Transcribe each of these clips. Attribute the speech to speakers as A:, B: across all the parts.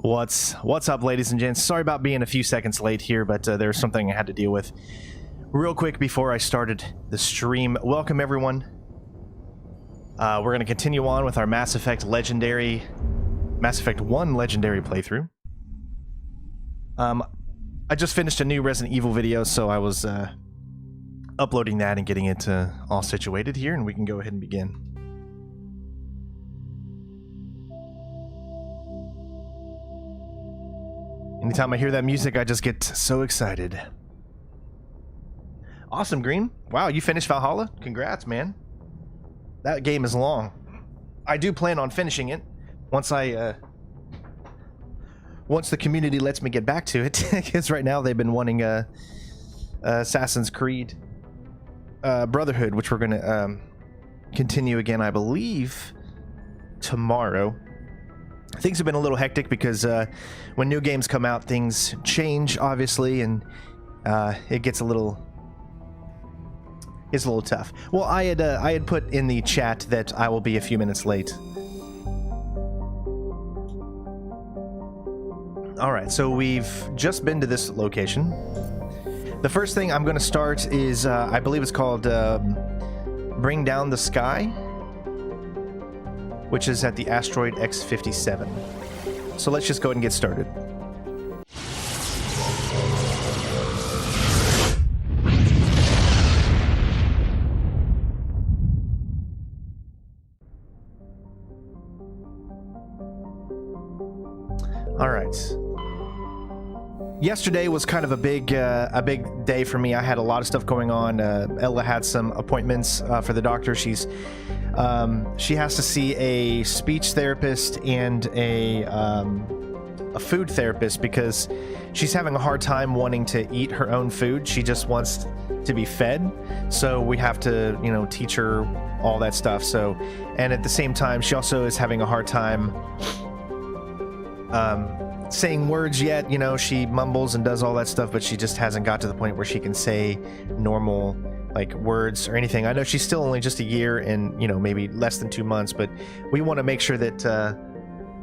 A: What's up, ladies and gents? Sorry about being a few seconds late here, but there was something I had to deal with real quick before I started the stream. Welcome, everyone. We're going to continue on with our Mass Effect 1 legendary playthrough. I just finished a new Resident Evil video, so I was uploading that and getting it all situated here, and we can go ahead and begin. Anytime I hear that music, I just get so excited. Awesome, Green. Wow, you finished Valhalla? Congrats, man. That game is long. I do plan on finishing it once once the community lets me get back to it, because right now they've been wanting Assassin's Creed Brotherhood, which we're gonna continue again, I believe, tomorrow. Things have been a little hectic because when new games come out, things change, obviously, and it gets a little tough. Well, I had put in the chat that I will be a few minutes late. All right, so we've just been to this location. The first thing I'm going to start is I believe it's called Bring Down the Sky, which is at the asteroid X57. So let's just go ahead and get started. All right. Yesterday was kind of a big day for me. I had a lot of stuff going on. Ella had some appointments for the doctor. She has to see a speech therapist and a food therapist because she's having a hard time wanting to eat her own food. She just wants to be fed. So we have to, teach her all that stuff. So, and at the same time, she also is having a hard time saying words yet. She mumbles and does all that stuff, but she just hasn't got to the point where she can say normal words or anything. I know she's still only just a year and maybe less than 2 months, but we want to make sure that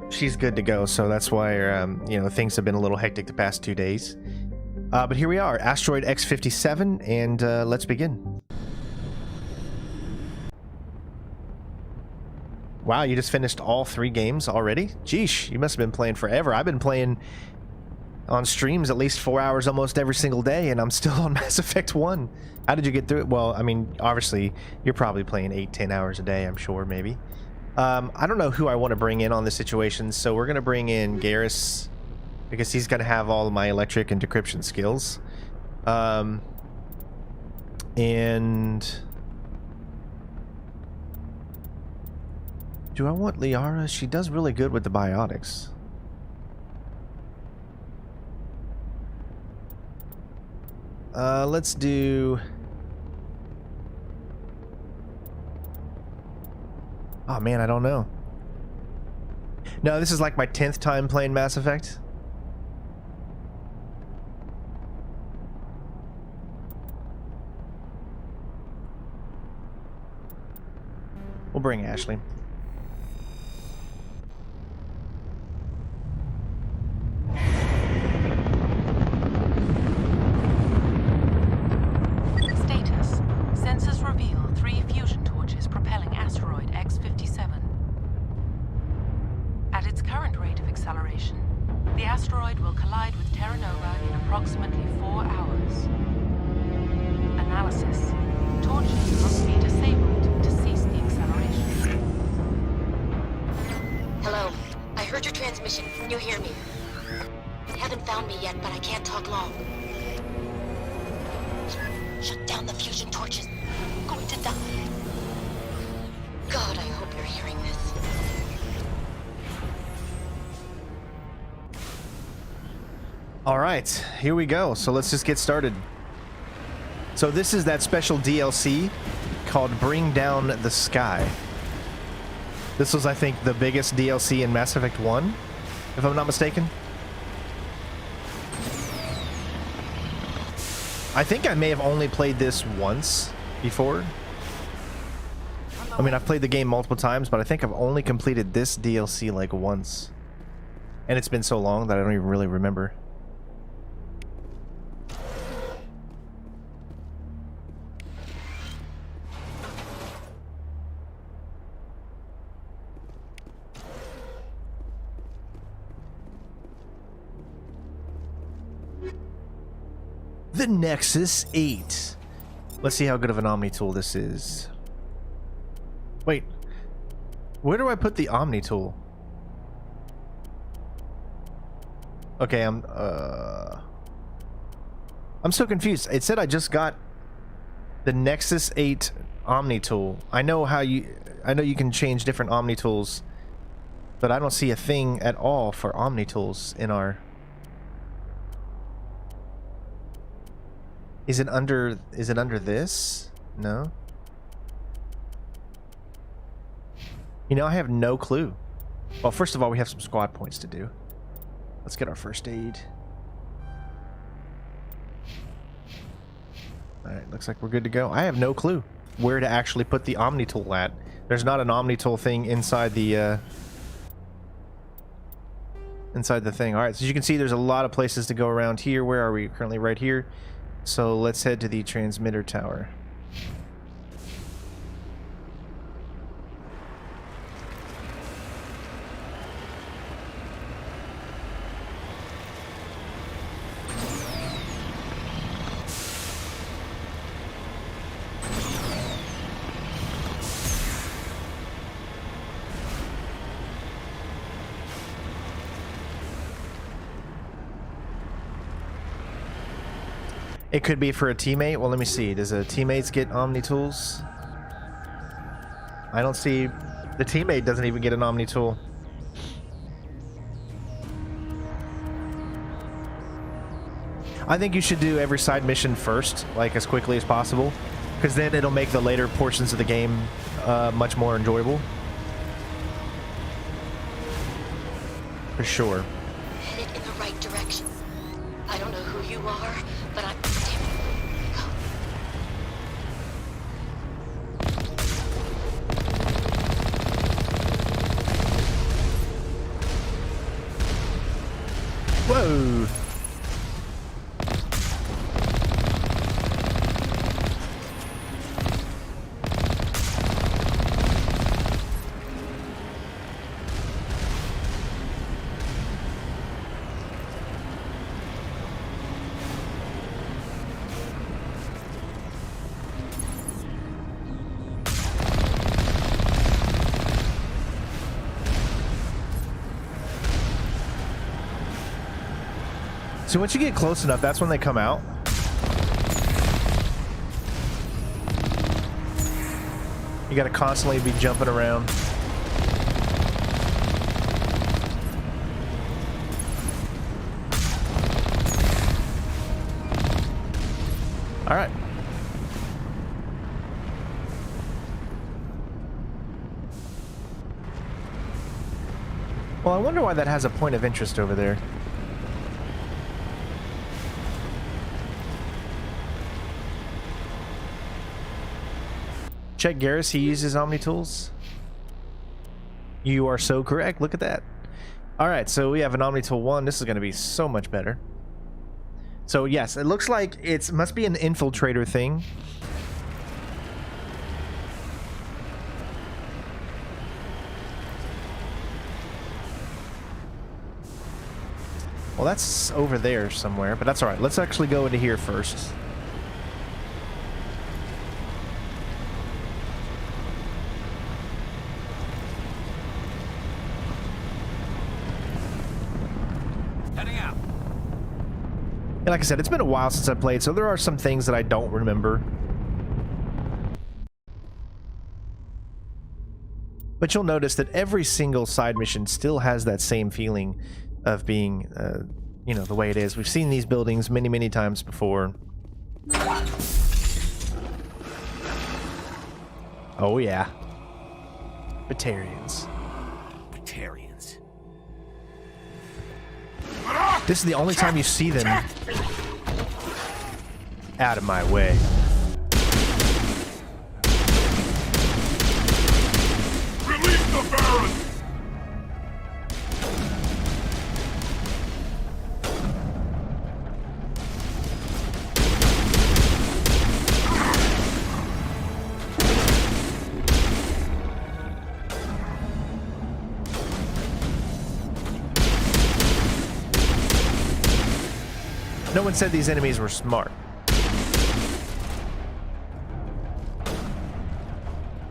A: she's good to go. So that's why things have been a little hectic the past 2 days. But here we are, asteroid X57, and let's begin. Wow, you just finished all 3 games already? Geesh, you must have been playing forever. I've been playing on streams at least 4 hours almost every single day, and I'm still on Mass Effect 1. How did you get through it? Well, I mean, obviously, you're probably playing 8-10 hours a day, I'm sure, maybe. I don't know who I want to bring in on this situation, so we're going to bring in Garrus, because he's going to have all of my electric and decryption skills. And do I want Liara? She does really good with the biotics. Let's do... Oh man, I don't know. No, this is like my 10th time playing Mass Effect. We'll bring Ashley. Alright, here we go. So let's just get started. So this is that special DLC called Bring Down the Sky. This was, I think, the biggest DLC in Mass Effect 1, if I'm not mistaken. I think I may have only played this once before. I mean, I've played the game multiple times, but I think I've only completed this DLC like once. And it's been so long that I don't even really remember. The Nexus 8. Let's see how good of an Omni tool this is. Wait. Where do I put the Omni tool? Okay, I'm so confused. It said I just got the Nexus 8 Omni tool. I know you can change different Omni tools, but I don't see a thing at all for Omni tools in our... Is it under this? No. You know, I have no clue. Well, first of all, we have some squad points to do. Let's get our first aid. Alright, looks like we're good to go. I have no clue where to actually put the Omni tool at. There's not an Omni tool thing inside the thing. Alright, so as you can see, there's a lot of places to go around here. Where are we? Currently right here. So let's head to the transmitter tower. It could be for a teammate. Well, let me see. Does a teammates get Omni tools? I don't see. The teammate doesn't even get an Omni tool. I think you should do every side mission first, like as quickly as possible, because then it'll make the later portions of the game much more enjoyable. For sure.
B: Headed in the right direction. I don't know who you are, but I'm...
A: Whoa! So once you get close enough, that's when they come out. You gotta constantly be jumping around. All right. Well, I wonder why that has a point of interest over there. Check Garrus, he uses Omni tools. You are so correct. Look at that. All right, so we have an Omni tool 1. This is going to be so much better. So yes, it looks like it must be an infiltrator thing. Well, that's over there somewhere, but that's all right. Let's actually go into here first. And like I said, it's been a while since I played, so there are some things that I don't remember. But you'll notice that every single side mission still has that same feeling of being, you know, the way it is. We've seen these buildings many, many times before. Oh, yeah. Batarians. This is the only time you see them. Out of my way.
C: Release the Baron!
A: No one said these enemies were smart.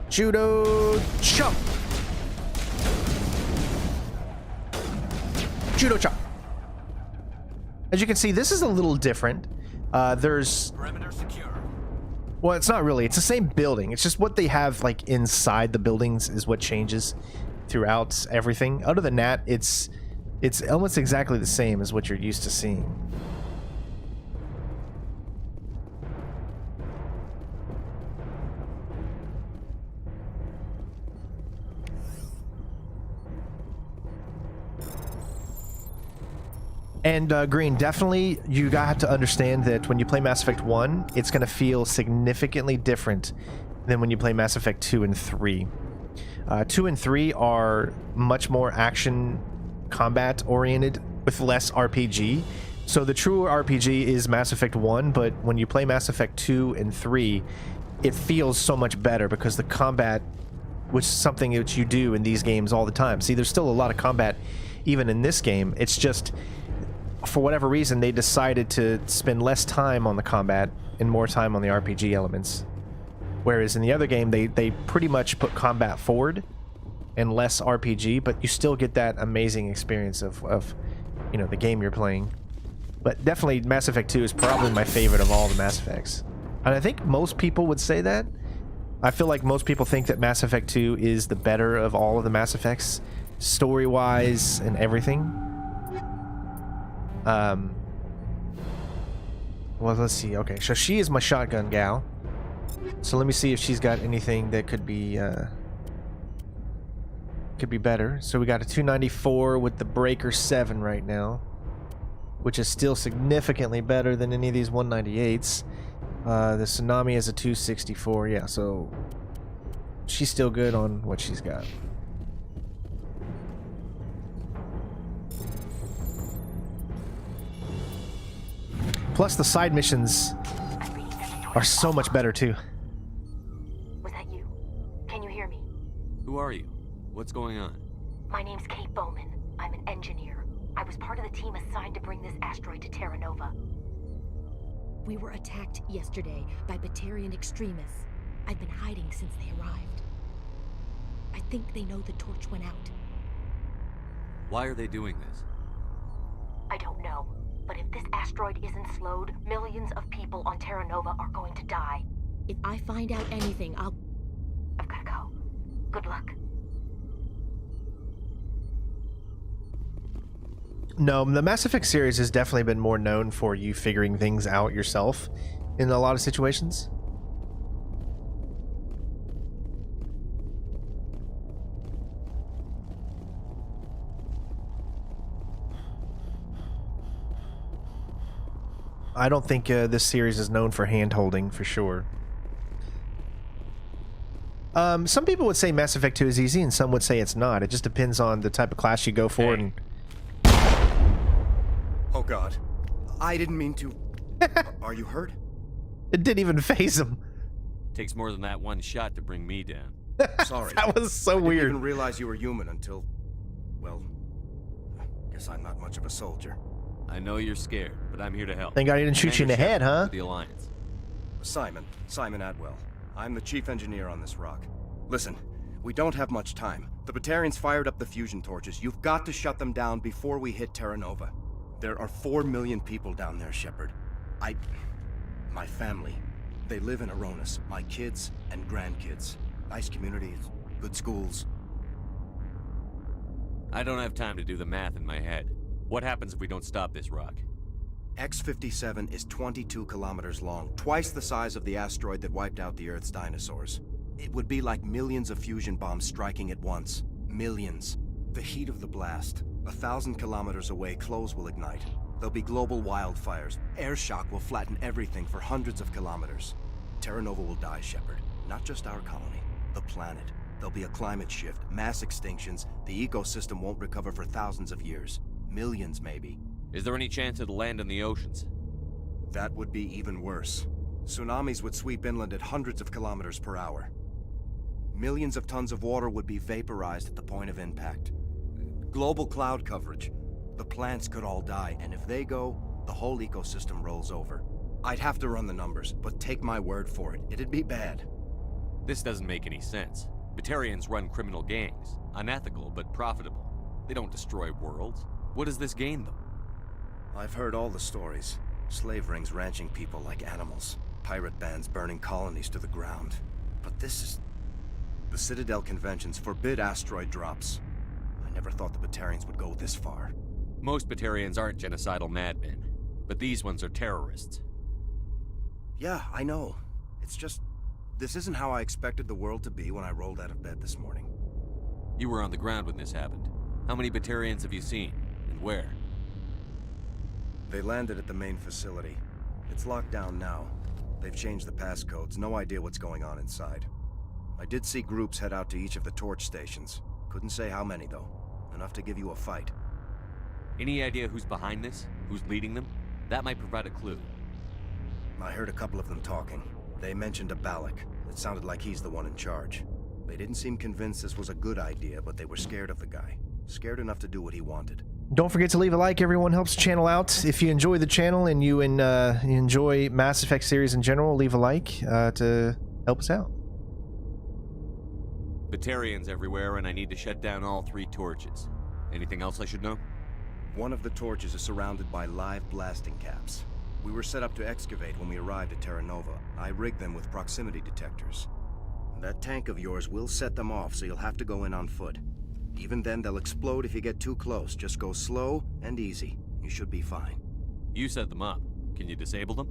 A: Judo chop. Judo chop. As you can see, this is a little different. There's
C: perimeter secure.
A: Well, it's not really. It's the same building. It's just what they have like inside the buildings is what changes throughout everything. Other than that, it's almost exactly the same as what you're used to seeing. And Green, definitely you got to understand that when you play Mass Effect 1, it's going to feel significantly different than when you play Mass Effect 2 and 3. 2 and 3 are much more action combat oriented with less RPG. So the true RPG is Mass Effect 1, but when you play Mass Effect 2 and 3, it feels so much better because the combat, which is something that you do in these games all the time. See, there's still a lot of combat even in this game. It's just, for whatever reason, they decided to spend less time on the combat and more time on the RPG elements. Whereas in the other game, they pretty much put combat forward and less RPG, but you still get that amazing experience of you know, the game you're playing. But definitely Mass Effect 2 is probably my favorite of all the Mass Effects. And I think most people would say that. I feel like most people think that Mass Effect 2 is the better of all of the Mass Effects, story-wise and everything. Well, let's see. Okay, so she is my shotgun gal. So let me see if she's got anything that could be better. So we got a 294 with the Breaker 7 right now, which is still significantly better than any of these 198s. The Tsunami is a 264. Yeah, so she's still good on what she's got. Plus, the side missions are so much better, too.
D: Was that you? Can you hear me?
C: Who are you? What's going on?
D: My name's Kate Bowman. I'm an engineer. I was part of the team assigned to bring this asteroid to Terra Nova.
E: We were attacked yesterday by Batarian extremists. I've been hiding since they arrived. I think they know the torch went out.
C: Why are they doing this?
D: I don't know. But if this asteroid isn't slowed, millions of people on Terra Nova are going to die.
E: If I find out anything, I've
D: gotta go. Good luck.
A: No, the Mass Effect series has definitely been more known for you figuring things out yourself in a lot of situations. I don't think this series is known for hand-holding, for sure. Some people would say Mass Effect 2 is easy, and some would say it's not. It just depends on the type of class you go for.
C: Hey.
F: Oh God, I didn't mean to. Are you hurt?
A: It didn't even phase him.
C: Takes more than that one shot to bring me down.
F: Sorry.
A: That was so
F: I didn't
A: weird.
F: even realize you were human until, well, guess I'm not much of a soldier.
C: I know you're scared, but I'm here to help.
A: Thank God he didn't shoot you in the head, huh?
C: The Alliance.
F: Simon Atwell. I'm the chief engineer on this rock. Listen, we don't have much time. The Batarians fired up the fusion torches. You've got to shut them down before we hit Terra Nova. There are 4 million people down there, Shepard. My family, they live in Aronis. My kids and grandkids. Nice communities, good schools.
C: I don't have time to do the math in my head. What happens if we don't stop this rock?
F: X-57 is 22 kilometers long, twice the size of the asteroid that wiped out the Earth's dinosaurs. It would be like millions of fusion bombs striking at once. Millions. The heat of the blast. 1,000 kilometers away, clothes will ignite. There'll be global wildfires. Air shock will flatten everything for hundreds of kilometers. Terra Nova will die, Shepard. Not just our colony, the planet. There'll be a climate shift, mass extinctions. The ecosystem won't recover for thousands of years. Millions, maybe.
C: Is there any chance it'll land in the oceans?
F: That would be even worse. Tsunamis would sweep inland at hundreds of kilometers per hour. Millions of tons of water would be vaporized at the point of impact. Global cloud coverage. The plants could all die, and if they go, the whole ecosystem rolls over. I'd have to run the numbers, but take my word for it, it'd be bad.
C: This doesn't make any sense. Batarians run criminal gangs. Unethical, but profitable. They don't destroy worlds. What does this gain them?
F: I've heard all the stories. Slave rings ranching people like animals. Pirate bands burning colonies to the ground. But this is... The Citadel conventions forbid asteroid drops. I never thought the Batarians would go this far.
C: Most Batarians aren't genocidal madmen, but these ones are terrorists.
F: Yeah, I know. It's just... This isn't how I expected the world to be when I rolled out of bed this morning.
C: You were on the ground when this happened. How many Batarians have you seen, and where?
F: They landed at the main facility. It's locked down now. They've changed the passcodes, no idea what's going on inside. I did see groups head out to each of the torch stations. Couldn't say how many, though. Enough to give you a fight.
C: Any idea who's behind this? Who's leading them? That might provide a clue.
F: I heard a couple of them talking. They mentioned a Balak. It sounded like he's the one in charge. They didn't seem convinced this was a good idea, but they were scared of the guy. Scared enough to do what he wanted.
A: Don't forget to leave a like. Everyone helps the channel out. If you enjoy the channel and you enjoy Mass Effect series in general, leave a like to help us out.
C: Batarians everywhere, and I need to shut down all 3 torches. Anything else I should know?
F: One of the torches is surrounded by live blasting caps. We were set up to excavate when we arrived at Terra Nova. I rigged them with proximity detectors. That tank of yours will set them off, so you'll have to go in on foot. Even then, they'll explode if you get too close. Just go slow and easy. You should be fine.
C: You set them up. Can you disable them?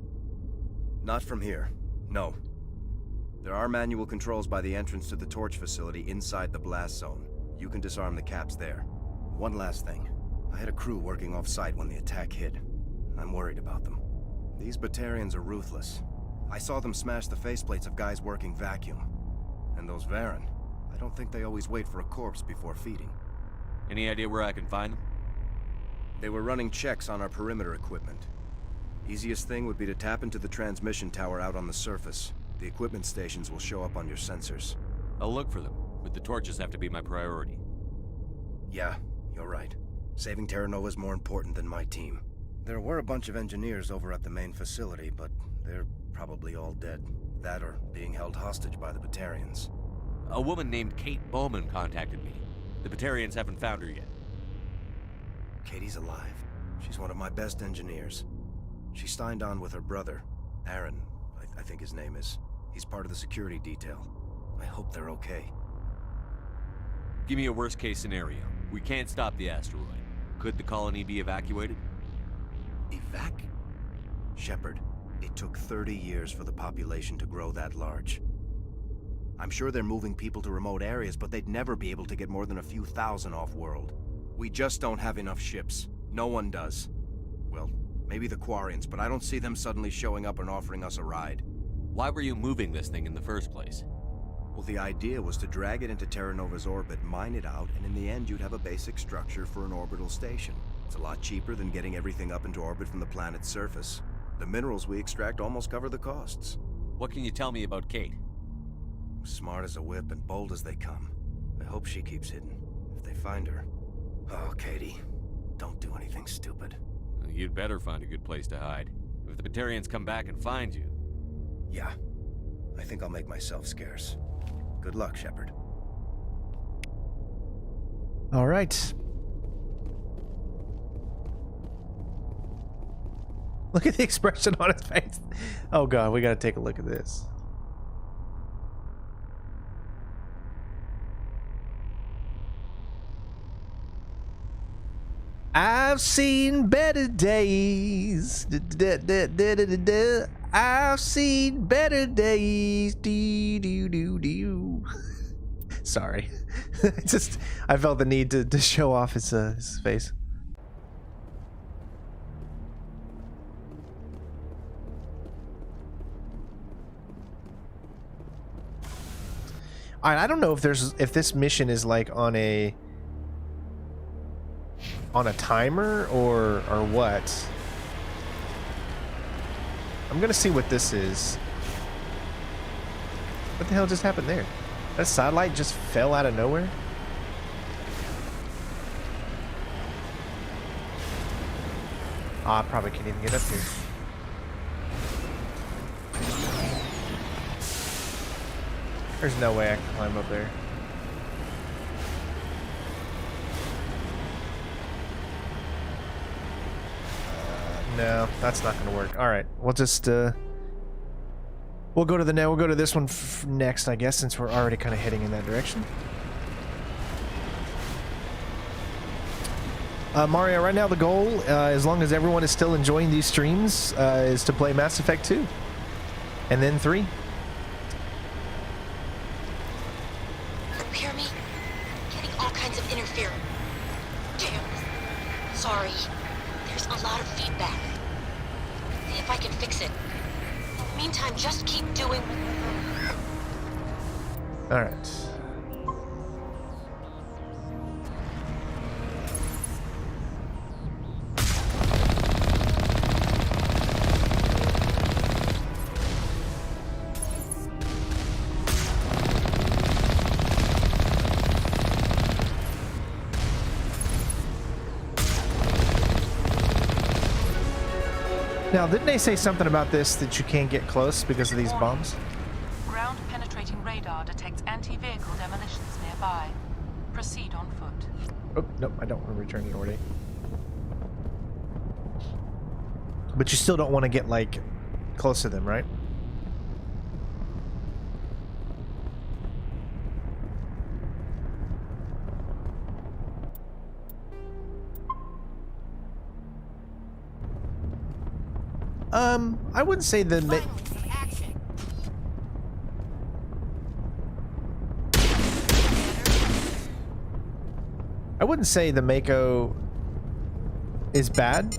F: Not from here. No. There are manual controls by the entrance to the torch facility inside the blast zone. You can disarm the caps there. One last thing. I had a crew working off-site when the attack hit. I'm worried about them. These Batarians are ruthless. I saw them smash the faceplates of guys working vacuum. And those Varen, I don't think they always wait for a corpse before feeding.
C: Any idea where I can find them?
F: They were running checks on our perimeter equipment. Easiest thing would be to tap into the transmission tower out on the surface. The equipment stations will show up on your sensors.
C: I'll look for them, but the torches have to be my priority.
F: Yeah, you're right. Saving Terra Nova is more important than my team. There were a bunch of engineers over at the main facility, but they're probably all dead. That or being held hostage by the Batarians.
C: A woman named Kate Bowman contacted me. The Batarians haven't found her yet.
F: Katie's alive. She's one of my best engineers. She signed on with her brother, Aaron, I think his name is. He's part of the security detail. I hope they're okay.
C: Give me a worst-case scenario. We can't stop the asteroid. Could the colony be evacuated?
F: Shepard, it took 30 years for the population to grow that large. I'm sure they're moving people to remote areas, but they'd never be able to get more than a few thousand off-world. We just don't have enough ships. No one does. Well, maybe the Quarians, but I don't see them suddenly showing up and offering us a ride.
C: Why were you moving this thing in the first place?
F: Well, the idea was to drag it into Terra Nova's orbit, mine it out, and in the end you'd have a basic structure for an orbital station. It's a lot cheaper than getting everything up into orbit from the planet's surface. The minerals we extract almost cover the costs.
C: What can you tell me about Kate?
F: Smart as a whip and bold as they come. I hope she keeps hidden. If they find her... Oh, Katie. Don't do anything stupid.
C: You'd better find a good place to hide. If the Batarians come back and find you...
F: Yeah. I think I'll make myself scarce. Good luck, Shepard.
A: All right. Look at the expression on his face. Oh god, we gotta take a look at this. I've seen better days. I've seen better days. Sorry. I felt the need to show off his face. Alright, I don't know if this mission is like on a timer or what. I'm gonna see what this is. What the hell just happened there? That satellite just fell out of nowhere? Oh, I probably can't even get up here. There's no way I can climb up there. No, that's not going to work. All right, we'll just we'll go to the we'll go to this one next, I guess, since we're already kind of heading in that direction. Mario, right now the goal, as long as everyone is still enjoying these streams, is to play Mass Effect 2, and then 3.
B: You hear me? Getting all kinds of interference. Damn. Sorry. There's a lot of feedback. See if I can fix it. In the meantime, just keep doing...
A: Alright. Now, didn't they say something about this, that you can't get close because of these bombs?
G: Ground penetrating radar detects anti-vehicle demolitions nearby. Proceed on foot.
A: Oh, nope, I don't want to return the order. But you still don't want to get, like, close to them, right? I wouldn't say the I wouldn't say the Mako is bad.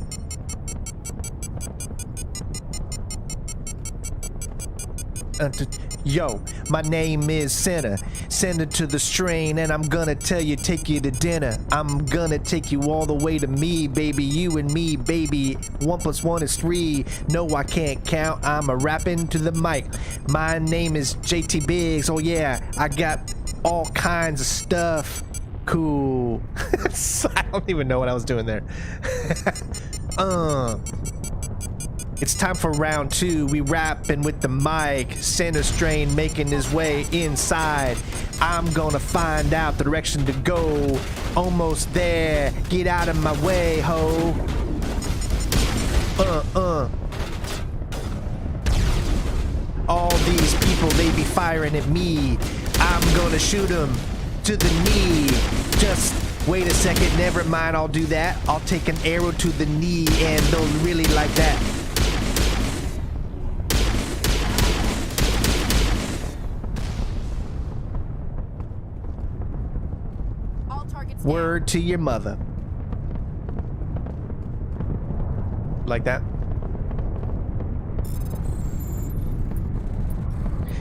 A: Yo, my name is Senna. Send it to the strain, and I'm gonna tell you, take you to dinner. I'm gonna take you all the way to me, baby. You and me, baby. 1 + 1 is 3. No, I can't count. I'm a rapping to the mic. My name is JT Biggs. Oh yeah, I got all kinds of stuff. Cool. I don't even know what I was doing there. It's time for round 2. We rapping with the mic. Center strain making his way inside. I'm gonna find out the direction to go. Almost there. Get out of my way, ho. All these people, they be firing at me. I'm gonna shoot them to the knee. Just wait a second. Never mind, I'll do that. I'll take an arrow to the knee, and they'll really like that. Word to your mother. Like that?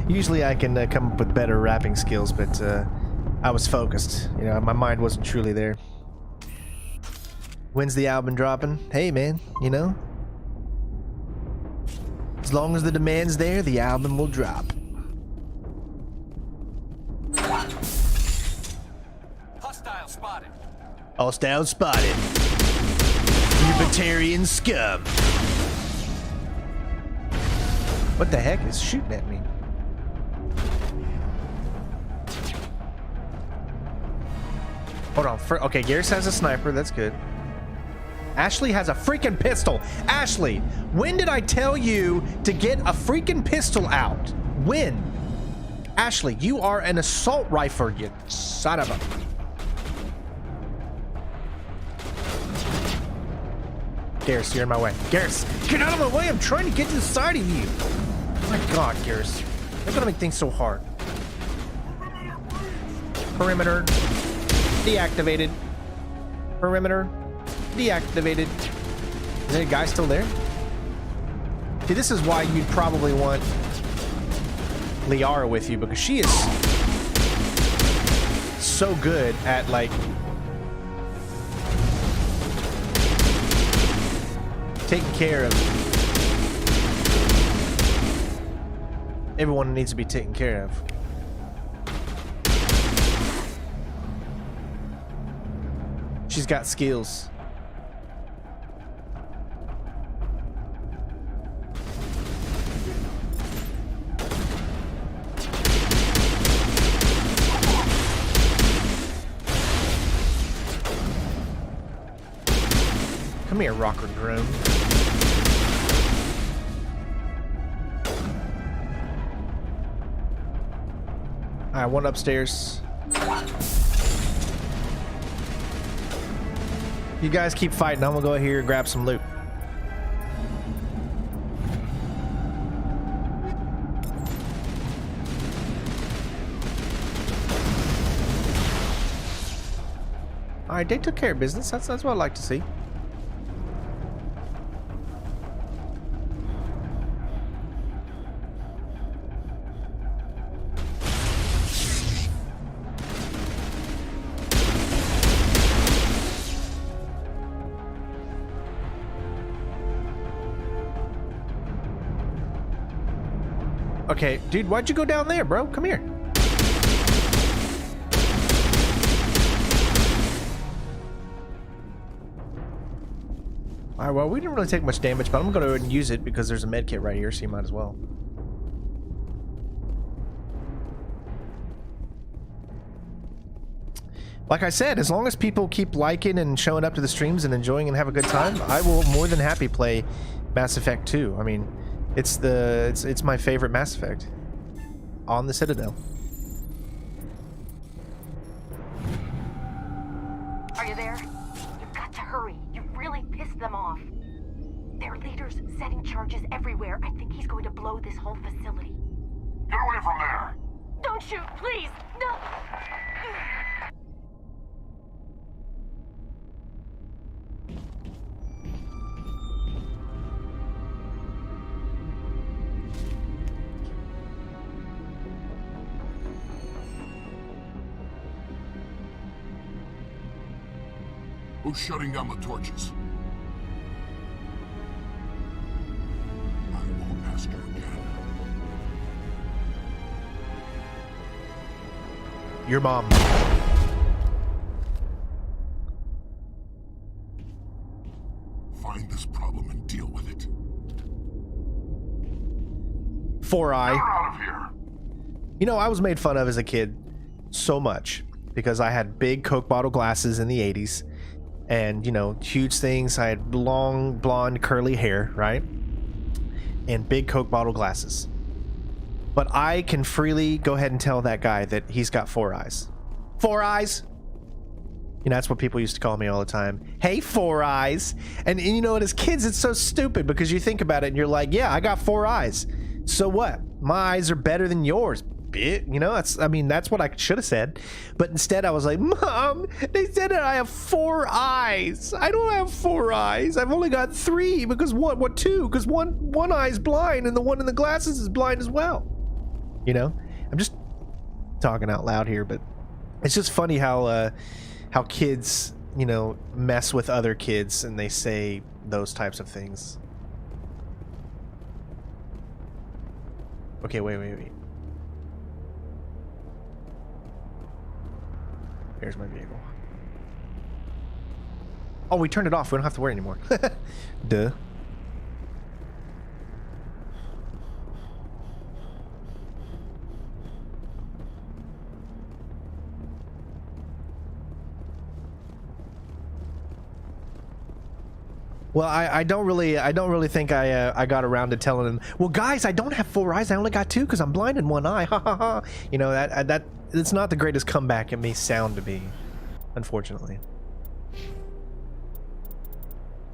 A: Usually I can come up with better rapping skills, but I was focused. You know, my mind wasn't truly there. When's the album dropping? Hey man, you know? As long as the demand's there, the album will drop. Hostile spotted. Libertarian scum. What the heck is shooting at me? Hold on. Okay, Garrus has a sniper. That's good. Ashley has a freaking pistol. Ashley, when did I tell you to get a freaking pistol out? When? Ashley, you are an assault rifle, you son of a... Garrus, you're in my way. Garrus, get out of my way. I'm trying to get to the side of you. Oh my god, Garrus. You're gonna make things so hard. Perimeter deactivated. Perimeter deactivated. Is there a guy still there? See, this is why you'd probably want Liara with you, because she is so good at, like, taking care of everyone who needs to be taken care of. She's got skills. Come here, rocker drone. Alright, one upstairs. You guys keep fighting. I'm gonna go here and grab some loot. Alright, they took care of business. That's what I like to see. Okay, dude, why'd you go down there, bro? Come here. Alright, well, we didn't really take much damage, but I'm gonna go ahead and use it because there's a med kit right here, so you might as well. Like I said, as long as people keep liking and showing up to the streams and enjoying and have a good time, I will more than happy play Mass Effect 2. I mean, it's my favorite Mass Effect on the Citadel.
D: Are you there? You've got to hurry. You really pissed them off. Their leader's setting charges everywhere. I think he's going to blow this whole facility.
H: Get away from there!
D: Don't shoot, please! No!
H: Who's shutting down the torches? I won't ask you again.
A: Your mom.
H: Find this problem and deal with it.
A: Four Eye.
H: Get out of here!
A: You know, I was made fun of as a kid so much because I had big Coke bottle glasses in the 80s. And, you know, huge things. I had long, blonde, curly hair, right? And big Coke bottle glasses. But I can freely go ahead and tell that guy that he's got 4 eyes. 4 eyes! You know, that's what people used to call me all the time. Hey, 4 eyes! And you know what, as kids, it's so stupid because you think about it and you're like, yeah, I got 4 eyes. So what? My eyes are better than yours. You know, that's what I should have said. But instead I was like, Mom, they said that I have 4 eyes. I don't have 4 eyes. I've only got 3 because two? Because one eye's blind and the one in the glasses is blind as well. You know, I'm just talking out loud here, but it's just funny how kids, you know, mess with other kids and they say those types of things. Okay, wait. Here's my vehicle. Oh, we turned it off. We don't have to worry anymore. Duh. Well, I don't really think I got around to telling them, well, guys, I don't have 4 eyes. I only got 2 because I'm blind in 1 eye. Ha ha ha. You know, that it's not the greatest comeback it may sound to be, unfortunately.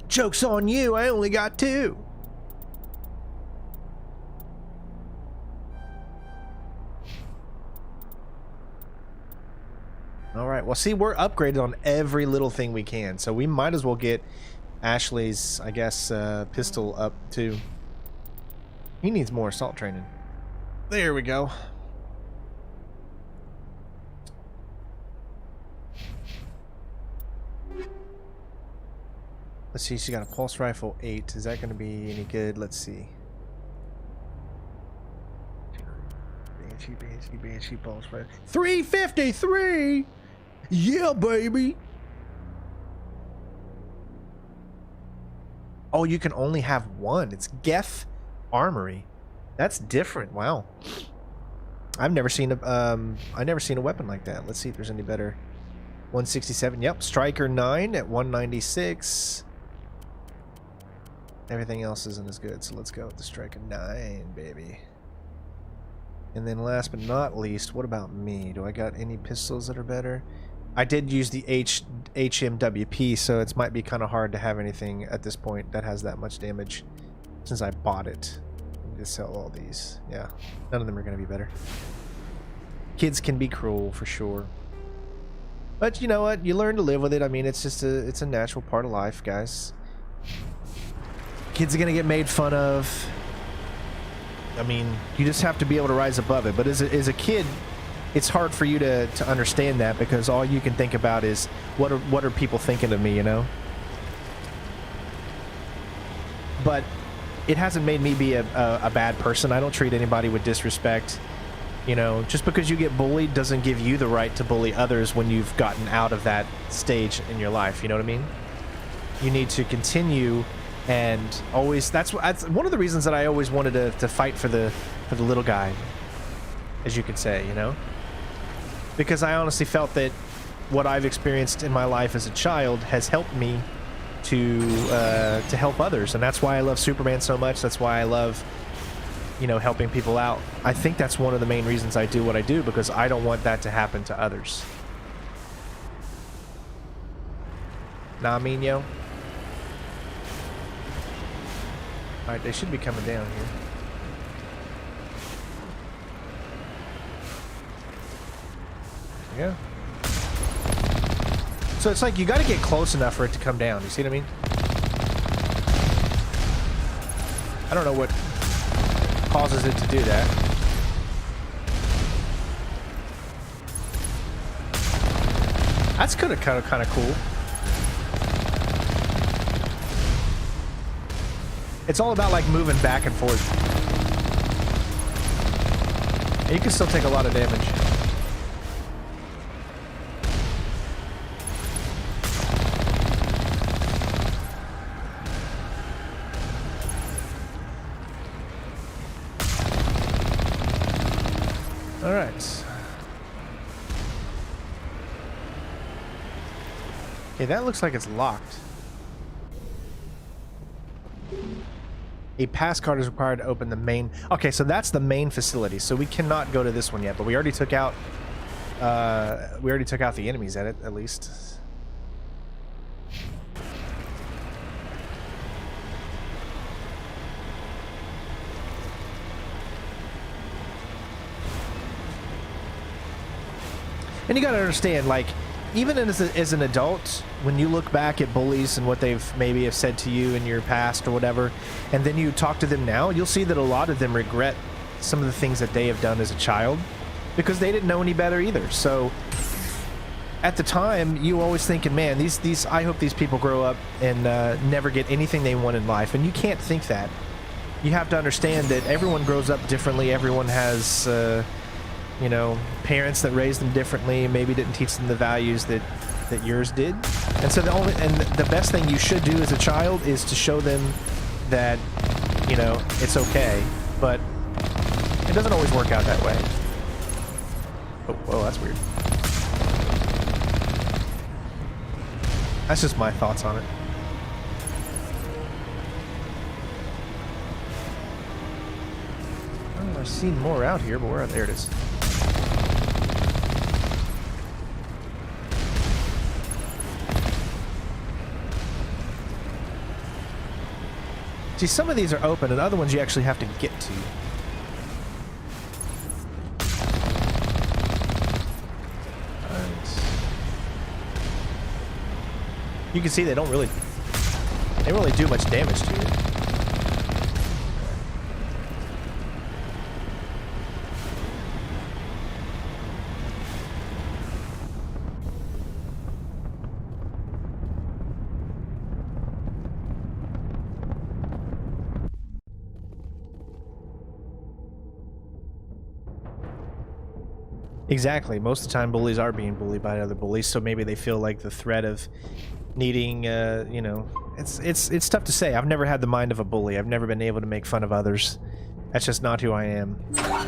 A: Joke's on you. I only got 2. All right. Well, see, we're upgraded on every little thing we can, so we might as well get Ashley's, I guess, pistol up too. He needs more assault training. There we go. Let's see, she got a pulse rifle 8. Is that going to be any good? Let's see. Banshee pulse rifle. 353! Yeah, baby! Oh, you can only have 1. It's Geth Armory. That's different. Wow. I've never seen a weapon like that. Let's see if there's any better. 167. Yep. Striker 9 at 196. Everything else isn't as good, so let's go with the strike of 9, baby. And then last but not least, what about me? Do I got any pistols that are better? I did use the HMWP, so it might be kind of hard to have anything at this point that has that much damage since I bought it. I need to sell all these. Yeah, none of them are going to be better. Kids can be cruel for sure. But you know what? You learn to live with it. I mean, it's just it's a natural part of life, guys. Kids are going to get made fun of. I mean, you just have to be able to rise above it. But as a kid, it's hard for you to understand that because all you can think about is what are people thinking of me, you know? But it hasn't made me be a bad person. I don't treat anybody with disrespect. You know, just because you get bullied doesn't give you the right to bully others when you've gotten out of that stage in your life. You know what I mean? You need to continue and always. That's one of the reasons that I always wanted to fight for the little guy, as you could say. You know, because I honestly felt that what I've experienced in my life as a child has helped me to help others, and that's why I love Superman so much. That's why I love, you know, helping people out. I think that's one of the main reasons I do what I do, because I don't want that to happen to others. Nah, I mean, yo. Alright, they should be coming down here. Yeah. So it's like you gotta get close enough for it to come down. You see what I mean? I don't know what causes it to do that. That's kind of cool. It's all about like moving back and forth. And you can still take a lot of damage. All right. Okay, that looks like it's locked. A pass card is required to open the main. Okay, so that's the main facility. So we cannot go to this one yet, but we already took out. The enemies at it, at least. And you gotta understand, like, even as an adult, when you look back at bullies and what they've maybe have said to you in your past or whatever, and then you talk to them now, you'll see that a lot of them regret some of the things that they have done as a child because they didn't know any better either. So at the time, you always thinking, man, these I hope these people grow up and never get anything they want in life. And you can't think that. You have to understand that everyone grows up differently. Everyone has you know, parents that raised them differently, maybe didn't teach them the values that yours did. And so the best thing you should do as a child is to show them that, you know, it's okay, but it doesn't always work out that way. Oh, whoa, that's weird. That's just my thoughts on it. I've seen more out here, but where are there? It is. See, some of these are open, and other ones you actually have to get to. Right. You can see they don't really do much damage to you. Exactly. Most of the time, bullies are being bullied by other bullies, so maybe they feel like the threat of needing, you know, it's tough to say. I've never had the mind of a bully. I've never been able to make fun of others. That's just not who I am. I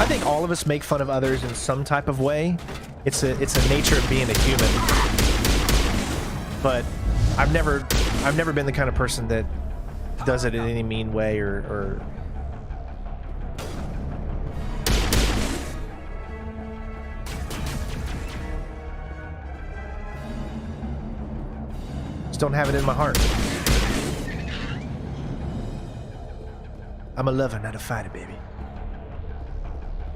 A: think all of us make fun of others in some type of way. It's a nature of being a human. But I've never been the kind of person that does it in any mean way or just don't have it in my heart. I'm a lover, not a fighter, baby.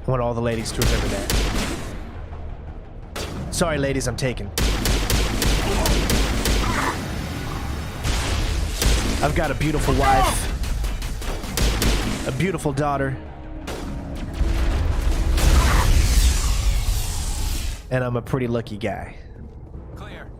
A: I want all the ladies to remember that. Sorry, ladies, I'm taken. I've got a beautiful wife, a beautiful daughter, and I'm a pretty lucky guy.
C: Clear.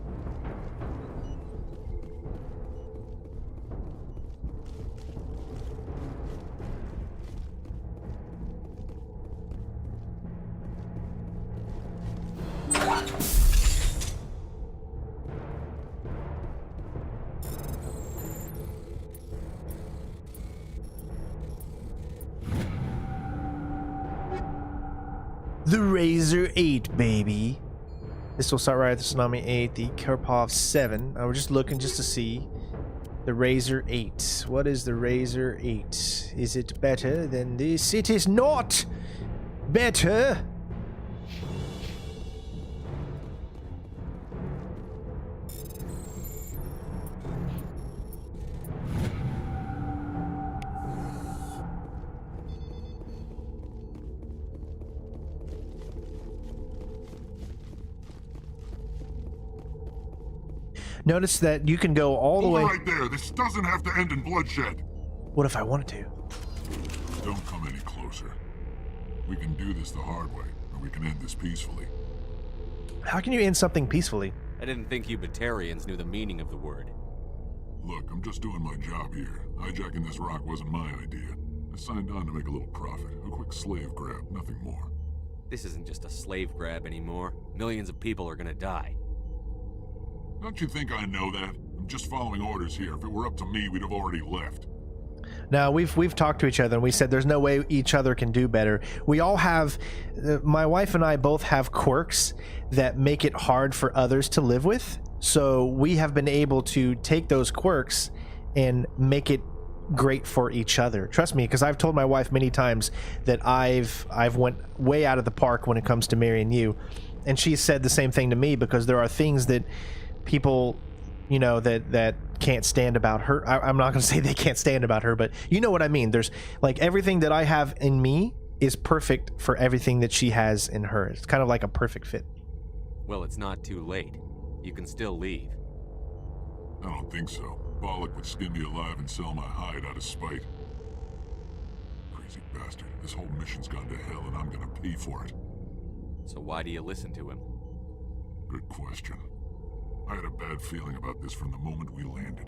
A: The Razor 8, baby. This will start right at the Tsunami 8, the Karpov 7. I was just looking just to see. The Razor 8. What is the Razor 8? Is it better than this? It is not better. Notice that you can go all the way.
H: Right there. This doesn't have to end in bloodshed.
A: What if I wanted to?
H: Don't come any closer. We can do this the hard way, or we can end this peacefully.
A: How can you end something peacefully?
C: I didn't think you Batarians knew the meaning of the word.
H: Look, I'm just doing my job here. Hijacking this rock wasn't my idea. I signed on to make a little profit. A quick slave grab, nothing more.
C: This isn't just a slave grab anymore. Millions of people are gonna die.
H: Don't you think I know that? I'm just following orders here. If it were up to me, we'd have already left.
A: Now, we've talked to each other and we said there's no way each other can do better. We all have, my wife and I both have quirks that make it hard for others to live with. So we have been able to take those quirks and make it great for each other. Trust me, because I've told my wife many times that I've went way out of the park when it comes to marrying you. And she said the same thing to me, because there are things that people, you know, that can't stand about her. I'm not going to say they can't stand about her, but you know what I mean. There's like everything that I have in me is perfect for everything that she has in her. It's kind of like a perfect fit.
C: Well, it's not too late. You can still leave.
H: I don't think so. Balak would skin me alive and sell my hide out of spite. Crazy bastard. This whole mission's gone to hell and I'm gonna pay for it.
C: So why do you listen to him?
H: Good question. I had a bad feeling about this from the moment we landed.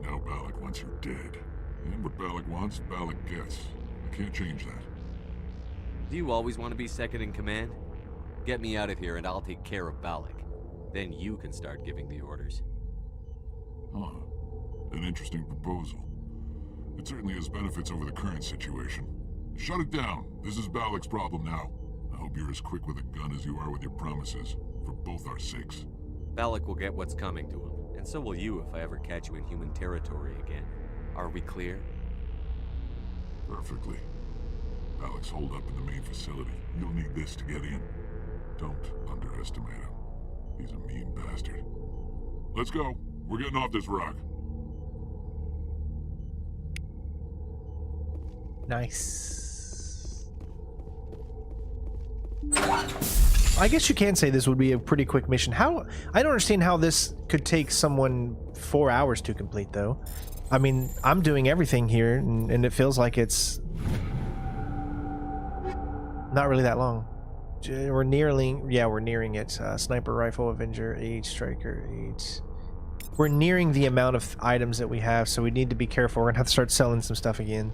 H: Now Balak wants you dead. And what Balak wants, Balak gets. I can't change that.
C: Do you always want to be second in command? Get me out of here and I'll take care of Balak. Then you can start giving the orders.
H: Huh. An interesting proposal. It certainly has benefits over the current situation. Shut it down. This is Balak's problem now. I hope you're as quick with a gun as you are with your promises. For both our sakes.
C: Balak will get what's coming to him, and so will you if I ever catch you in human territory again. Are we clear?
H: Perfectly. Balak's holed up in the main facility. You'll need this to get in. Don't underestimate him. He's a mean bastard. Let's go. We're getting off this rock.
A: Nice. I guess you can say this would be a pretty quick mission. How? I don't understand how this could take someone 4 hours to complete, though. I mean, I'm doing everything here, and it feels like it's not really that long. We're nearing it. Sniper rifle, Avenger 8, Striker 8. We're nearing the amount of items that we have, so we need to be careful. We're gonna have to start selling some stuff again.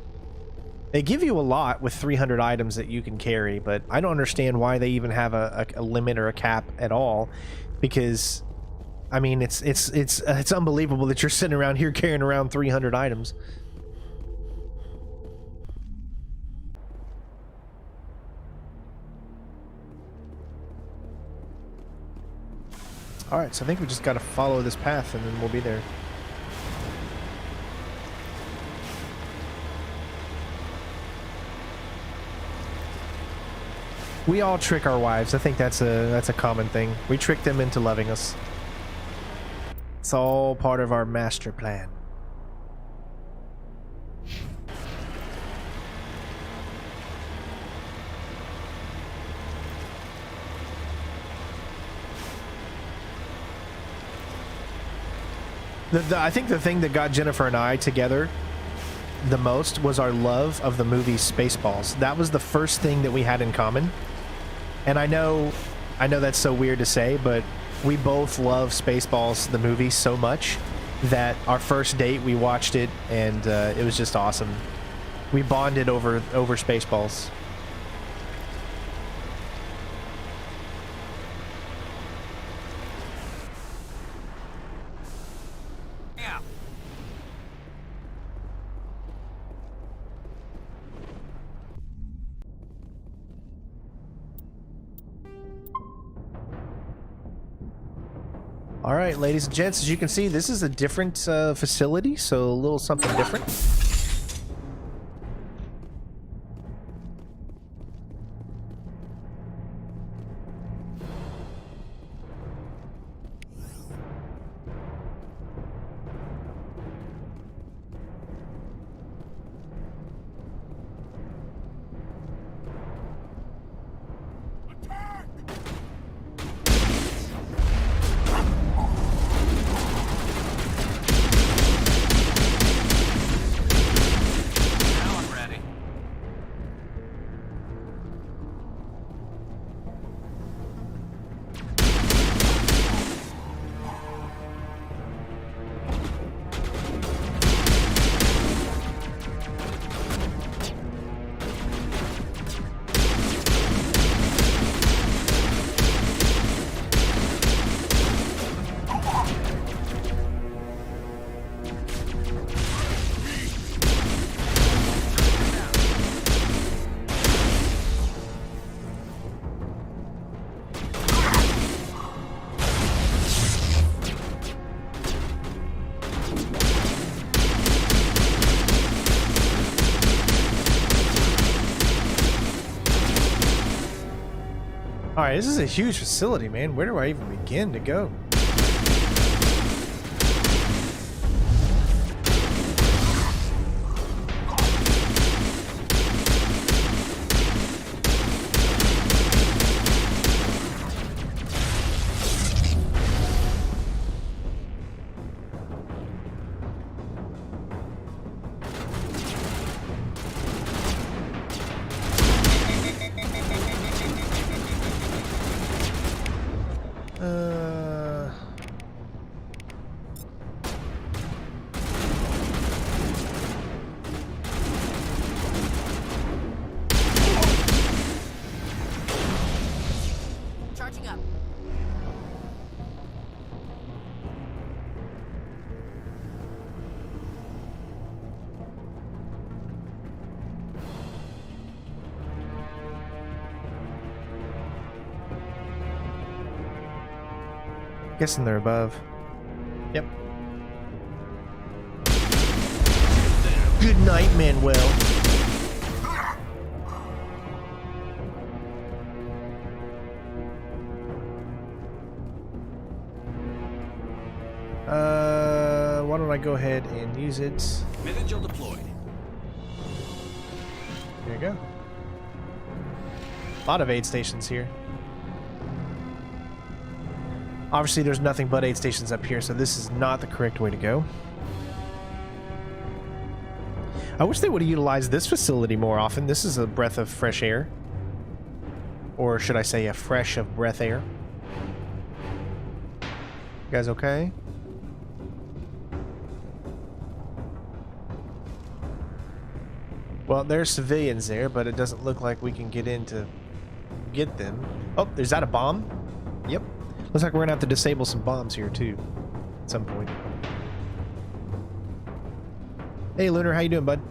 A: They give you a lot with 300 items that you can carry, but I don't understand why they even have a limit or a cap at all, because I mean it's unbelievable that you're sitting around here carrying around 300 items. Alright, so I think we just gotta follow this path and then we'll be there. We all trick our wives. I think that's a common thing. We trick them into loving us. It's all part of our master plan. I think the thing that got Jennifer and I together the most was our love of the movie Spaceballs. That was the first thing that we had in common. And I know that's so weird to say, but we both love Spaceballs, the movie, so much that our first date we watched it, and it was just awesome. We bonded over Spaceballs. All right, ladies and gents, as you can see, this is a different facility, so a little something different. Alright, this is a huge facility, man. Where do I even begin to go? Guessing they're above. Yep. Good night, Manuel. Why don't I go ahead and use it?
C: Vigil deployed.
A: There you go. A lot of aid stations here. Obviously, there's nothing but aid stations up here, so this is not the correct way to go. I wish they would have utilized this facility more often. This is a breath of fresh air. Or should I say a fresh of breath air. You guys okay? Well, there's civilians there, but it doesn't look like we can get in to get them. Oh, is that a bomb? Yep. Looks like we're gonna have to disable some bombs here too, at some point. Hey, Lunar, how you doing, bud?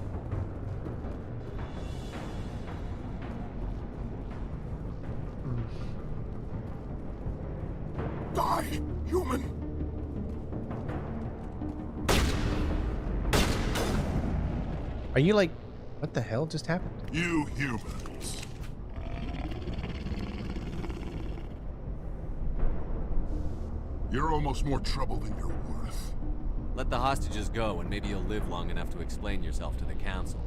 H: Die, human!
A: Are you like, what the hell just happened?
H: You humans. You're almost more trouble than you're worth.
C: Let the hostages go, and maybe you'll live long enough to explain yourself to the council.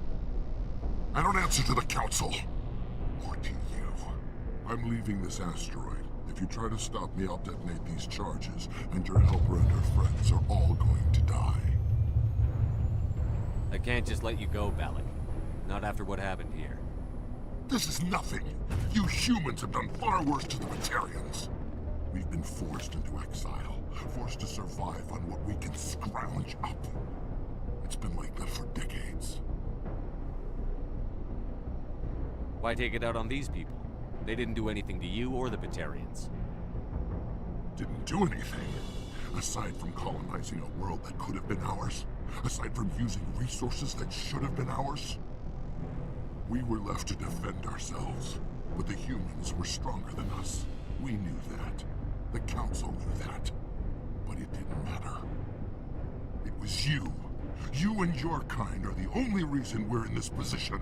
H: I don't answer to the council. Or to you. I'm leaving this asteroid. If you try to stop me, I'll detonate these charges, and your helper and her friends are all going to die.
C: I can't just let you go, Balak. Not after what happened here.
H: This is nothing. You humans have done far worse to the Batarians. We've been forced into exile, forced to survive on what we can scrounge up. It's been like that for decades.
C: Why take it out on these people? They didn't do anything to you or the Batarians.
H: Didn't do anything. Aside from colonizing a world that could have been ours. Aside from using resources that should have been ours. We were left to defend ourselves. But the humans were stronger than us. We knew that. The council knew that. But it didn't matter. It was you. You and your kind are the only reason we're in this position.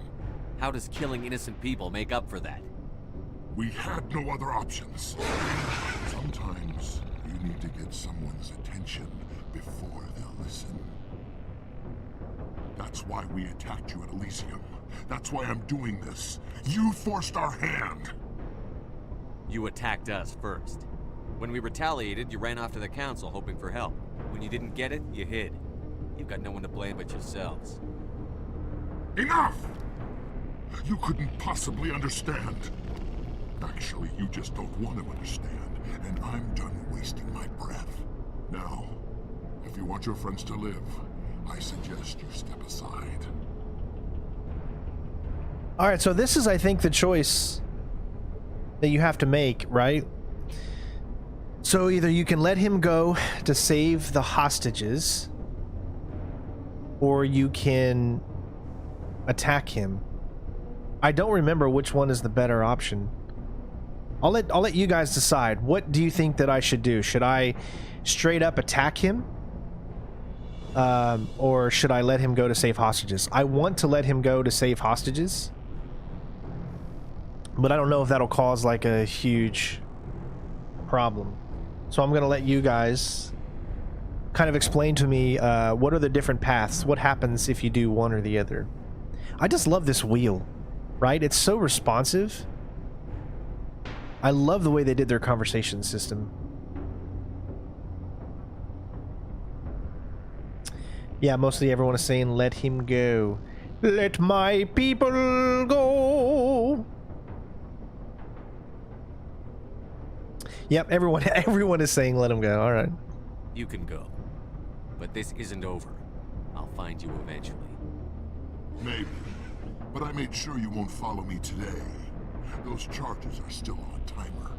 C: How does killing innocent people make up for that?
H: We had no other options. Sometimes you need to get someone's attention before they'll listen. That's why we attacked you at Elysium. That's why I'm doing this. You forced our hand.
C: You attacked us first. When we retaliated, you ran off to the council hoping for help. When you didn't get it, you hid. You've got no one to blame but yourselves.
H: Enough! You couldn't possibly understand. Actually, you just don't want to understand, and I'm done wasting my breath. Now, if you want your friends to live, I suggest you step aside.
A: All right, so this is, I think, the choice that you have to make, right? So either you can let him go to save the hostages, or you can attack him. I don't remember which one is the better option. I'll let you guys decide. What do you think that I should do? Should I straight up attack him? Or should I let him go to save hostages? I want to let him go to save hostages, but I don't know if that'll cause like a huge problem. So I'm gonna let you guys kind of explain to me what are the different paths? What happens if you do one or the other? I just love this wheel, right? It's so responsive. I love the way they did their conversation system. Yeah, mostly everyone is saying, let him go. Let my people go. Yep, everyone is saying let him go. All right.
C: You can go. But this isn't over. I'll find you eventually.
H: Maybe. But I made sure you won't follow me today. Those charges are still on a timer.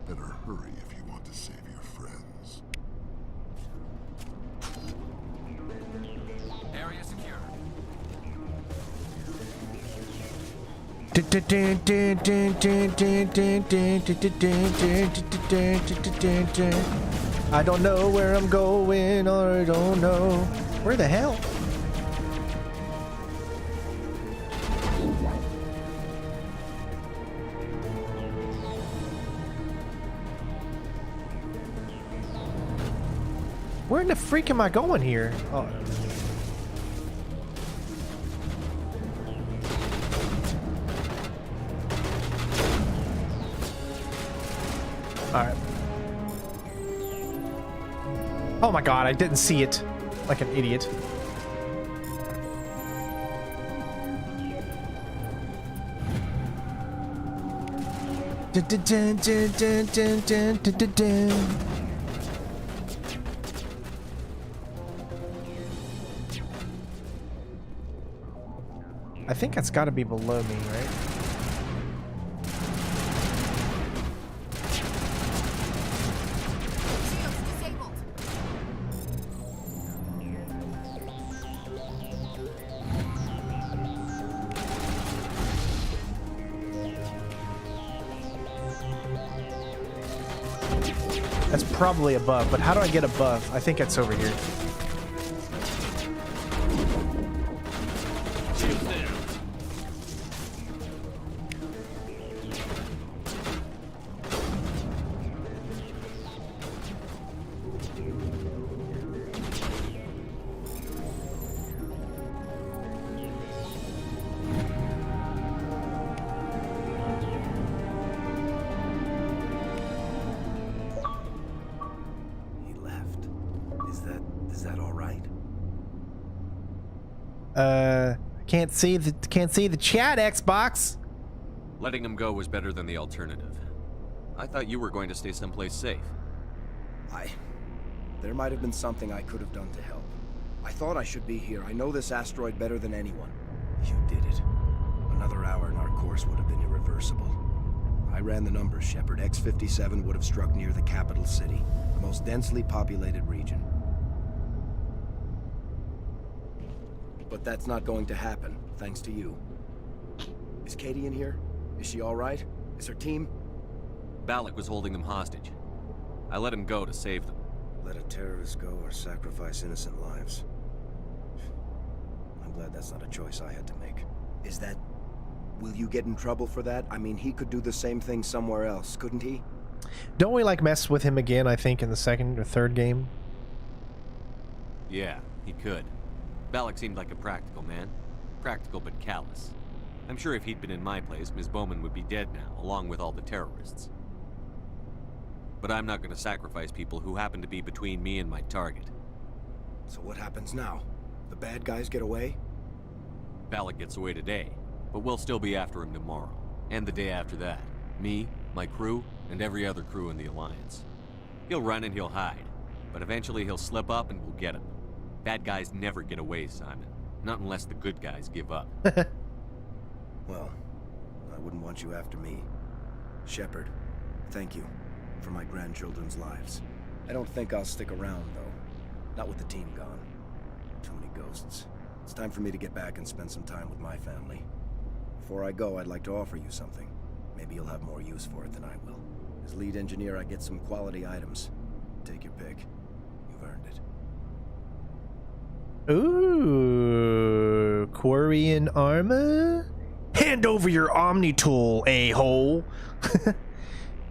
H: Better hurry if you want to save your friends.
C: Area secure.
A: I don't know where I'm going, or I don't know where the hell. Where in the freak am I going here? Oh. Alright. Oh my god, I didn't see it. Like an idiot. I think that's got to be below me, right? That's probably above, but how do I get above? I think it's over here. Can't see the chat, Xbox.
C: Letting him go was better than the alternative. I thought you were going to stay someplace safe.
F: There might have been something I could have done to help. I thought I should be here. I know this asteroid better than anyone. You did it. Another hour and our course would have been irreversible. I ran the numbers, Shepard. X-57 would have struck near the capital city, the most densely populated region. But that's not going to happen, thanks to you. Is Katie in here? Is she all right? Is her team?
C: Balak was holding them hostage. I let him go to save them.
F: Let a terrorist go or sacrifice innocent lives. I'm glad that's not a choice I had to make. Is that... Will you get in trouble for that? I mean, he could do the same thing somewhere else, couldn't he?
A: Don't we, like, mess with him again, I think, in the second or third game?
C: Yeah, he could. Balak seemed like a practical man. Practical but callous. I'm sure if he'd been in my place, Ms. Bowman would be dead now, along with all the terrorists. But I'm not going to sacrifice people who happen to be between me and my target.
F: So what happens now? The bad guys get away?
C: Balak gets away today, but we'll still be after him tomorrow. And the day after that. Me, my crew, and every other crew in the Alliance. He'll run and he'll hide, but eventually he'll slip up and we'll get him. Bad guys never get away, Simon. Not unless the good guys give up.
F: Well, I wouldn't want you after me. Shepard, thank you for my grandchildren's lives. I don't think I'll stick around, though. Not with the team gone. Too many ghosts. It's time for me to get back and spend some time with my family. Before I go, I'd like to offer you something. Maybe you'll have more use for it than I will. As lead engineer, I get some quality items. Take your pick. You've earned it.
A: Ooh, Quarian armor? Hand over your Omni tool, a-hole.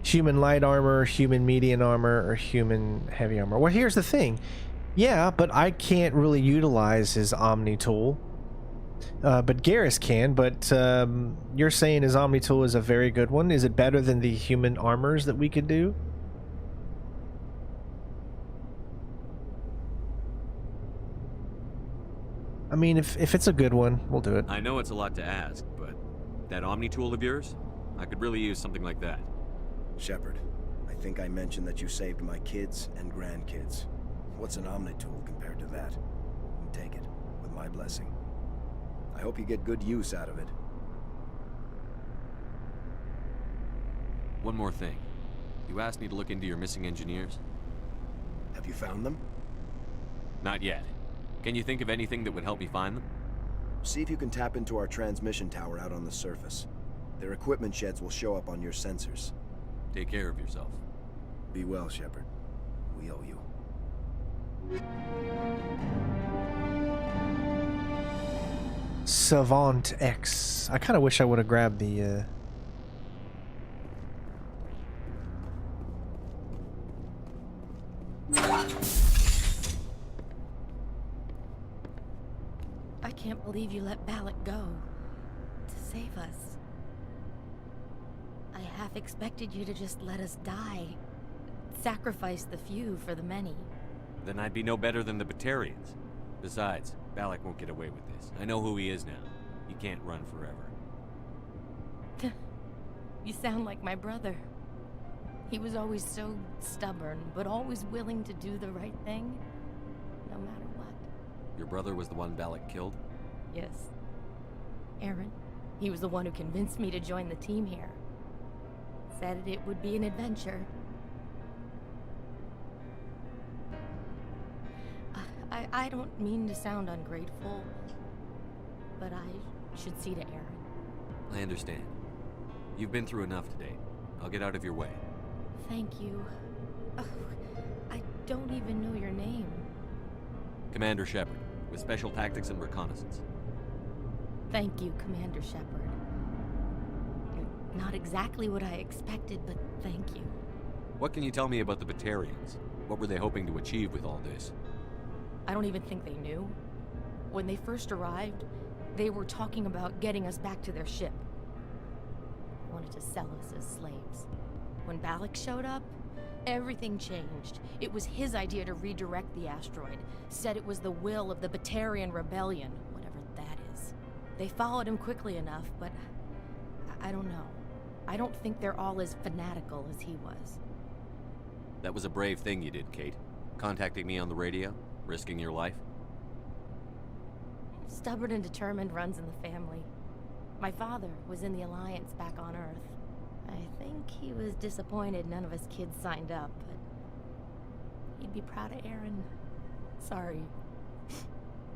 A: Human light armor, human medium armor, or human heavy armor. Well, here's the thing. Yeah, but I can't really utilize his Omni tool. But Garrus can, but you're saying his Omni tool is a very good one. Is it better than the human armors that we could do? I mean, if it's a good one, we'll do it.
C: I know it's a lot to ask, but that Omni tool of yours? I could really use something like that.
F: Shepard, I think I mentioned that you saved my kids and grandkids. What's an Omni tool compared to that? Take it, with my blessing. I hope you get good use out of it.
C: One more thing. You asked me to look into your missing engineers?
F: Have you found them?
C: Not yet. Can you think of anything that would help me find them?
F: See if you can tap into our transmission tower out on the surface. Their equipment sheds will show up on your sensors.
C: Take care of yourself.
F: Be well, Shepard. We owe you.
A: Savant X. I kind of wish I would have grabbed the
E: I can't believe you let Balak go to save us. I half expected you to just let us die. Sacrifice the few for the many.
C: Then I'd be no better than the Batarians. Besides, Balak won't get away with this. I know who he is now. He can't run forever.
E: You sound like my brother. He was always so stubborn, but always willing to do the right thing, no matter what.
C: Your brother was the one Balak killed?
E: Yes. Aaron. He was the one who convinced me to join the team here. Said it would be an adventure. I don't mean to sound ungrateful, but I should see to Aaron.
C: I understand. You've been through enough today. I'll get out of your way.
E: Thank you. Oh, I don't even know your name.
C: Commander Shepard, with Special Tactics and Reconnaissance.
E: Thank you, Commander Shepard. Not exactly what I expected, but thank you.
C: What can you tell me about the Batarians? What were they hoping to achieve with all this?
E: I don't even think they knew. When they first arrived, they were talking about getting us back to their ship. They wanted to sell us as slaves. When Balak showed up, everything changed. It was his idea to redirect the asteroid. Said it was the will of the Batarian Rebellion, whatever that is. They followed him quickly enough, but I don't know. I don't think they're all as fanatical as he was.
C: That was a brave thing you did, Kate. Contacting me on the radio, risking your life.
E: Stubborn and determined runs in the family. My father was in the Alliance back on Earth. I think he was disappointed none of us kids signed up, but he'd be proud of Aaron. Sorry.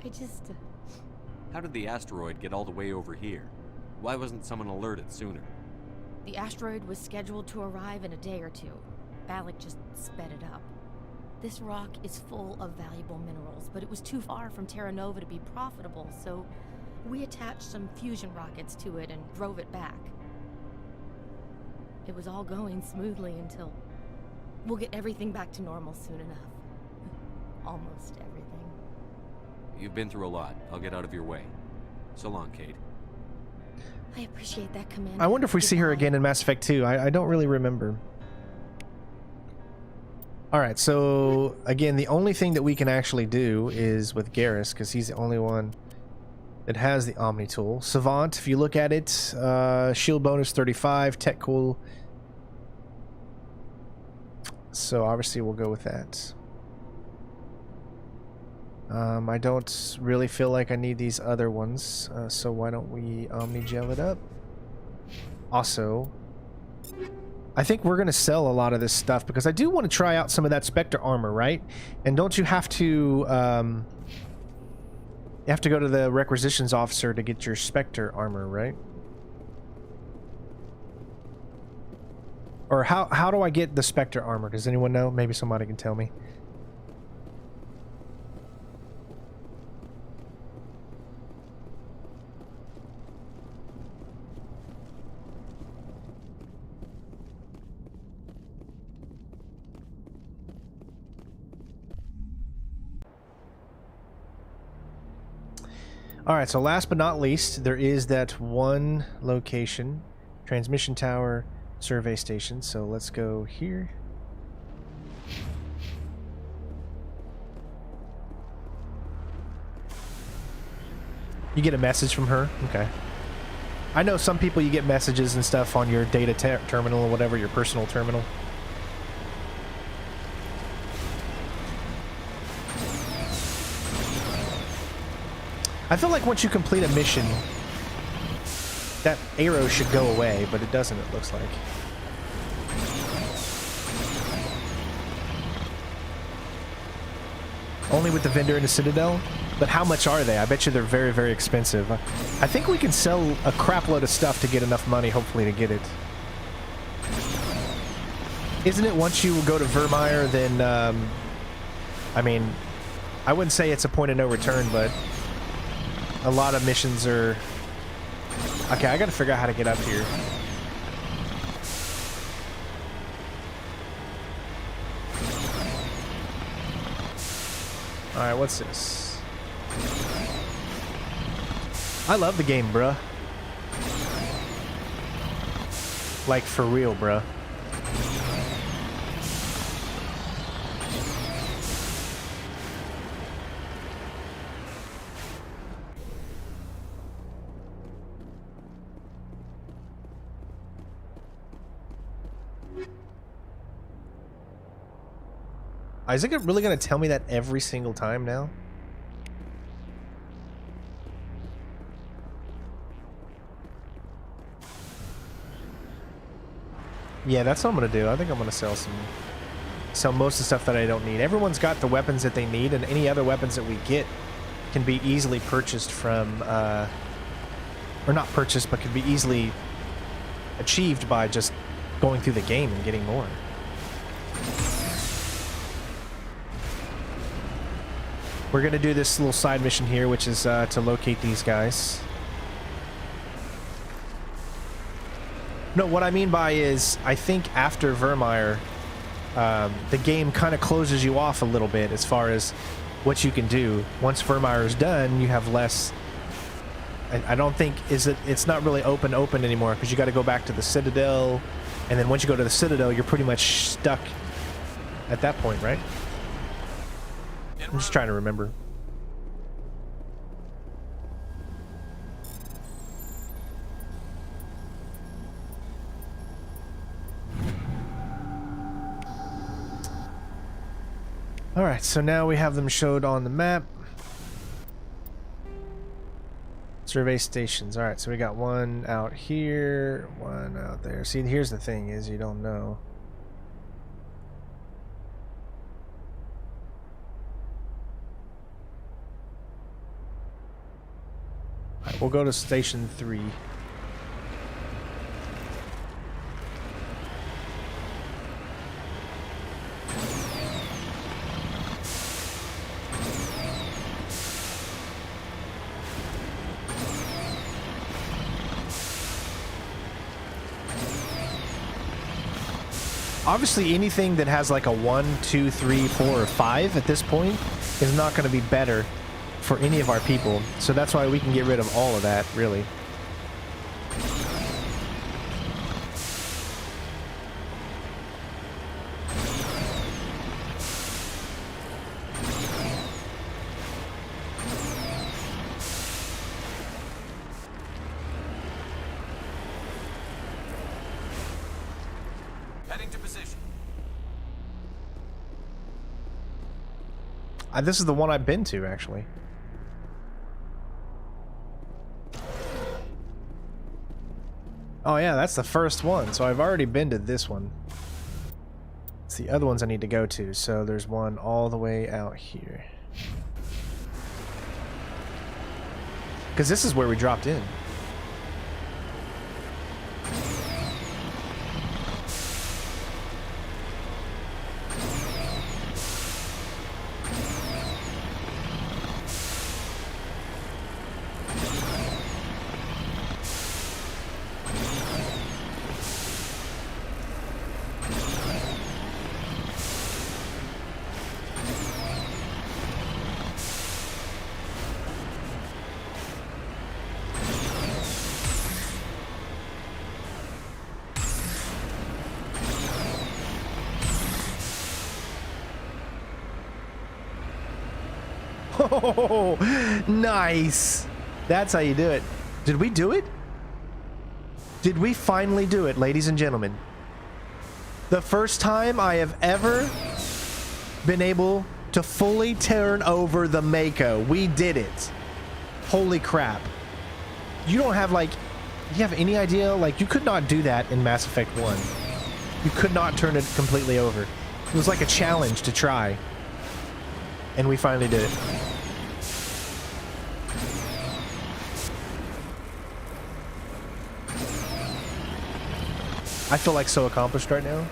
E: I just...
C: How did the asteroid get all the way over here? Why wasn't someone alerted sooner?
E: The asteroid was scheduled to arrive in a day or two. Balak just sped it up. This rock is full of valuable minerals, but it was too far from Terra Nova to be profitable, so we attached some fusion rockets to it and drove it back. It was all going smoothly until... We'll get everything back to normal soon enough. Almost everything.
C: You've been through a lot. I'll get out of your way. So long, Kate.
E: I appreciate that, Commander.
A: I wonder if we see her
E: Goodbye.
A: again in Mass Effect 2. I don't really remember. Alright, so again, the only thing that we can actually do is with Garrus, because he's the only one that has the Omni tool. Savant, if you look at it, shield bonus 35, tech cool. So obviously we'll go with that. I don't really feel like I need these other ones, so why don't we Omni gel it up? Also, I think we're going to sell a lot of this stuff because I do want to try out some of that Spectre armor, right? And don't you have to, you have to go to the requisitions officer to get your Spectre armor, right? Or how do I get the Spectre armor? Does anyone know? Maybe somebody can tell me. Alright, so last but not least, there is that one location, transmission tower, survey station. So let's go here. You get a message from her? Okay. I know some people you get messages and stuff on your data terminal or whatever, your personal terminal. I feel like once you complete a mission, that arrow should go away, but it doesn't, it looks like. Only with the vendor in the Citadel? But how much are they? I bet you they're very, very expensive. I think we can sell a crap load of stuff to get enough money, hopefully, to get it. Isn't it once you go to Virmire, then, I mean, I wouldn't say it's a point of no return, but a lot of missions are... Okay, I gotta figure out how to get up here. Alright, what's this? I love the game, bruh. Like, for real, bruh. Is it really going to tell me that every single time now? Yeah, that's what I'm going to do. I think I'm going to sell most of the stuff that I don't need. Everyone's got the weapons that they need, and any other weapons that we get can be easily purchased from, or not purchased, but can be easily achieved by just going through the game and getting more. We're gonna do this little side mission here, which is to locate these guys. No, what I mean by is, I think after Virmire, the game kind of closes you off a little bit as far as what you can do. Once Virmire is done, you have less. I don't think it's not really open anymore, because you got to go back to the Citadel, and then once you go to the Citadel, you're pretty much stuck at that point, right? I'm just trying to remember. Alright, so now we have them showed on the map. Survey stations. Alright, so we got one out here, one out there. See, here's the thing is you don't know. Alright, we'll go to station 3. Obviously, anything that has like a 1, 2, 3, 4, or 5 at this point is not going to be better for any of our people. So that's why we can get rid of all of that, really. This is the one I've been to, actually. Oh yeah, that's the first one, so I've already been to this one. It's the other ones I need to go to, so there's one all the way out here. Because this is where we dropped in. Oh, nice. That's how you do it. Did we do it? Did we finally do it, ladies and gentlemen? The first time I have ever been able to fully turn over the Mako. We did it. Holy crap. You don't have, like, you have any idea? Like, you could not do that in Mass Effect 1. You could not turn it completely over. It was like a challenge to try. And we finally did it. I feel like so accomplished right now.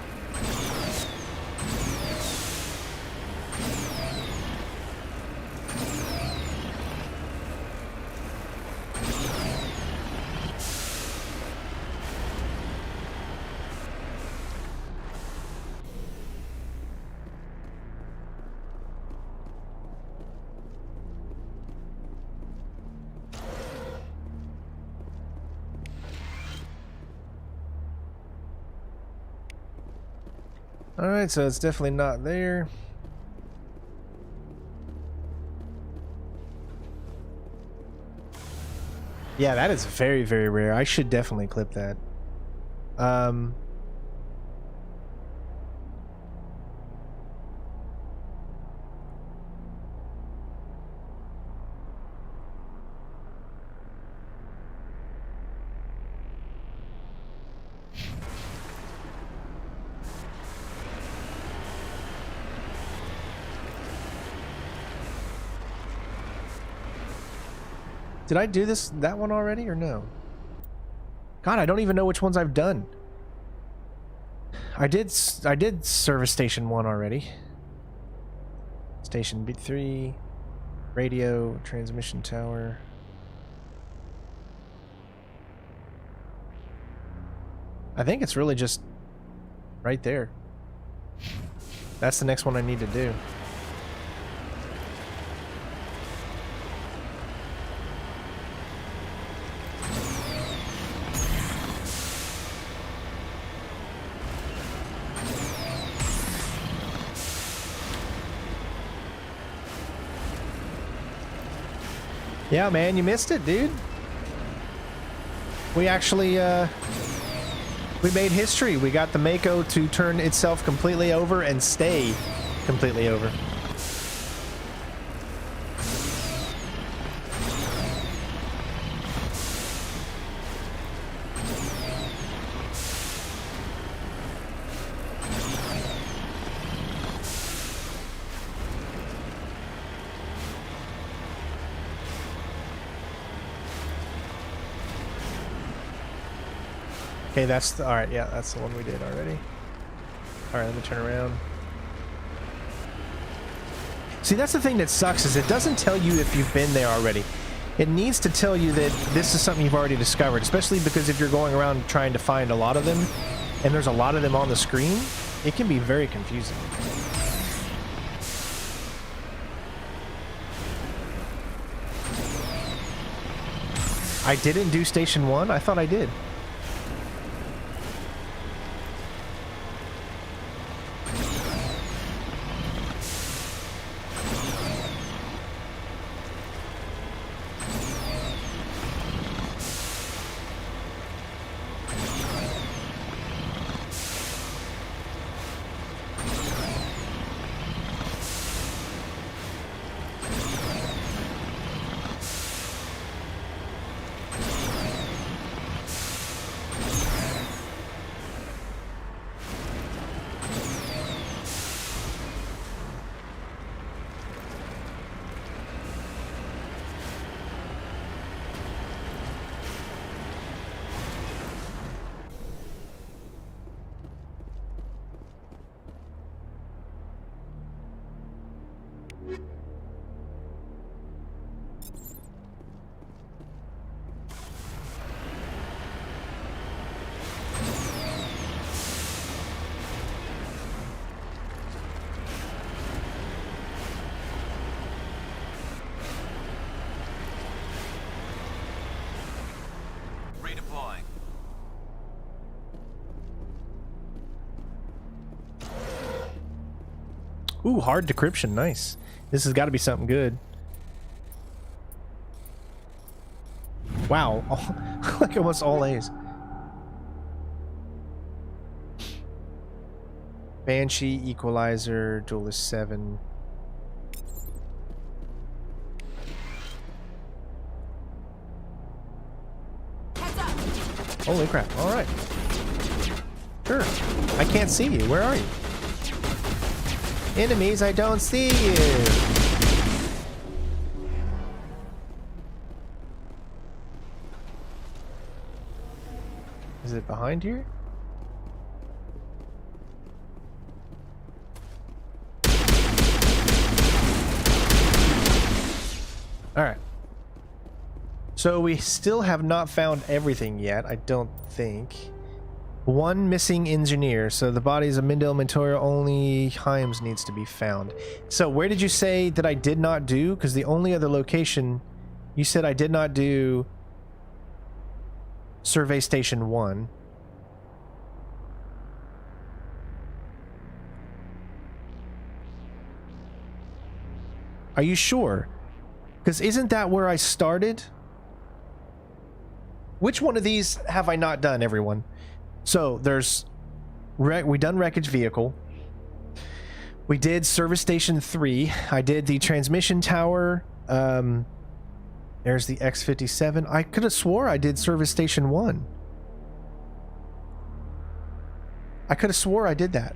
A: Alright, so it's definitely not there. Yeah, that is very, very rare. I should definitely clip that. Did I do that one already or no? God, I don't even know which ones I've done. I did service station 1 already. Station B3. Radio, transmission tower. I think it's really just right there. That's the next one I need to do. Yeah, man, you missed it, dude. We actually, we made history. We got the Mako to turn itself completely over and stay completely over. Okay, that's the, all right. Yeah, that's the one we did already. All right, let me turn around. See, that's the thing that sucks is it doesn't tell you if you've been there already. It needs to tell you that this is something you've already discovered, especially because if you're going around trying to find a lot of them, and there's a lot of them on the screen, it can be very confusing. I didn't do Station 1? I thought I did.
C: Redeploying.
A: Ooh, hard decryption, nice. This has got to be something good. Wow, like almost all A's. Banshee, Equalizer, Duelist 7. Holy crap, alright. Sure. I can't see you, where are you? Enemies, I don't see you! Is it behind here? Alright. So we still have not found everything yet, I don't think. One missing engineer, so the bodies of Mindel Mentoria, only Himes needs to be found. So where did you say that I did not do? Because the only other location, you said I did not do Survey Station 1. Are you sure? Because isn't that where I started? Which one of these have I not done, everyone? So there's we done Wreckage Vehicle. We did Service Station 3. I did the Transmission Tower. There's the X-57. I could have swore I did Service Station 1. I could have swore I did that.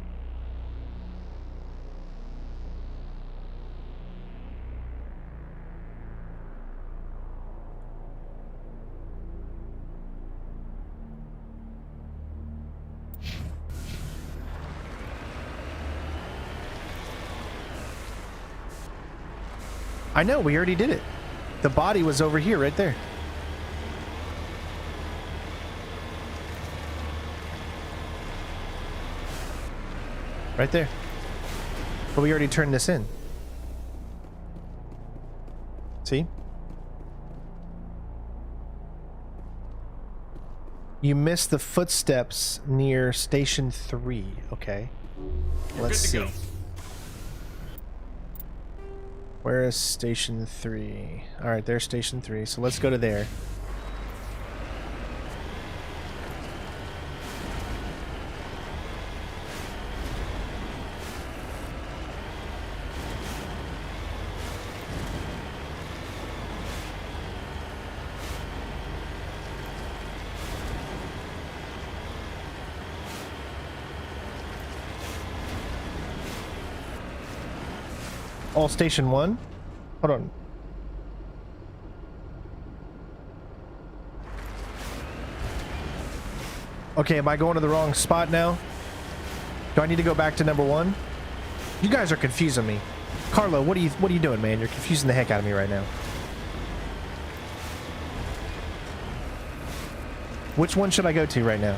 A: I know, we already did it. The body was over here, right there. Right there. But we already turned this in. See? You missed the footsteps near Station 3. Okay. Let's see. Where is Station 3? Alright, there's Station 3. So let's go to there. All Station 1? Hold on. Okay, am I going to the wrong spot now? Do I need to go back to number 1? You guys are confusing me. Carlo, what are you doing, man? You're confusing the heck out of me right now. Which one should I go to right now?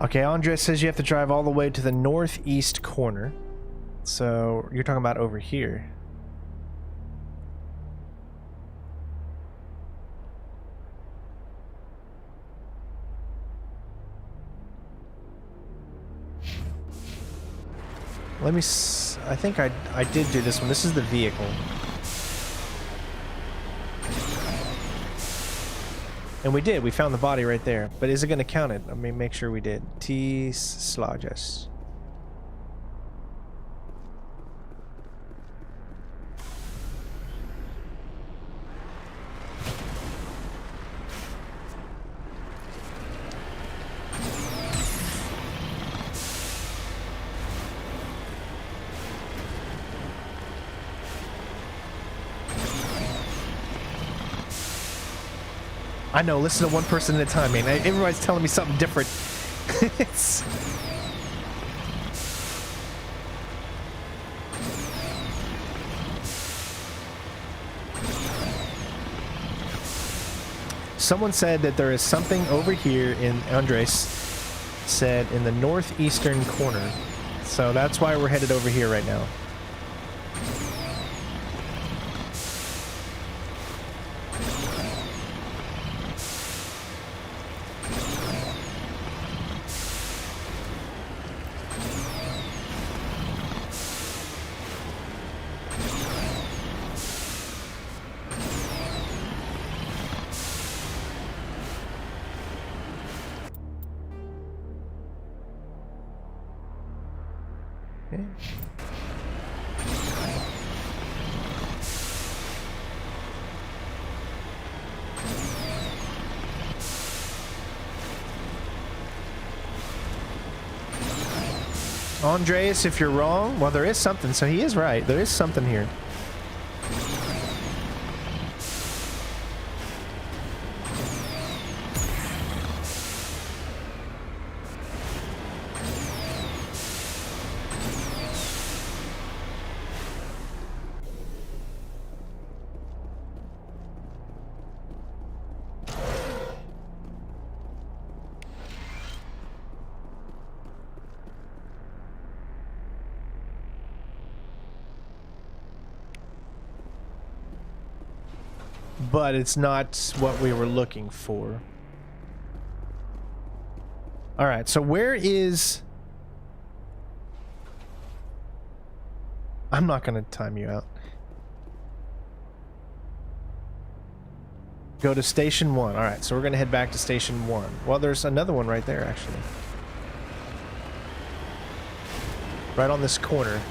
A: Okay, Andres says you have to drive all the way to the northeast corner. So you're talking about over here. Let me I think I did do this one. This is the vehicle. And we did. We found the body right there. But is it going to count it? Let me make sure we did. T Slages. I know, listen to one person at a time, man. Everybody's telling me something different. Someone said that there is something over here in Andres said in the northeastern corner. So that's why we're headed over here right now. Andreas, if you're wrong, well, there is something, so he is right. There is something here. But it's not what we were looking for. All right, so where is... I'm not going to time you out. Go to Station 1. All right, so we're going to head back to Station 1. Well, there's another one right there, actually. Right on this corner.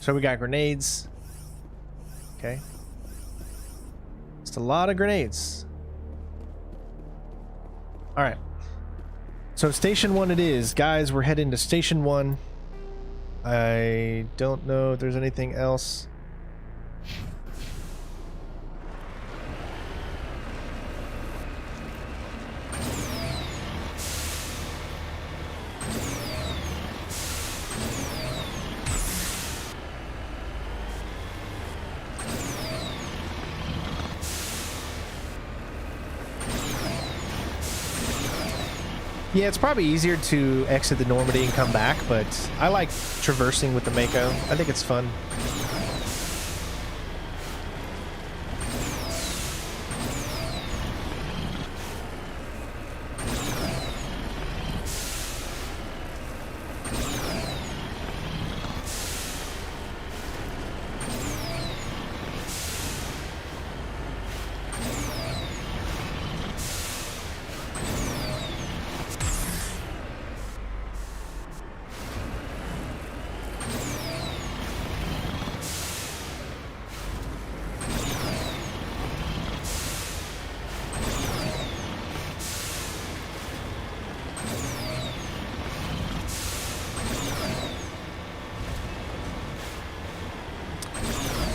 A: So we got grenades. Okay. Just a lot of grenades. All right. So Station 1 it is. Guys, we're heading to Station 1. I don't know if there's anything else. Yeah, it's probably easier to exit the Normandy and come back, but I like traversing with the Mako. I think it's fun.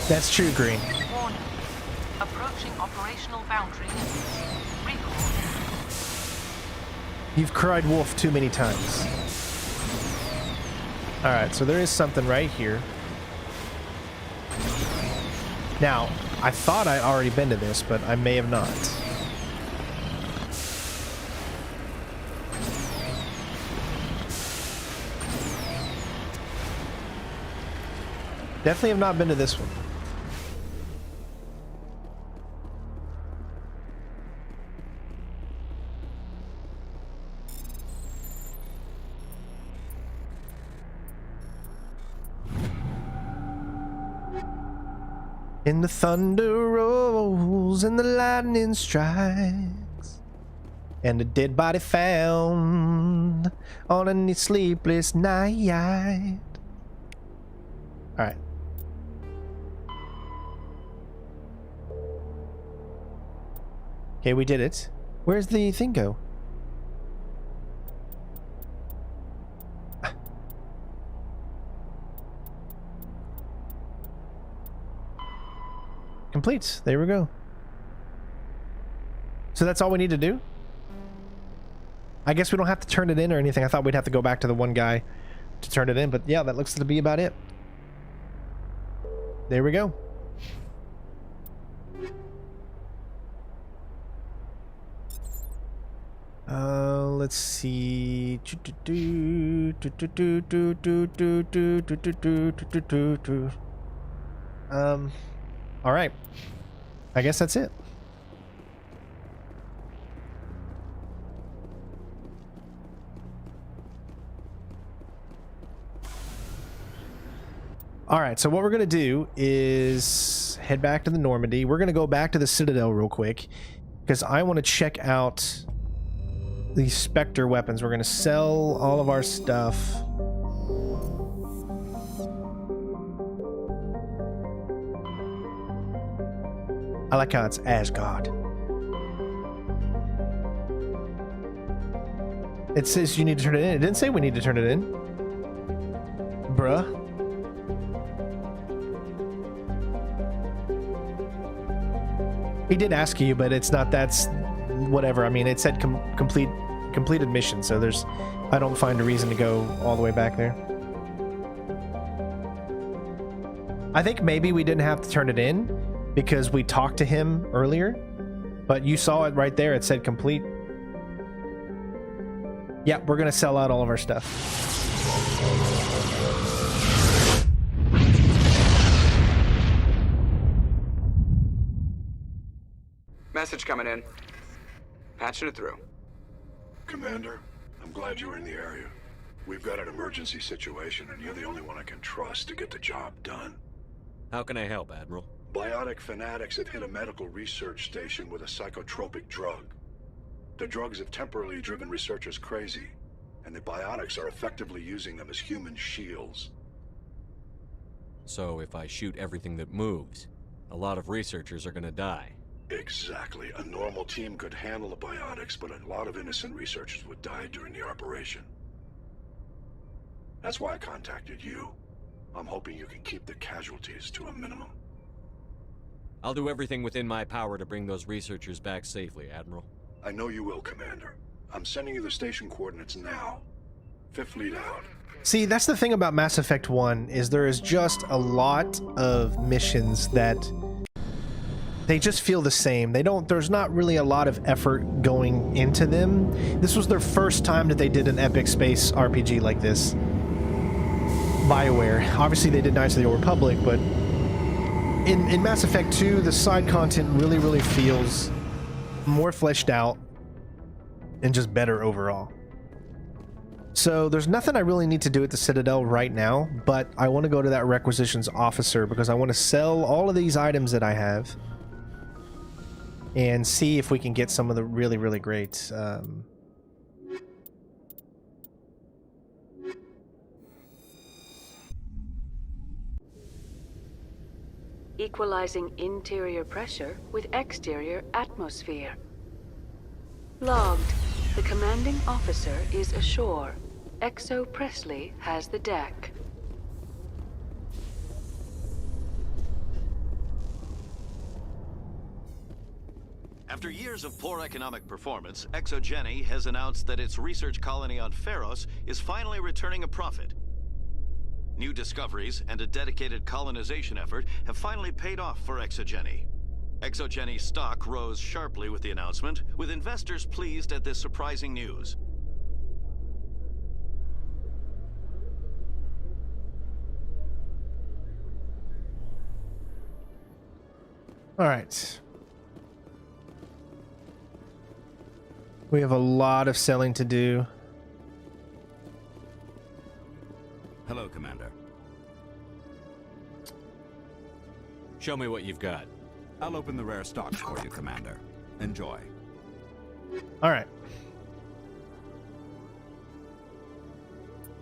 A: That's true, Green.
G: Warning. Approaching operational boundary limits. Recall.
A: You've cried wolf too many times. Alright, so there is something right here. Now, I thought I'd already been to this, but I may have not. Definitely have not been to this one. And the thunder rolls and the lightning strikes, and a dead body found on a sleepless night. All right. Okay, we did it. Where's the thing go? Complete. There we go. So that's all we need to do? I guess we don't have to turn it in or anything. I thought we'd have to go back to the one guy to turn it in, but yeah, that looks to be about it. There we go. Let's see. All right. I guess that's it. All right, so what we're going to do is head back to the Normandy. We're going to go back to the Citadel real quick because I want to check out these Spectre weapons. We're going to sell all of our stuff. I like how it's Asgard. It says you need to turn it in. It didn't say we need to turn it in. Bruh. He did ask you, but it's not, that's whatever. I mean, it said completed mission, so there's, I don't find a reason to go all the way back there. I think maybe we didn't have to turn it in because we talked to him earlier, but you saw it right there. It said complete. Yeah, we're going to sell out all of our stuff.
I: Message coming in. Patching it through.
J: Commander, I'm glad you're in the area. We've got an emergency situation, and you're the only one I can trust to get the job done.
C: How can I help, Admiral?
J: Biotic fanatics have hit a medical research station with a psychotropic drug. The drugs have temporarily driven researchers crazy, and the biotics are effectively using them as human shields.
C: So if I shoot everything that moves, a lot of researchers are gonna die.
J: Exactly. A normal team could handle the biotics, but a lot of innocent researchers would die during the operation. That's why I contacted you. I'm hoping you can keep the casualties to a minimum.
C: I'll do everything within my power to bring those researchers back safely, Admiral.
J: I know you will, Commander. I'm sending you the station coordinates now. Fifth Fleet out.
A: See, that's the thing about Mass Effect 1, is there is just a lot of missions that they just feel the same. There's not really a lot of effort going into them. This was their first time that they did an epic space RPG like this. BioWare. Obviously they did Knights of the Old Republic, but in Mass Effect 2, the side content really feels more fleshed out and just better overall. So there's nothing I really need to do at the Citadel right now, but I want to go to that requisitions officer because I want to sell all of these items that I have and see if we can get some of the really great
K: equalizing interior pressure with exterior atmosphere. Logged. The commanding officer is ashore. Exo Presley has the deck.
L: After years of poor economic performance, ExoGeni has announced that its research colony on Pharos is finally returning a profit. New discoveries and a dedicated colonization effort have finally paid off for ExoGeni. ExoGeni's stock rose sharply with the announcement, with investors pleased at this surprising news.
A: All right. We have a lot of selling to do.
L: Hello, Commander.
C: Show me what you've got.
L: I'll open the rare stocks for you, Commander. Enjoy.
A: All right.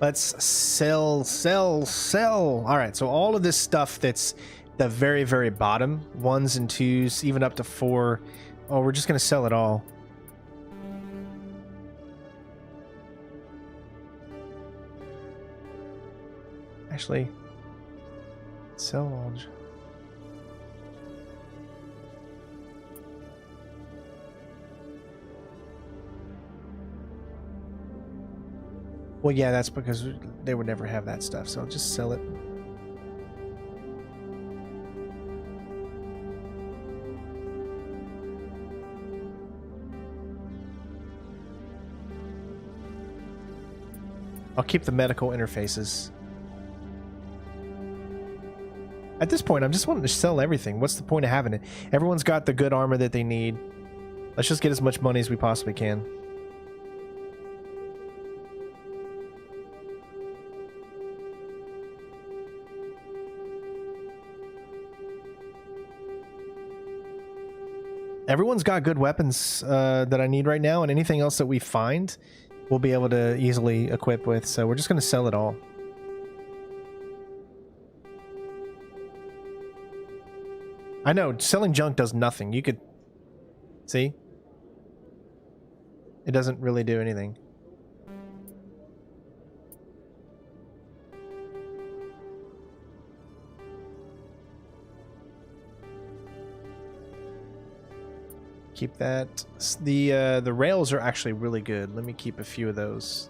A: Let's sell. All right, so all of this stuff that's the very bottom, 1s and 2s, even up to 4. Oh, we're just going to sell it all. Actually, sell all. Well, yeah, that's because they would never have that stuff, so I'll just sell it. I'll keep the medical interfaces. At this point, I'm just wanting to sell everything. What's the point of having it? Everyone's got the good armor that they need. Let's just get as much money as we possibly can. Everyone's got good weapons that I need right now, and anything else that we find, we'll be able to easily equip with. So we're just going to sell it all. I know, selling junk does nothing. You could... See? It doesn't really do anything. Keep that. The rails are actually really good. Let me keep a few of those.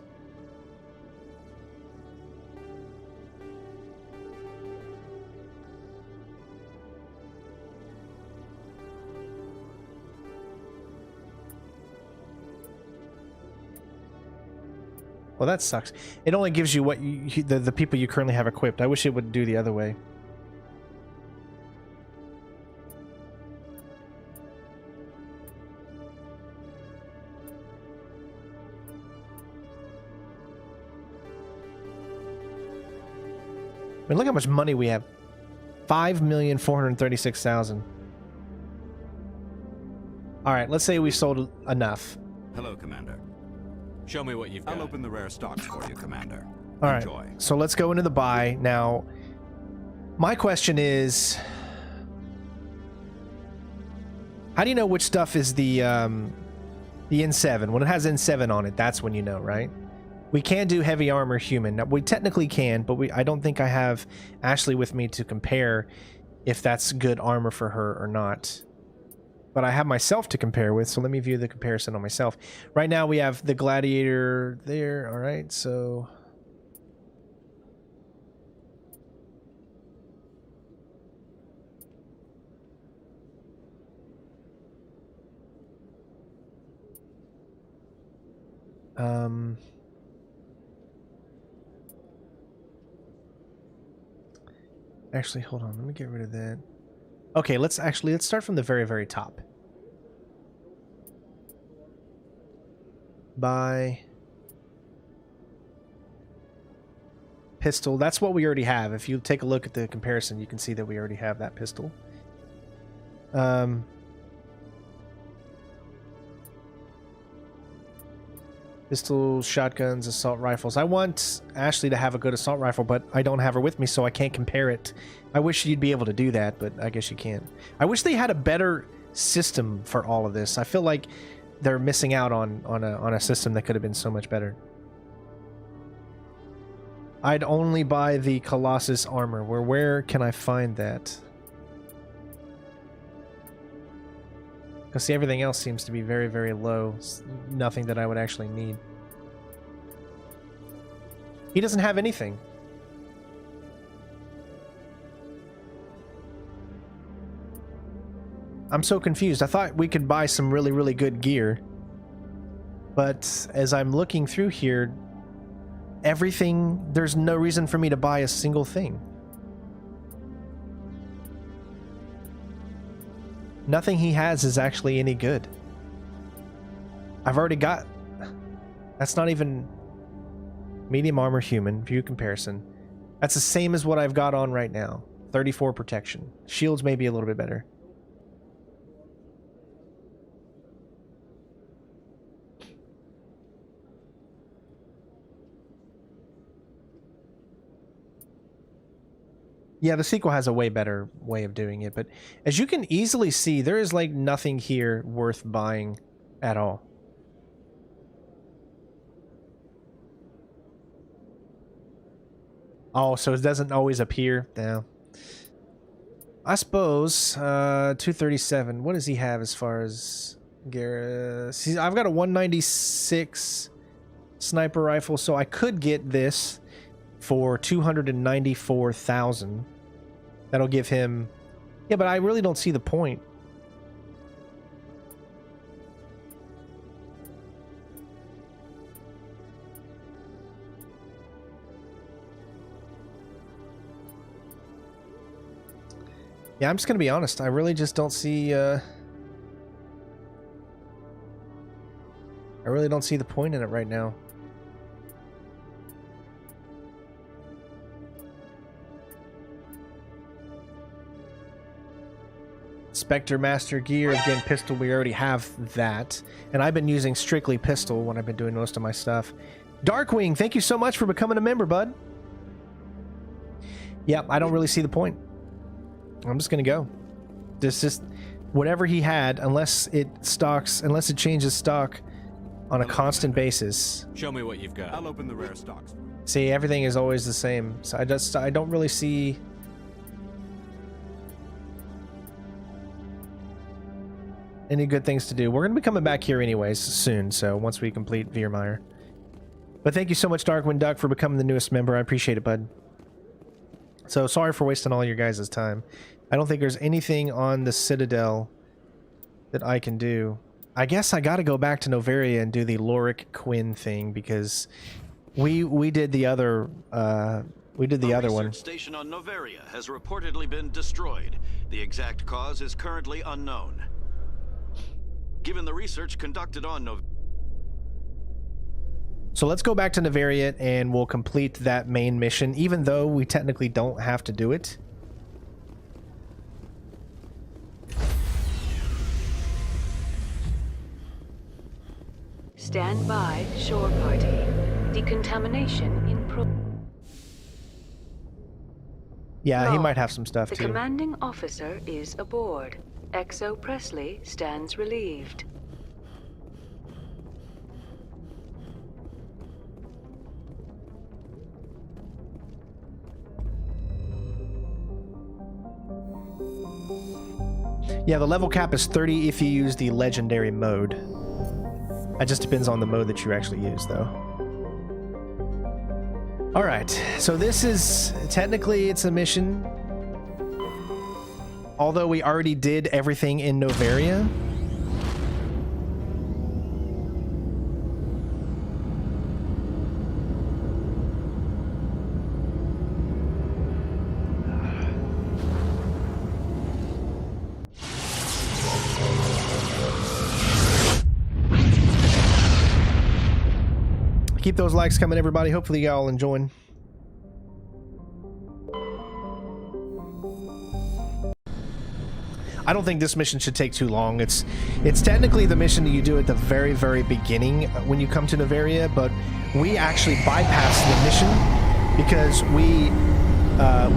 A: Well, that sucks. It only gives you what the people you currently have equipped. I wish it would do the other way. I mean, look how much money we have. 5,436,000. All right, let's say we sold enough.
L: Hello, Commander.
C: Show me what you've got.
L: I'll open the rare stocks for you, Commander.
A: All right,
L: Enjoy.
A: so let's go into the buy. Now, My question is, how do you know which stuff is the N7? When it has N7 on it, that's when you know, right? We can do heavy armor human. Now, we technically can, but I don't think I have Ashley with me to compare if that's good armor for her or not. But I have myself to compare with, so let me view the comparison on myself. Right now we have the Gladiator there, alright, so... Actually, hold on, let me get rid of that. Okay, let's start from the very, very top. By pistol, that's what we already have. If you take a look at the comparison, you can see that we already have that pistol. Pistols, shotguns, assault rifles. I want Ashley to have a good assault rifle, but I don't have her with me, so I can't compare it. I wish you'd be able to do that, but I guess you can't. I wish they had a better system for all of this. I feel like they're missing out on a system that could have been so much better. I'd only buy the Colossus armor. Where can I find that? Because see, everything else seems to be very, very low. Nothing that I would actually need. He doesn't have anything. I'm so confused. I thought we could buy some really, really good gear. But as I'm looking through here, everything, there's no reason for me to buy a single thing. Nothing he has is actually any good. I've already got... That's not even... Medium armor human, view comparison. That's the same as what I've got on right now. 34 protection. Shields may be a little bit better. Yeah, the sequel has a way better way of doing it, but as you can easily see, there is like nothing here worth buying at all. Oh, so it doesn't always appear? No. I suppose, 237. What does he have as far as Garrus? See, I've got a 196 sniper rifle, so I could get this for 294,000. That'll give him... Yeah, but I really don't see the point. Yeah, I'm just gonna be honest. I really just don't see... I really don't see the point in it right now. Spectre Master Gear, again, pistol, we already have that. And I've been using strictly pistol when I've been doing most of my stuff. Darkwing, thank you so much for becoming a member, bud. Yep, I don't really see the point. I'm just gonna go. This just whatever he had, unless it changes stock on a constant basis.
C: Show me what you've got.
M: I'll open the rare stocks.
A: See, everything is always the same. So I don't really see any good things to do. We're going to be coming back here anyways soon, so once we complete Virmire. But thank you so much, Darkwind Duck, for becoming the newest member. I appreciate it, bud. So sorry for wasting all your guys' time. I don't think there's anything on the Citadel that I can do. I guess I got to go back to Noveria and do the Lorik Quinn thing, because we did the other one.
L: The station on Noveria has reportedly been destroyed. The exact cause is currently unknown. Given the research conducted on Noveria...
A: So let's go back to Noveria and we'll complete that main mission, even though we technically don't have to do it.
K: Stand by, shore party. Decontamination in pro...
A: Yeah, he
K: Log.
A: might have some stuff
K: The
A: too.
K: commanding officer is aboard. XO Presley stands relieved.
A: Yeah, the level cap is 30 if you use the legendary mode. That just depends on the mode that you actually use, though. Alright, so this is... technically, it's a mission. Although we already did everything in Novaria. Keep those likes coming, everybody. Hopefully y'all enjoying. I don't think this mission should take too long. It's technically the mission that you do at the very, very beginning when you come to Novaria, but we actually bypassed the mission because we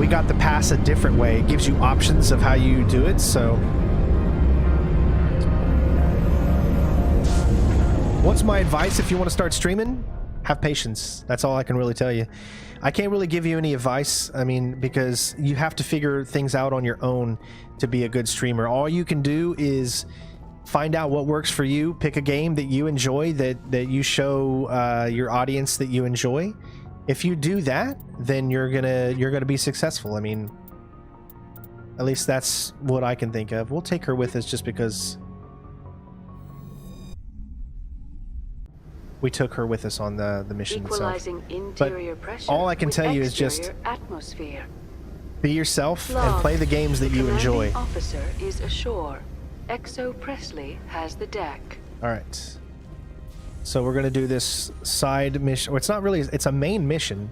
A: got the pass a different way. It gives you options of how you do it, so... What's my advice if you want to start streaming? Have patience. That's all I can really tell you. I can't really give you any advice, I mean, because you have to figure things out on your own to be a good streamer. All you can do is find out what works for you, pick a game that you enjoy, that you show your audience that you enjoy. If you do that, then you're gonna be successful. I mean, at least that's what I can think of. We'll take her with us just because we took her with us on the mission
K: Equalizing
A: itself.
K: Interior
A: But
K: pressure
A: all I can
K: with
A: tell you is just
K: exterior atmosphere.
A: be yourself and
K: Log.
A: play the games that
K: The
A: you enjoy.
K: commanding officer is ashore. XO Presley has the deck.
A: All right. So we're gonna do this side mission. Well, it's not really. It's a main mission,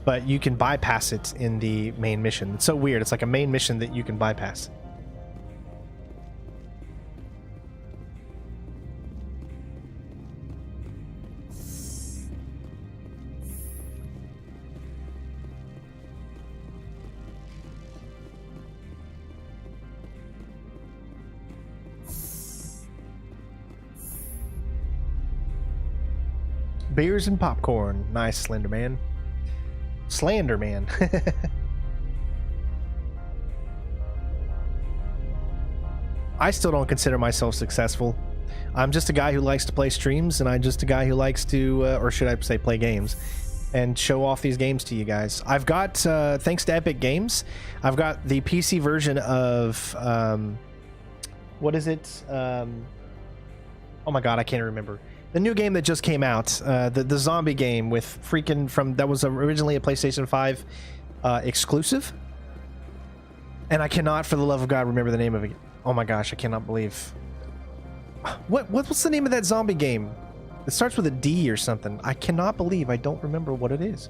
A: but you can bypass it in the main mission. It's so weird. It's like a main mission that you can bypass. Beers and popcorn. Nice, Slender Man. Slander Man. I still don't consider myself successful. I'm just a guy who likes to play streams, and I'm just a guy who likes to, or should I say play games, and show off these games to you guys. I've got, thanks to Epic Games, I've got the PC version of, what is it? Oh my god, I can't remember. The new game that just came out, the zombie game with freaking that was originally a PlayStation 5 exclusive, and I cannot, for the love of God, remember the name of it. Oh my gosh, I cannot believe. What's the name of that zombie game? It starts with a D or something. I cannot believe I don't remember what it is.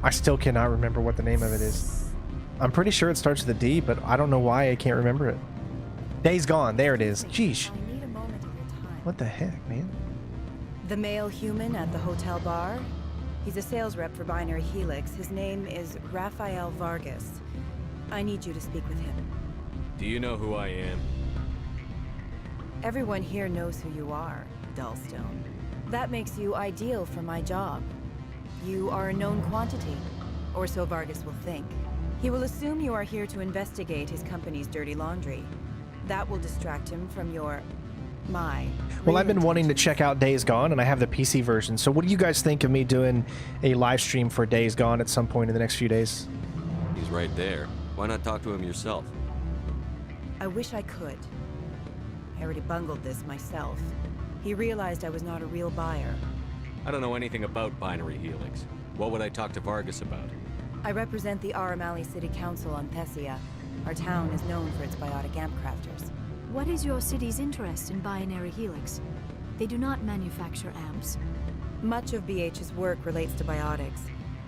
A: I still cannot remember what the name of it is. I'm pretty sure it starts with a D, but I don't know why I can't remember it. Days Gone. There it is. Jeesh.
M: I need a moment of your time.
A: What the heck, man?
M: The male human at the hotel bar? He's a sales rep for Binary Helix. His name is Rafael Vargas. I need you to speak with him.
C: Do you know who I am?
M: Everyone here knows who you are, Dullstone. That makes you ideal for my job. You are a known quantity, or so Vargas will think. He will assume you are here to investigate his company's dirty laundry. That will distract him from my...
A: Well, I've been wanting to check out Days Gone, and I have the PC version. So what do you guys think of me doing a live stream for Days Gone at some point in the next few days?
C: He's right there. Why not talk to him yourself?
M: I wish I could. I already bungled this myself. He realized I was not a real buyer.
C: I don't know anything about Binary Helix. What would I talk to Vargas about?
M: I represent the Aramali City Council on Thessia. Our town is known for its biotic amp crafters.
N: What is your city's interest in binary helix? They do not manufacture amps.
M: Much of BH's work relates to biotics.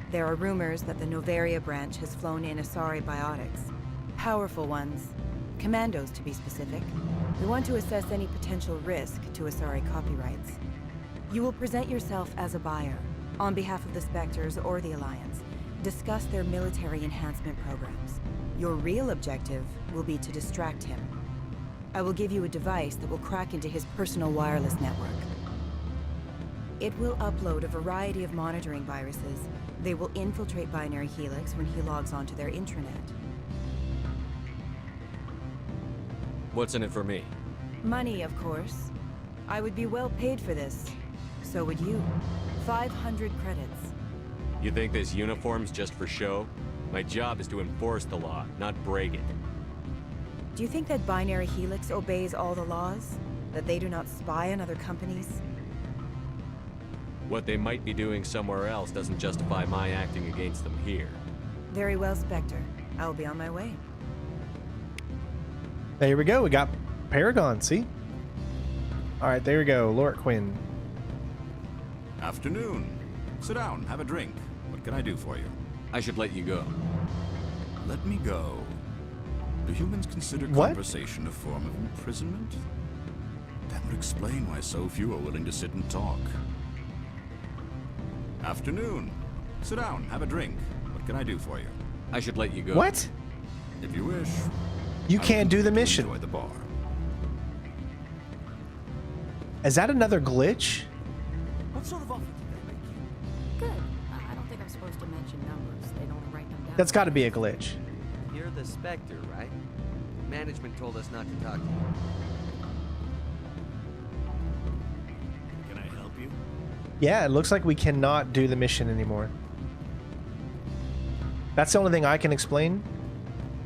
M: There are rumors that the Novaria branch has flown in Asari biotics. Powerful ones. Commandos, to be specific. We want to assess any potential risk to Asari copyrights. You will present yourself as a buyer, on behalf of the Spectres or the Alliance. Discuss their military enhancement programs. Your real objective will be to distract him. I will give you a device that will crack into his personal wireless network. It will upload a variety of monitoring viruses. They will infiltrate Binary Helix when he logs onto their intranet.
C: What's in it for me?
M: Money, of course. I would be well paid for this. So would you. 500 credits.
C: You think this uniform's just for show? My job is to enforce the law, not break it.
M: Do you think that Binary Helix obeys all the laws? That they do not spy on other companies?
C: What they might be doing somewhere else doesn't justify my acting against them here.
M: Very well, Spectre. I will be on my way.
A: There we go. We got Paragon, see? Alright, there we go. Lord Quinn.
O: Afternoon. Sit down, have a drink. What can I do for you?
C: I should let you go.
O: Let me go. Do humans consider conversation a form of imprisonment? That would explain why so few are willing to sit and talk. Afternoon. Sit down, have a drink. What can I do for you?
C: I should let you go.
A: What?
O: If you wish.
A: You can't do the mission.
O: Enjoy the bar.
A: Is that another glitch?
P: What sort of offer did they make you?
E: Good. I don't think I'm supposed to mention numbers. They don't write them down.
A: That's got to be a glitch.
Q: You're the Spectre, right? Management told us not to talk to you.
O: Can I help you?
A: Yeah, it looks like we cannot do the mission anymore. That's the only thing I can explain.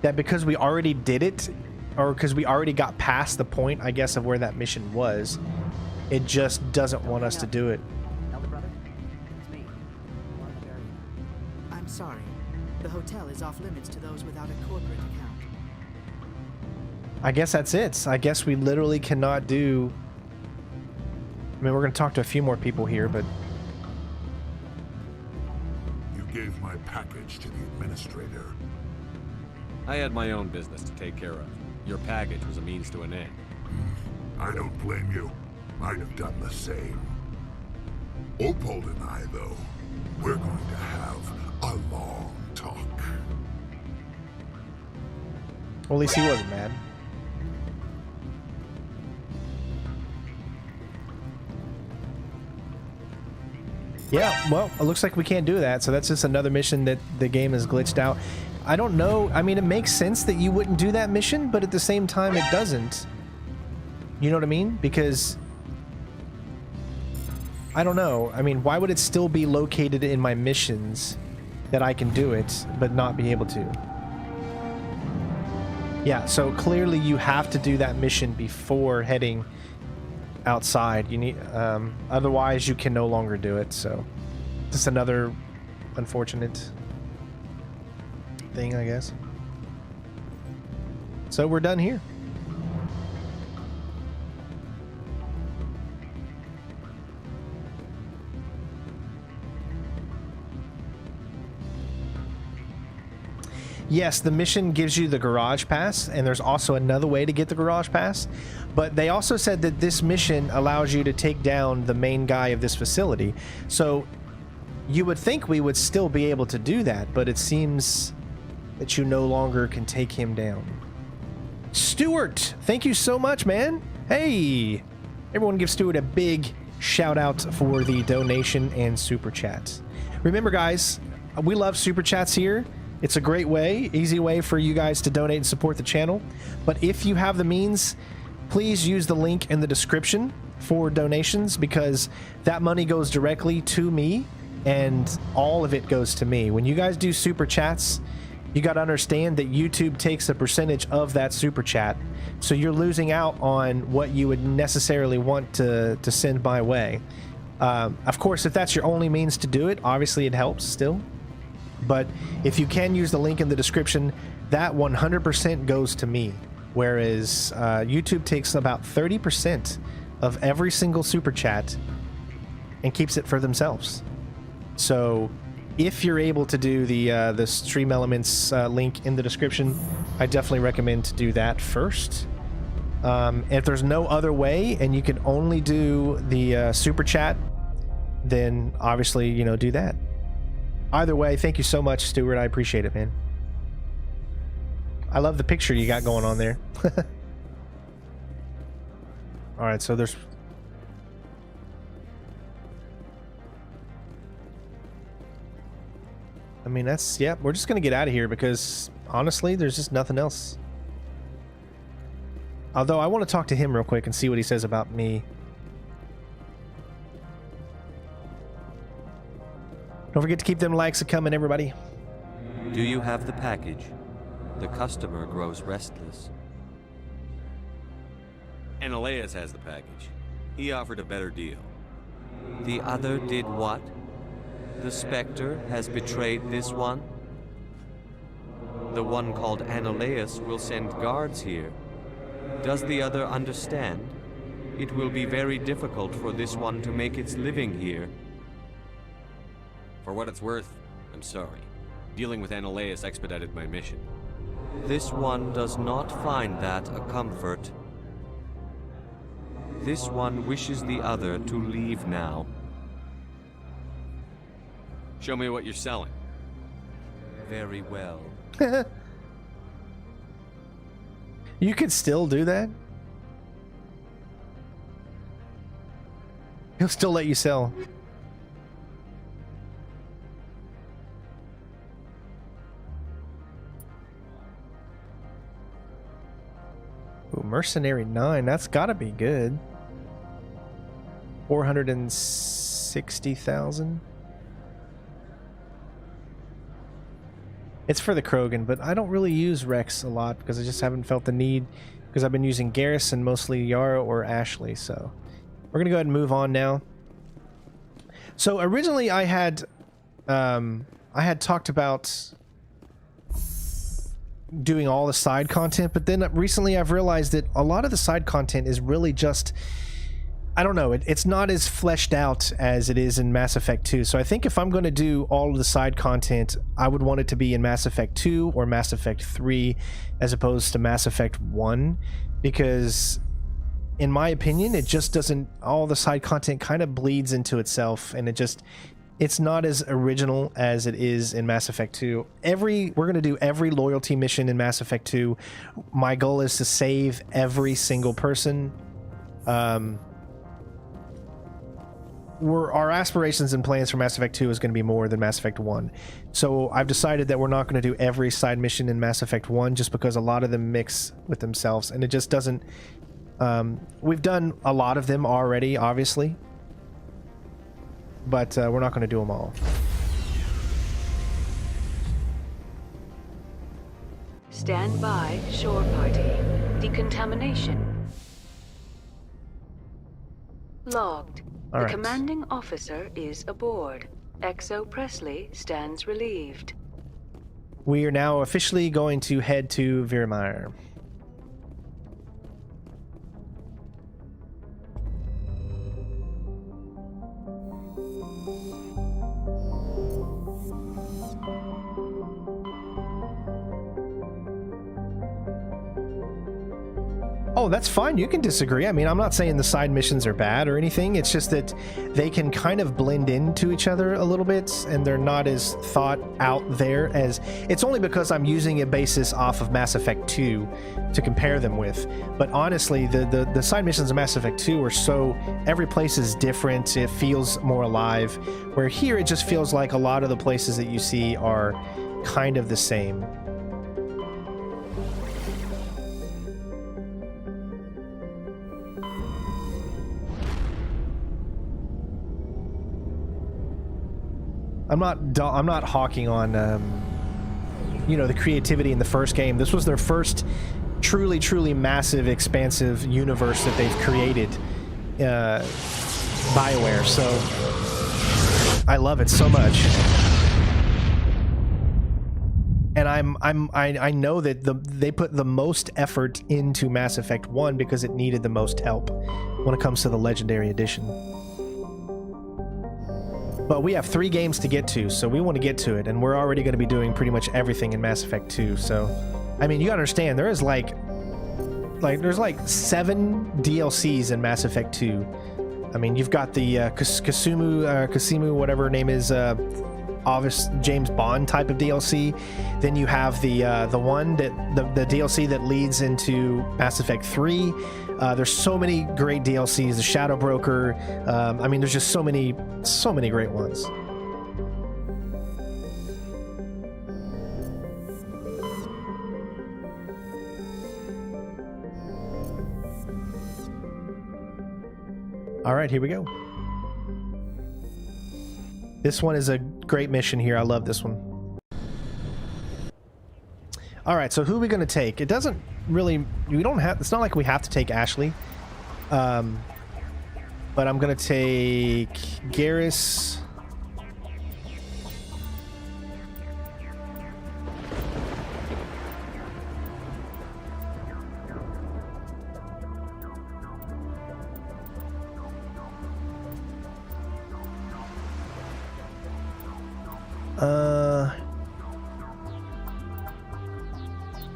A: That because we already did it, or because we already got past the point, I guess, of where that mission was, it just doesn't want us to do it.
P: Elder brother, it's me. I'm sorry. The hotel is off limits to those without a corporate account.
A: I guess that's it. I guess we literally cannot do... I mean, we're going to talk to a few more people here, but...
H: You gave my package to the administrator.
C: I had my own business to take care of. Your package was a means to an end.
H: I don't blame you. I'd have done the same. Opold and I, though, we're going to have a long talk.
A: Well, at least he wasn't mad. Yeah, well, it looks like we can't do that, so that's just another mission that the game is glitched out. I don't know. I mean, it makes sense that you wouldn't do that mission, but at the same time, it doesn't. You know what I mean? Because... I don't know. I mean, why would it still be located in my missions that I can do it, but not be able to? Yeah, so clearly you have to do that mission before heading outside. You need, otherwise you can no longer do it, so... Just another unfortunate thing, I guess. So we're done here. Yes, the mission gives you the garage pass, and there's also another way to get the garage pass, but they also said that this mission allows you to take down the main guy of this facility. So you would think we would still be able to do that, but it seems that you no longer can take him down. Stuart, thank you so much, man. Hey, everyone give Stuart a big shout out for the donation and super chats. Remember, guys, we love super chats here. It's a great way, easy way for you guys to donate and support the channel. But if you have the means, please use the link in the description for donations, because that money goes directly to me and all of it goes to me. When you guys do super chats, you got to understand that YouTube takes a percentage of that super chat. So you're losing out on what you would necessarily want to send my way. Of course, if that's your only means to do it, obviously it helps still. But if you can use the link in the description, that 100% goes to me. whereas YouTube takes about 30% of every single super chat and keeps it for themselves. So if you're able to do the Stream Elements link in the description, I definitely recommend to do that first. If there's no other way and you can only do the super chat, then obviously, you know, do that. Either way, thank you so much, Stuart. I appreciate it, man. I love the picture you got going on there. All right, so there's... I mean, that's... Yeah, we're just going to get out of here because, honestly, there's just nothing else. Although, I want to talk to him real quick and see what he says about me. Don't forget to keep them likes coming, everybody.
Q: Do you have the package? The customer grows restless.
C: Ananias has the package. He offered a better deal.
Q: The other did what? The Spectre has betrayed this one? The one called Ananias will send guards here. Does the other understand? It will be very difficult for this one to make its living here.
C: For what it's worth, I'm sorry. Dealing with Ananias expedited my mission.
Q: This one does not find that a comfort. This one wishes the other to leave now.
C: Show me what you're selling.
Q: Very well.
A: You could still do that? He'll still let you sell. Ooh, Mercenary 9, that's gotta be good. 460,000. It's for the Krogan, but I don't really use Rex a lot because I just haven't felt the need, because I've been using Garrison, mostly Yara or Ashley. So we're gonna go ahead and move on now. So originally I had talked about doing all the side content, but then recently I've realized that a lot of the side content is really just, I don't know, it's not as fleshed out as it is in Mass Effect 2. So I think if I'm going to do all of the side content, I would want it to be in Mass Effect 2 or Mass Effect 3 as opposed to Mass Effect 1, because in my opinion, it just doesn't, all the side content kind of bleeds into itself, and it's not as original as it is in Mass Effect 2. We're going to do every loyalty mission in Mass Effect 2. My goal is to save every single person. Our aspirations and plans for Mass Effect 2 is going to be more than Mass Effect 1. So I've decided that we're not going to do every side mission in Mass Effect 1 just because a lot of them mix with themselves, and it just doesn't... we've done a lot of them already, obviously. But we're not going to do them all.
K: Stand by, shore party. Decontamination. Logged.
A: All
K: The
A: right.
K: commanding officer is aboard. XO Presley stands relieved.
A: We are now officially going to head to Virmire. Oh, that's fine. You can disagree. I mean, I'm not saying the side missions are bad or anything. It's just that they can kind of blend into each other a little bit, and they're not as thought out there as... It's only because I'm using a basis off of Mass Effect 2 to compare them with. But honestly, the side missions of Mass Effect 2 are so... Every place is different. It feels more alive. Where here, it just feels like a lot of the places that you see are kind of the same. I'm not hawking on, you know, the creativity in the first game. This was their first truly massive, expansive universe that they've created, BioWare. So I love it so much. And and I know that they put the most effort into Mass Effect 1 because it needed the most help when it comes to the Legendary Edition. But we have 3 games to get to, so we want to get to it, and we're already going to be doing pretty much everything in Mass Effect 2. So, I mean, you gotta understand, there is there's like 7 DLCs in Mass Effect 2. I mean, you've got the Kasimu, whatever her name is, obvious James Bond type of DLC. Then you have the one that the DLC that leads into Mass Effect 3. There's so many great DLCs. The Shadow Broker. I mean, there's just so many great ones. All right, here we go. This one is a great mission here. I love this one. All right, so who are we going to take? It doesn't really... We don't have... It's not like we have to take Ashley. But I'm going to take Garrus...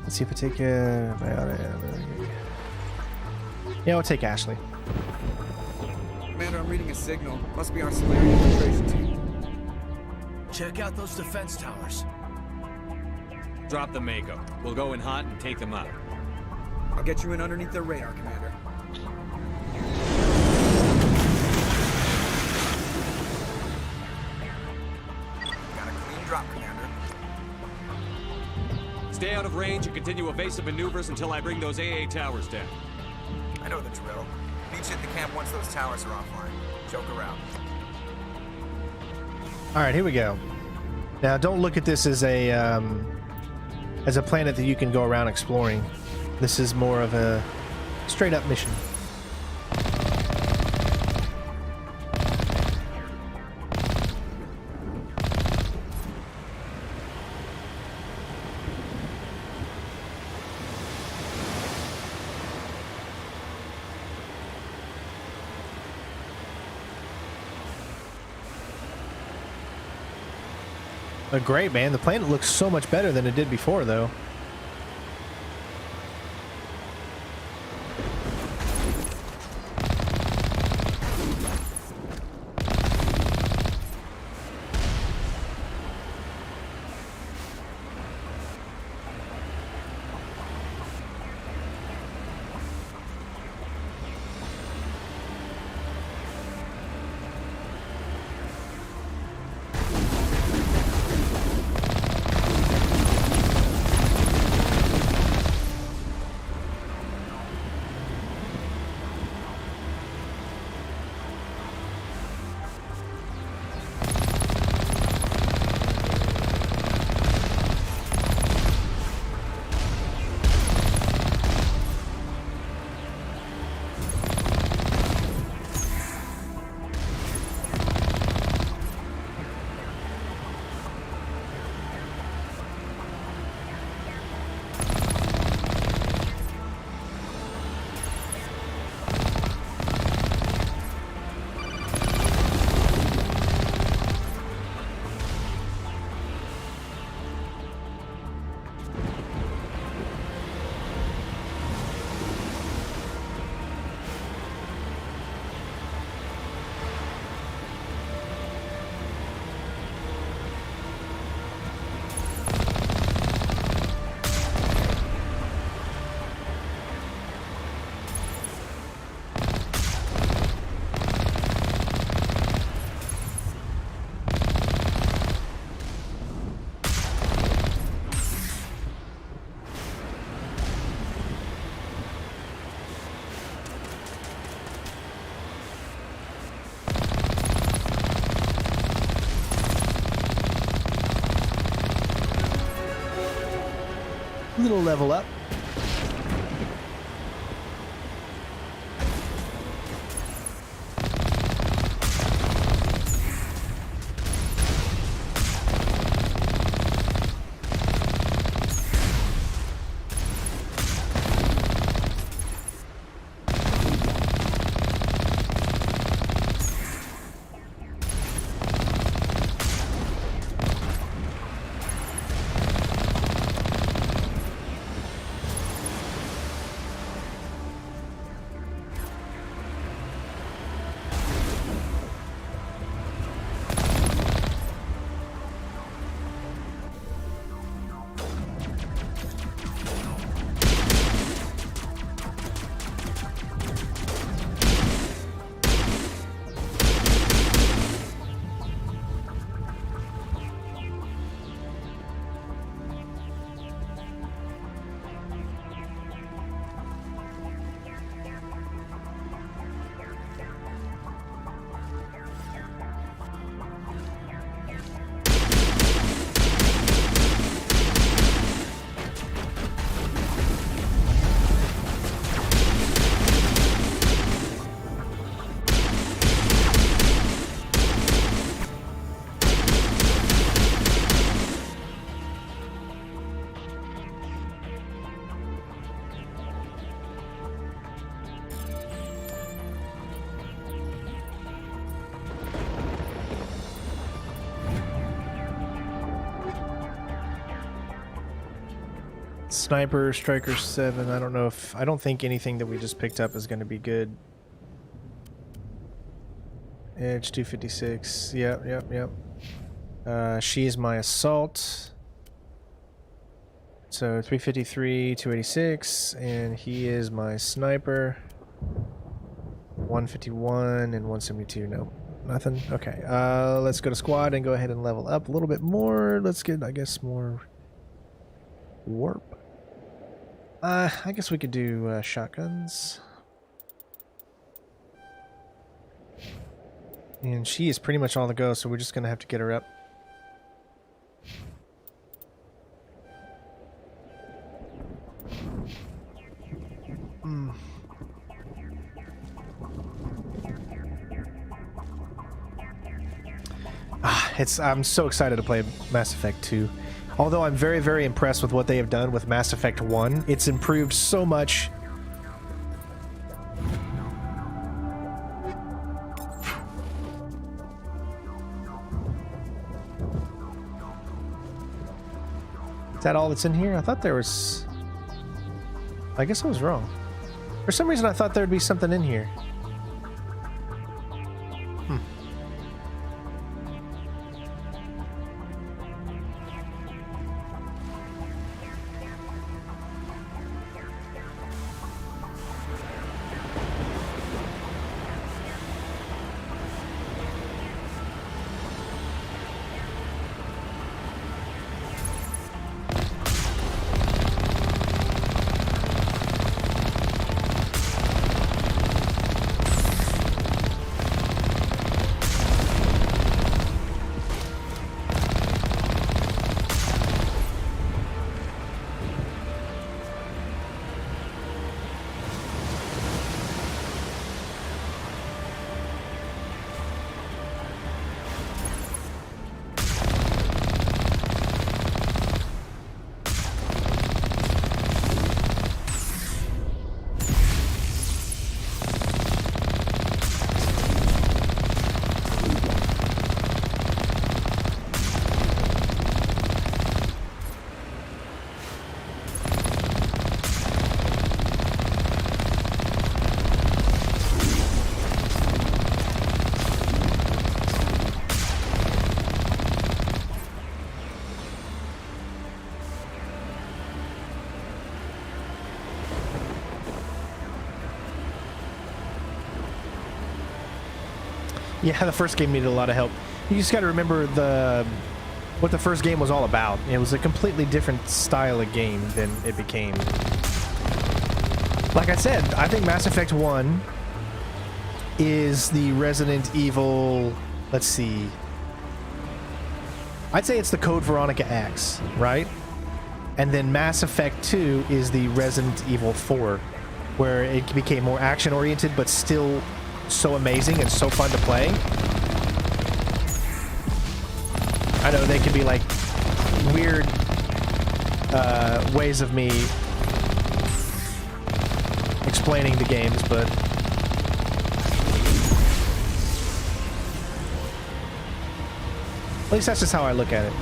A: Let's see if I take yeah, we'll take Ashley.
R: Commander, I'm reading a signal. Must be our Salarian infiltration team.
S: Check out those defense towers.
C: Drop the Mako. We'll go in hot and take them out.
R: I'll get you in underneath their radar, Commander. Got a clean drop, Commander.
C: Stay out of range and continue evasive maneuvers until I bring those AA towers down.
R: I know the drill. Beach hit the camp once those towers are offline. Joke around.
A: All right, here we go. Now, don't look at this as a planet that you can go around exploring. This is more of a straight-up mission. Great, man. The planet looks so much better than it did before, though. Little level up. Sniper, Striker 7. I don't think anything that we just picked up is going to be good. Edge 256. Yep. She is my assault. So 353, 286, and he is my sniper. 151 and 172. No, nothing. Okay. Let's go to squad and go ahead and level up a little bit more. Let's get, I guess, more warp. I guess we could do shotguns. And she is pretty much on the go, so we're just gonna have to get her up. I'm so excited to play Mass Effect 2. Although I'm very, very impressed with what they have done with Mass Effect 1. It's improved so much. Is that all that's in here? I thought there was... I guess I was wrong. For some reason I thought there'd be something in here. Yeah, the first game needed a lot of help. You just got to remember what the first game was all about. It was a completely different style of game than it became. Like I said, I think Mass Effect 1 is the Resident Evil... Let's see. I'd say it's the Code Veronica X, right? And then Mass Effect 2 is the Resident Evil 4, where it became more action-oriented, but still so amazing and so fun to play. I know they can be like weird ways of me explaining the games, but at least that's just how I look at it.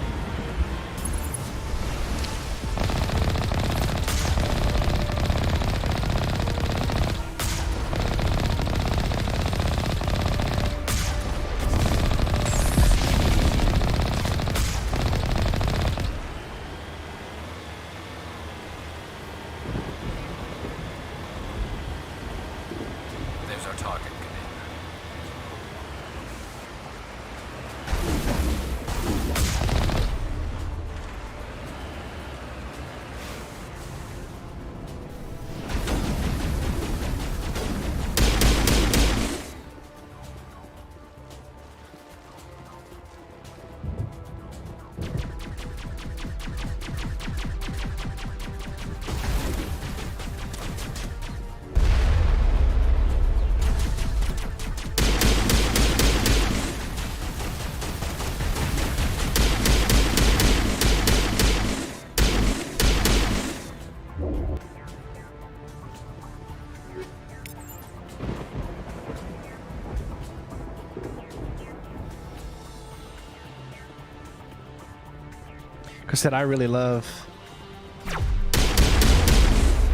A: That I really love.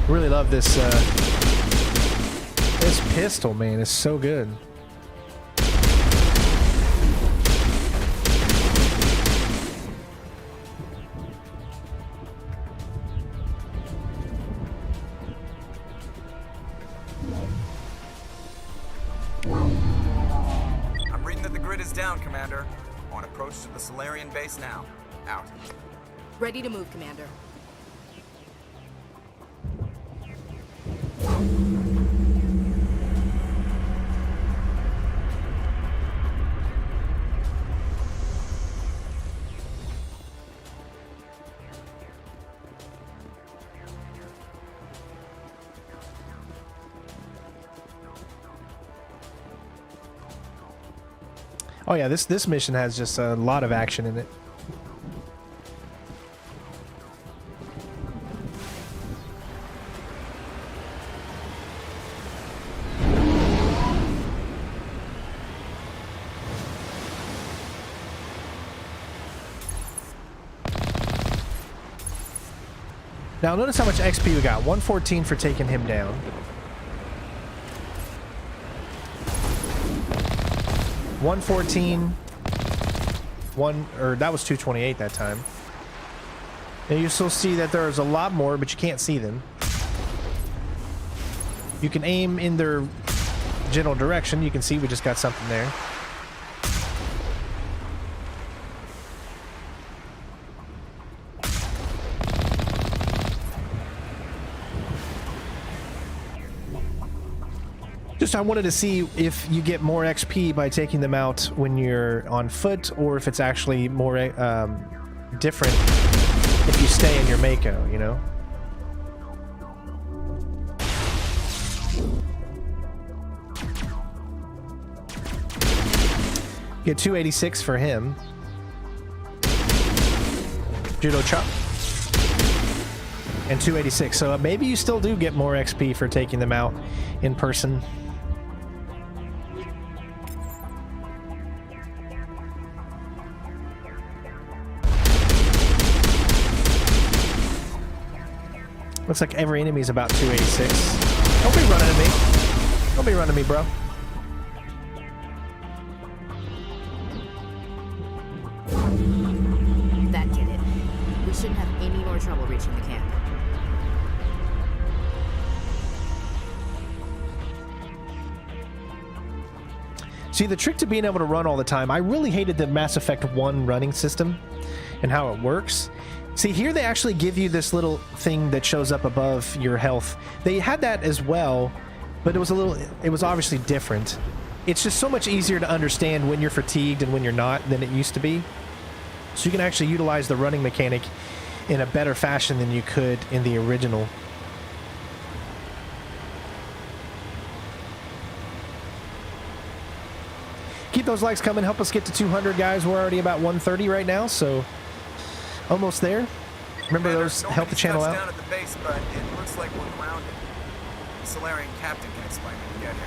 A: Really love this this pistol, man. It's so good.
R: I'm reading that the grid is down, Commander. On approach to the Salarian base now. Out.
P: Ready to move, Commander.
A: Oh yeah, this mission has just a lot of action in it. Now notice how much XP we got. 114 for taking him down. $114, that was 228 that time. And you still see that there's a lot more, but you can't see them. You can aim in their general direction. You can see we just got something there. Just I wanted to see if you get more XP by taking them out when you're on foot, or if it's actually more different if you stay in your Mako, you know? Get 286 for him. Judo chop. And 286. So maybe you still do get more XP for taking them out in person. Looks like every enemy is about 286. Don't be running at me. Don't be running at me, bro.
P: That did it. We shouldn't have any more trouble reaching the camp.
A: See, the trick to being able to run all the time, I really hated the Mass Effect 1 running system and how it works. See, here they actually give you this little thing that shows up above your health. They had that as well, but it was obviously different. It's just so much easier to understand when you're fatigued and when you're not than it used to be. So you can actually utilize the running mechanic in a better fashion than you could in the original. Keep those likes coming. Help us get to 200, guys. We're already about 130 right now, so almost there. Remember those help the channel out.
R: Down at the base, but it looks like we're grounded. The Salarian captain can explain when we get here.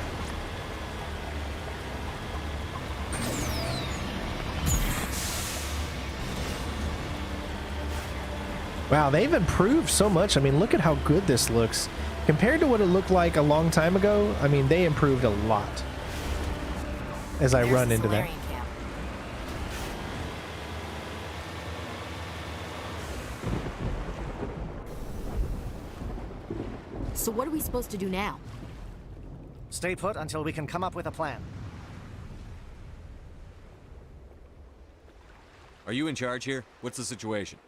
A: Wow, they've improved so much. I mean, look at how good this looks. Compared to what it looked like a long time ago, I mean, they improved a lot. As I run into that.
P: So what are we supposed to do now?
T: Stay put until we can come up with a plan.
C: Are you in charge here? What's the situation?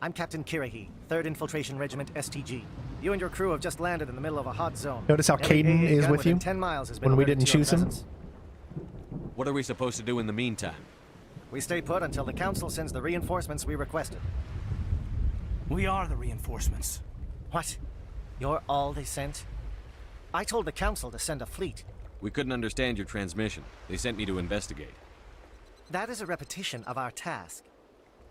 T: I'm Captain Kirahi, 3rd Infiltration Regiment STG. You and your crew have just landed in the middle of a hot zone.
A: Notice how Caden is with you
T: 10 miles has been
A: when we
T: alerted
A: didn't
T: to your
A: choose him.
T: presence.
C: What are we supposed to do in the meantime?
T: We stay put until the Council sends the reinforcements we requested.
S: We are the reinforcements.
T: What? You're all they sent? I told the Council to send a fleet.
C: We couldn't understand your transmission. They sent me to investigate.
T: That is a repetition of our task.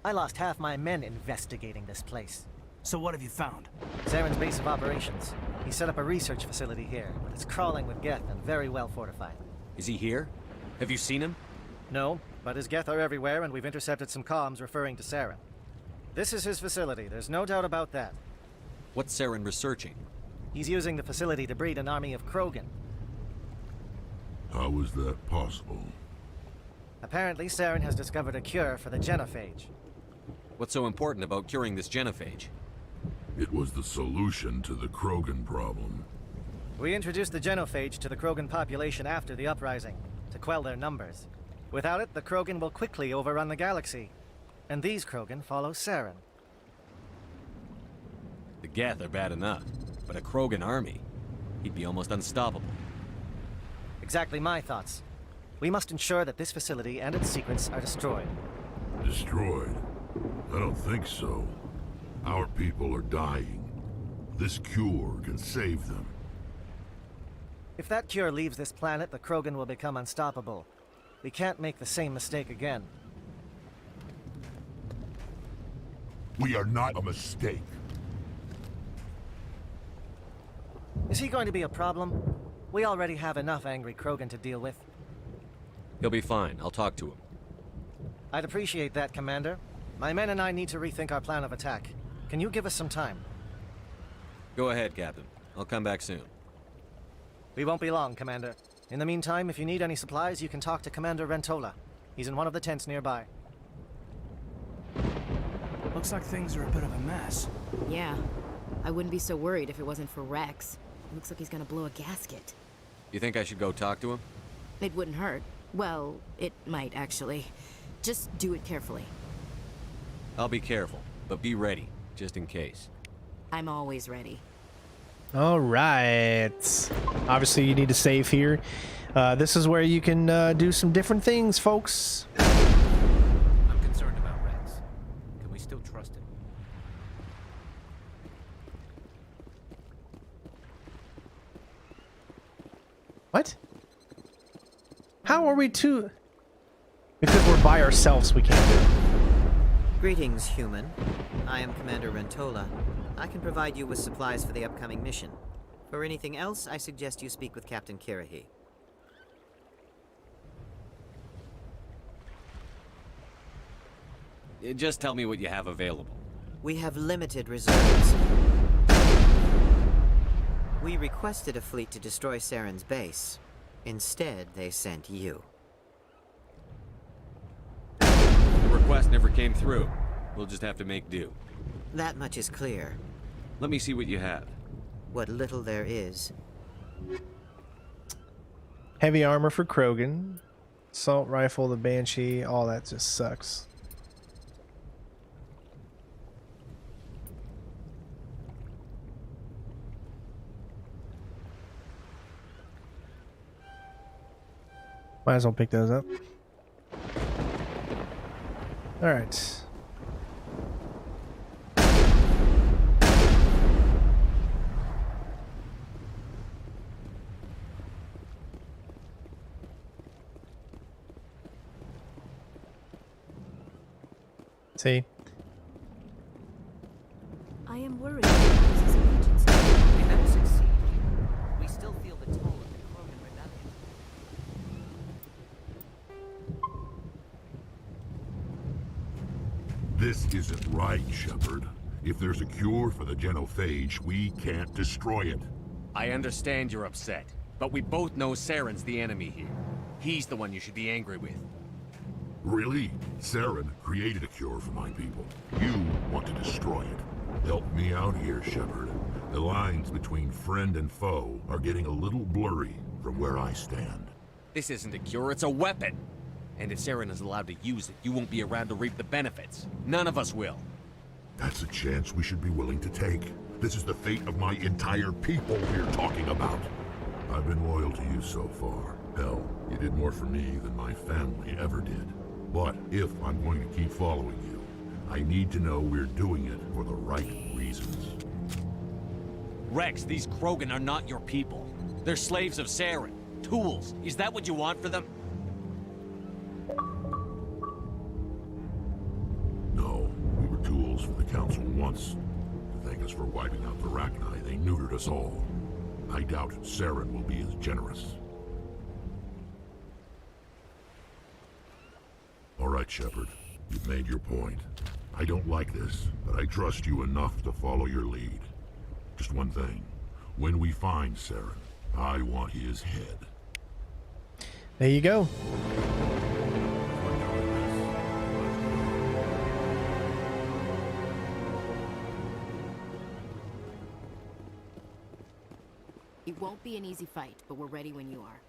T: I lost half my men investigating this place.
S: So what have you found?
T: Zaren's base of operations. He set up a research facility here, but it's crawling with Geth and very well fortified.
C: Is he here? Have you seen him?
T: No, but his Geth are everywhere, and we've intercepted some comms referring to Saren. This is his facility, there's no doubt about that.
C: What's Saren researching?
T: He's using the facility to breed an army of Krogan.
H: How is that possible?
T: Apparently, Saren has discovered a cure for the genophage.
C: What's so important about curing this genophage?
H: It was the solution to the Krogan problem.
T: We introduced the genophage to the Krogan population after the uprising, to quell their numbers. Without it, the Krogan will quickly overrun the galaxy. And these Krogan follow Saren.
C: The Geth are bad enough, but a Krogan army? He'd be almost unstoppable.
T: Exactly my thoughts. We must ensure that this facility and its secrets are destroyed.
H: Destroyed? I don't think so. Our people are dying. This cure can save them.
T: If that cure leaves this planet, the Krogan will become unstoppable. We can't make the same mistake again.
H: We are not a mistake.
T: Is he going to be a problem? We already have enough angry Krogan to deal with.
C: He'll be fine. I'll talk to him.
T: I'd appreciate that, Commander. My men and I need to rethink our plan of attack. Can you give us some time?
C: Go ahead, Captain. I'll come back soon.
T: We won't be long, Commander. In the meantime, if you need any supplies, you can talk to Commander Rentola. He's in one of the tents nearby.
S: Looks like things are a bit of a mess.
E: Yeah. I wouldn't be so worried if it wasn't for Rex. Looks like he's gonna blow a gasket.
C: You think I should go talk to him?
E: It wouldn't hurt. Well, it might, actually. Just do it carefully.
C: I'll be careful, but be ready, just in case.
E: I'm always ready.
A: All right. Obviously, you need to save here. This is where you can do some different things, folks.
U: I'm concerned about Rex. Can we still trust him?
A: What? How are we to... Because we're by ourselves, we can't do it.
V: Greetings, human. I am Commander Rentola. I can provide you with supplies for the upcoming mission. For anything else, I suggest you speak with Captain Kirahi.
C: Just tell me what you have available.
V: We have limited reserves. We requested a fleet to destroy Saren's base. Instead, they sent you.
C: The request never came through. We'll just have to make do.
V: That much is clear.
C: Let me see what you have.
V: What little there is.
A: Heavy armor for Krogan. Assault rifle, the Banshee. All that just sucks. Might as well pick those up. All right. See?
N: I am worried about his allegiance.
V: We never succeed. We still feel the toll of the Krogan rebellion.
H: This isn't right, Shepard. If there's a cure for the genophage, we can't destroy it.
C: I understand you're upset, but we both know Saren's the enemy here. He's the one you should be angry with.
H: Really? Saren created a cure for my people. You want to destroy it. Help me out here, Shepard. The lines between friend and foe are getting a little blurry from where I stand.
C: This isn't a cure, it's a weapon. And if Saren is allowed to use it, you won't be around to reap the benefits. None of us will.
H: That's a chance we should be willing to take. This is the fate of my entire people we're talking about. I've been loyal to you so far. Hell, you did more for me than my family ever did. But if I'm going to keep following you, I need to know we're doing it for the right reasons.
C: Rex, these Krogan are not your people. They're slaves of Saren. Tools. Is that what you want for them?
H: No, we were tools for the Council once. To thank us for wiping out the Rachni, they neutered us all. I doubt Saren will be as generous. All right, Shepard. You've made your point. I don't like this, but I trust you enough to follow your lead. Just one thing. When we find Saren, I want his head.
A: There you go.
B: It won't be an easy fight, but we're ready when you are.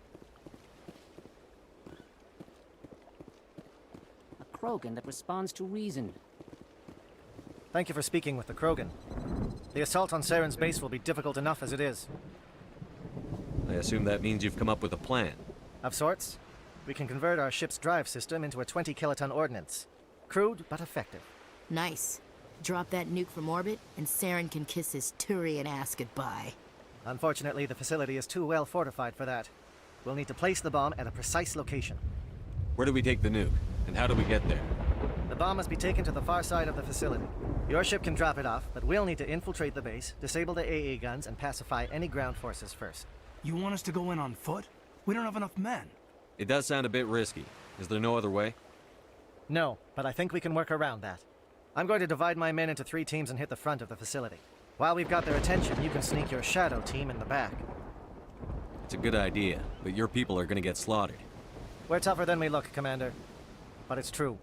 D: A Krogan that responds to reason.
T: Thank you for speaking with the Krogan. The assault on Saren's base will be difficult enough as it is.
Q: I assume that means you've come up with a plan.
T: Of sorts. We can convert our ship's drive system into a 20-kiloton ordnance. Crude, but effective.
B: Nice. Drop that nuke from orbit, and Saren can kiss his Turian ass goodbye.
T: Unfortunately, the facility is too well fortified for that. We'll need to place the bomb at a precise location.
Q: Where do we take the nuke? And how do we get there?
T: The bomb must be taken to the far side of the facility. Your ship can drop it off, but we'll need to infiltrate the base, disable the AA guns, and pacify any ground forces first.
S: You want us to go in on foot? We don't have enough men.
Q: It does sound a bit risky. Is there no other way?
T: No, but I think we can work around that. I'm going to divide my men into 3 teams and hit the front of the facility. While we've got their attention, you can sneak your shadow team in the back.
Q: It's a good idea, but your people are gonna get slaughtered.
T: We're tougher than we look, Commander. But it's true.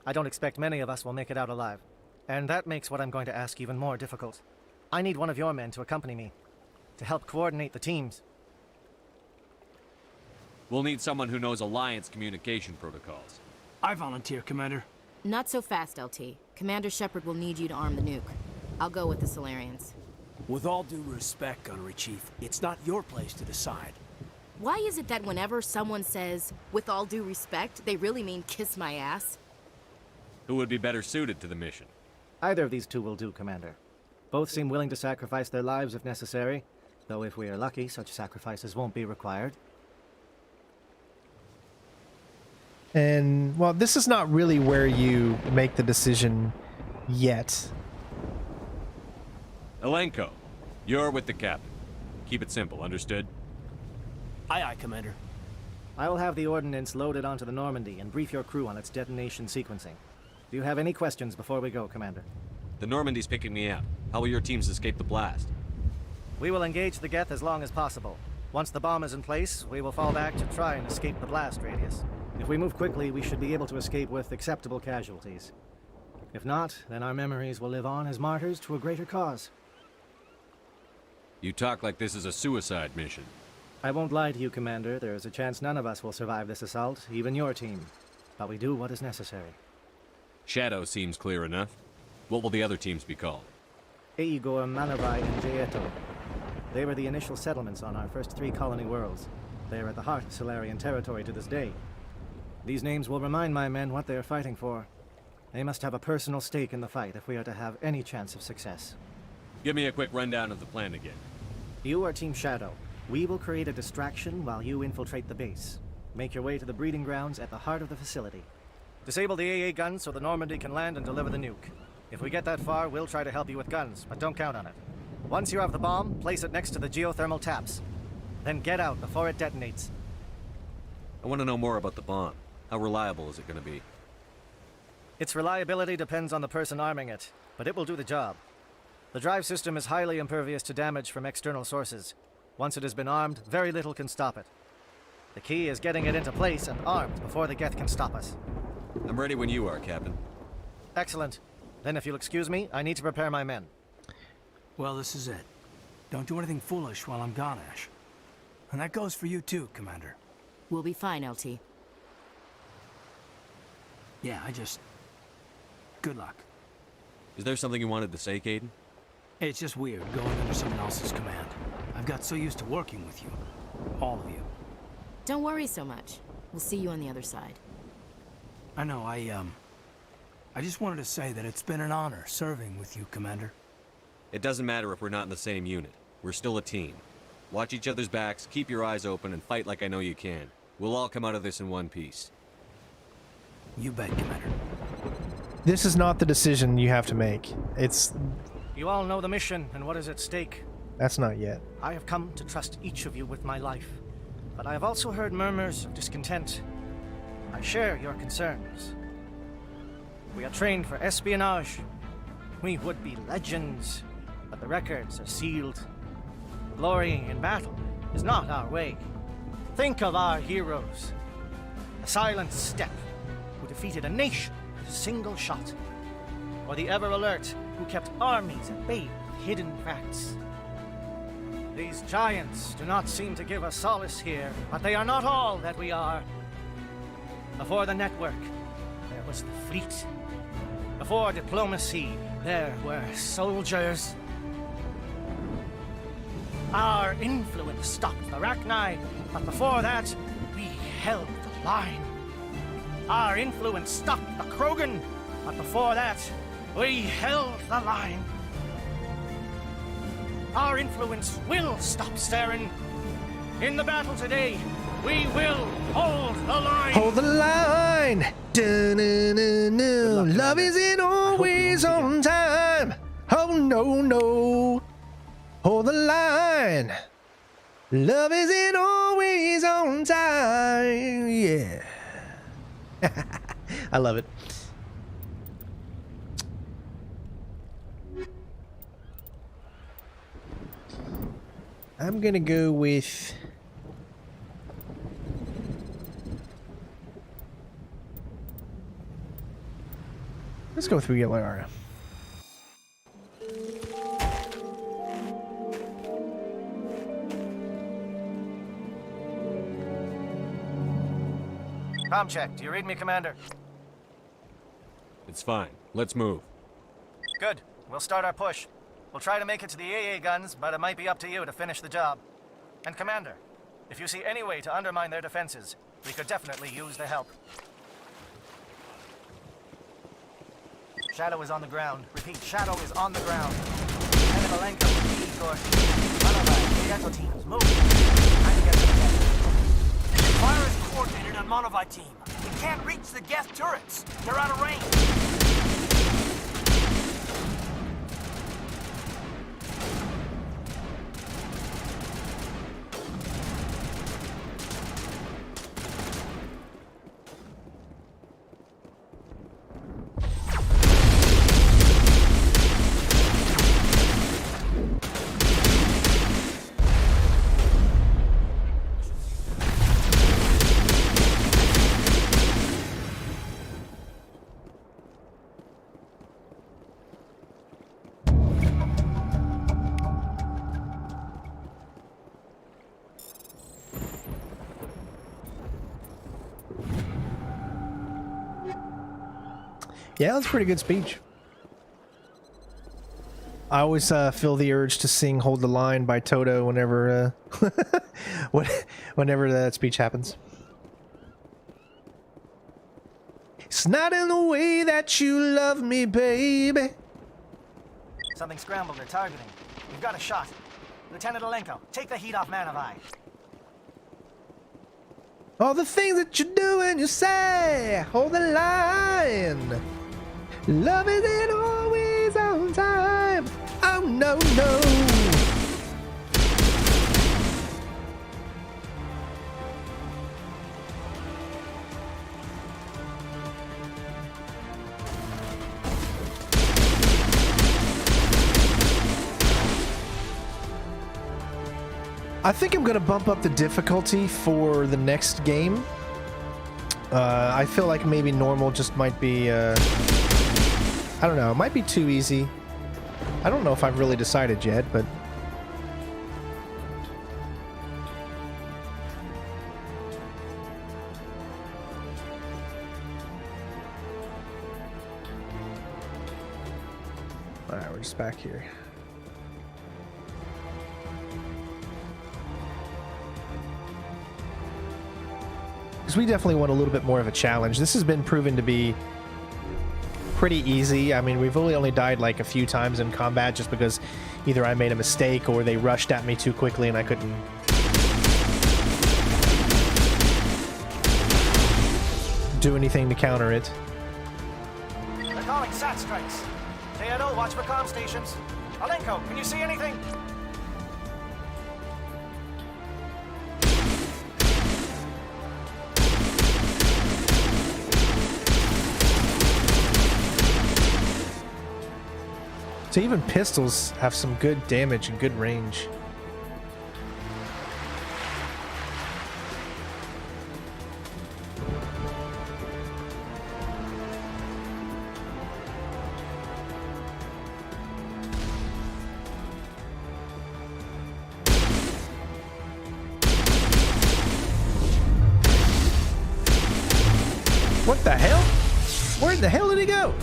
T: I don't expect many of us will make it out alive. And that makes what I'm going to ask even more difficult. I need one of your men to accompany me, to help coordinate the teams.
Q: We'll need someone who knows Alliance communication protocols.
S: I volunteer, Commander.
B: Not so fast, LT. Commander Shepard will need you to arm the nuke. I'll go with the Salarians.
S: With all due respect, Gunnery Chief, it's not your place to decide.
B: Why is it that whenever someone says, with all due respect, they really mean kiss my ass?
Q: Who would be better suited to the mission?
T: Either of these two will do, Commander. Both seem willing to sacrifice their lives if necessary, though if we are lucky, such sacrifices won't be required.
A: And, well, this is not really where you make the decision yet.
Q: Elenko, you're with the captain. Keep it simple, understood?
S: Aye, aye, Commander.
T: I will have the ordnance loaded onto the Normandy and brief your crew on its detonation sequencing. Do you have any questions before we go, Commander?
Q: The Normandy's picking me up. How will your teams escape the blast?
T: We will engage the Geth as long as possible. Once the bomb is in place, we will fall back to try and escape the blast radius. If we move quickly, we should be able to escape with acceptable casualties. If not, then our memories will live on as martyrs to a greater cause.
Q: You talk like this is a suicide mission.
T: I won't lie to you, Commander. There is a chance none of us will survive this assault, even your team. But we do what is necessary.
Q: Shadow seems clear enough. What will the other teams be called?
T: Eigor, Manavai, and Jaeto. They were the initial settlements on our first 3 colony worlds. They are at the heart of Salarian territory to this day. These names will remind my men what they are fighting for. They must have a personal stake in the fight if we are to have any chance of success.
Q: Give me a quick rundown of the plan again.
T: You are Team Shadow. We will create a distraction while you infiltrate the base. Make your way to the breeding grounds at the heart of the facility. Disable the AA guns so the Normandy can land and deliver the nuke. If we get that far, we'll try to help you with guns, but don't count on it. Once you have the bomb, place it next to the geothermal taps. Then get out before it detonates.
Q: I want to know more about the bomb. How reliable is it going to be?
T: Its reliability depends on the person arming it, but it will do the job. The drive system is highly impervious to damage from external sources. Once it has been armed, very little can stop it. The key is getting it into place and armed before the Geth can stop us.
Q: I'm ready when you are, Captain.
T: Excellent. Then if you'll excuse me, I need to prepare my men.
S: Well, this is it. Don't do anything foolish while I'm gone, Ash. And that goes for you too, Commander.
B: We'll be fine, LT.
S: Yeah, good luck.
Q: Is there something you wanted to say, Caden?
S: It's just weird going under someone else's command. I've got so used to working with you. All of you.
B: Don't worry so much. We'll see you on the other side.
S: I know, I just wanted to say that it's been an honor serving with you, Commander.
Q: It doesn't matter if we're not in the same unit. We're still a team. Watch each other's backs, keep your eyes open, and fight like I know you can. We'll all come out of this in one piece.
S: You bet, Commander.
A: This is not the decision you have to make. It's...
T: You all know the mission and what is at stake.
A: That's not yet.
T: I have come to trust each of you with my life. But I have also heard murmurs of discontent. I share your concerns. We are trained for espionage. We would be legends. but the records are sealed. Glorying in battle is not our way. Think of our heroes. The silent steppe who defeated a nation with a single shot. Or the ever-alert who kept armies at bay with hidden facts. These giants do not seem to give us solace here, but they are not all that we are. Before the network, there was the fleet. Before diplomacy, there were soldiers. Our influence stopped the Rachni, but before that, we held the line. Our influence stopped the Krogan, but before that, we held the line. Our influence will stop Saren. In the battle today, we will hold the line.
A: Hold the line. Dun-dun-dun-dun. Love isn't always on time. Oh no, no. Hold the line. Love isn't always on time. Yeah. I love it. I'm gonna go with... Let's go through Yellow Area.
T: Com check. Do you read me, Commander?
C: It's fine. Let's move.
T: Good. We'll start our push. We'll try to make it to the AA guns, but it might be up to you to finish the job. And Commander, if you see any way to undermine their defenses, we could definitely use the help. Shadow is on the ground. Repeat, Shadow is on the ground. Lieutenant Malenko, Igor, Monovite, the Echo teams, move. Time to get to the deck.
S: Fire is coordinated on Monovite team. We can't reach the Geth turrets. They're out of range.
A: Yeah, that's a pretty good speech. I always feel the urge to sing "Hold the Line" by Toto whenever whenever that speech happens. It's not in the way that you love me, baby.
T: Something scrambled. They're targeting. We've got a shot. Lieutenant Alenko, take the heat off Manovai.
A: All the things that you do and you say, hold the line. Love isn't always on time. Oh no, no. I think I'm gonna bump up the difficulty for the next game. I feel like maybe normal just might be, I don't know, it might be too easy. I don't know if I've really decided yet, but... Alright, we're just back here. Because we definitely want a little bit more of a challenge. This has been proven to be pretty easy. I mean, we've only died like a few times in combat just because either I made a mistake or they rushed at me too quickly and I couldn't do anything to counter it.
T: They're calling SAT strikes. Theodore, watch for comm stations. Alenko, can you see anything?
A: So even pistols have some good damage and good range. What the hell? Where the hell did he go?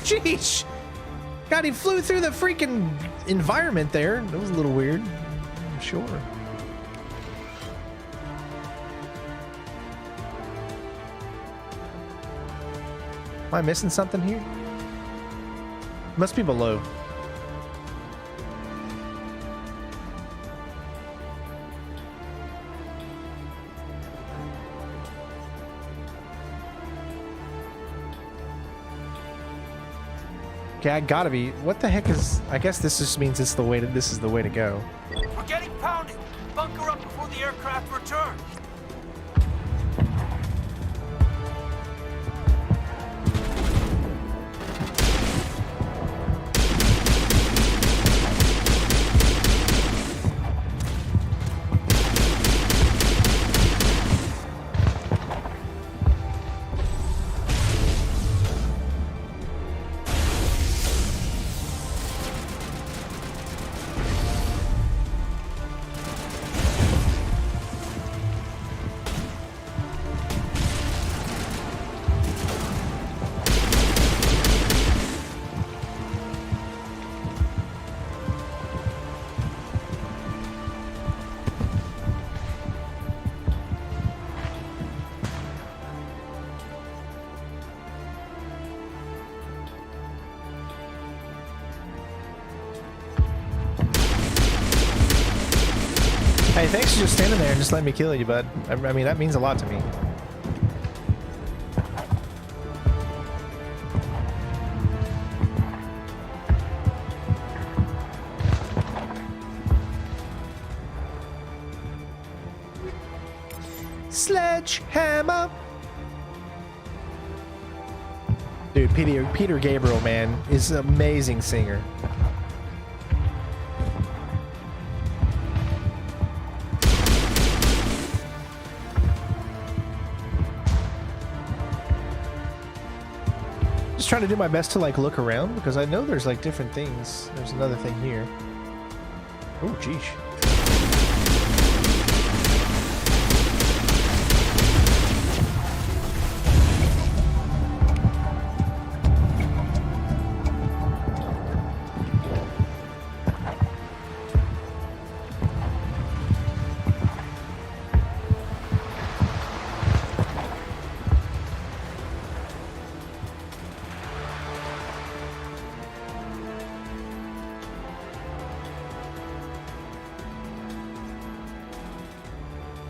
A: Jeez. God, he flew through the freaking environment there. That was a little weird. I'm sure. Am I missing something here? Must be below. Okay, I gotta be. What the heck is? I guess this just means it's the way to. This is the way to go.
S: We're getting pounded. Bunker up before the aircraft return.
A: Hey, thanks for just standing there and just letting me kill you, bud. I mean, that means a lot to me. Sledgehammer. Dude, Peter Gabriel, man, is an amazing singer. Trying to do my best to like look around because I know there's like different things. There's another thing here. Oh, geesh.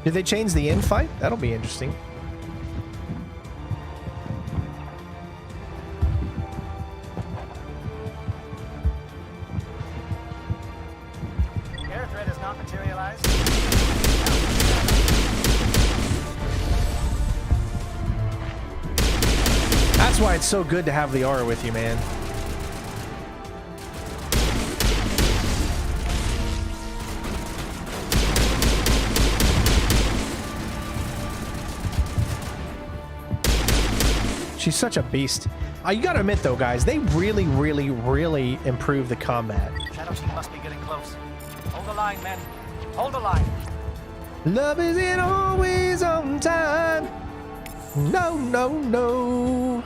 A: Did they change the end fight? That'll be interesting.
T: Air threat has not materialized.
A: That's why it's so good to have the aura with you, man. She's such a beast. You gotta admit though, guys, they really, really, really improved the combat.
T: Shadow Team must be getting close. Hold the line, men. Hold the line.
A: Love isn't always on time. No, no, no.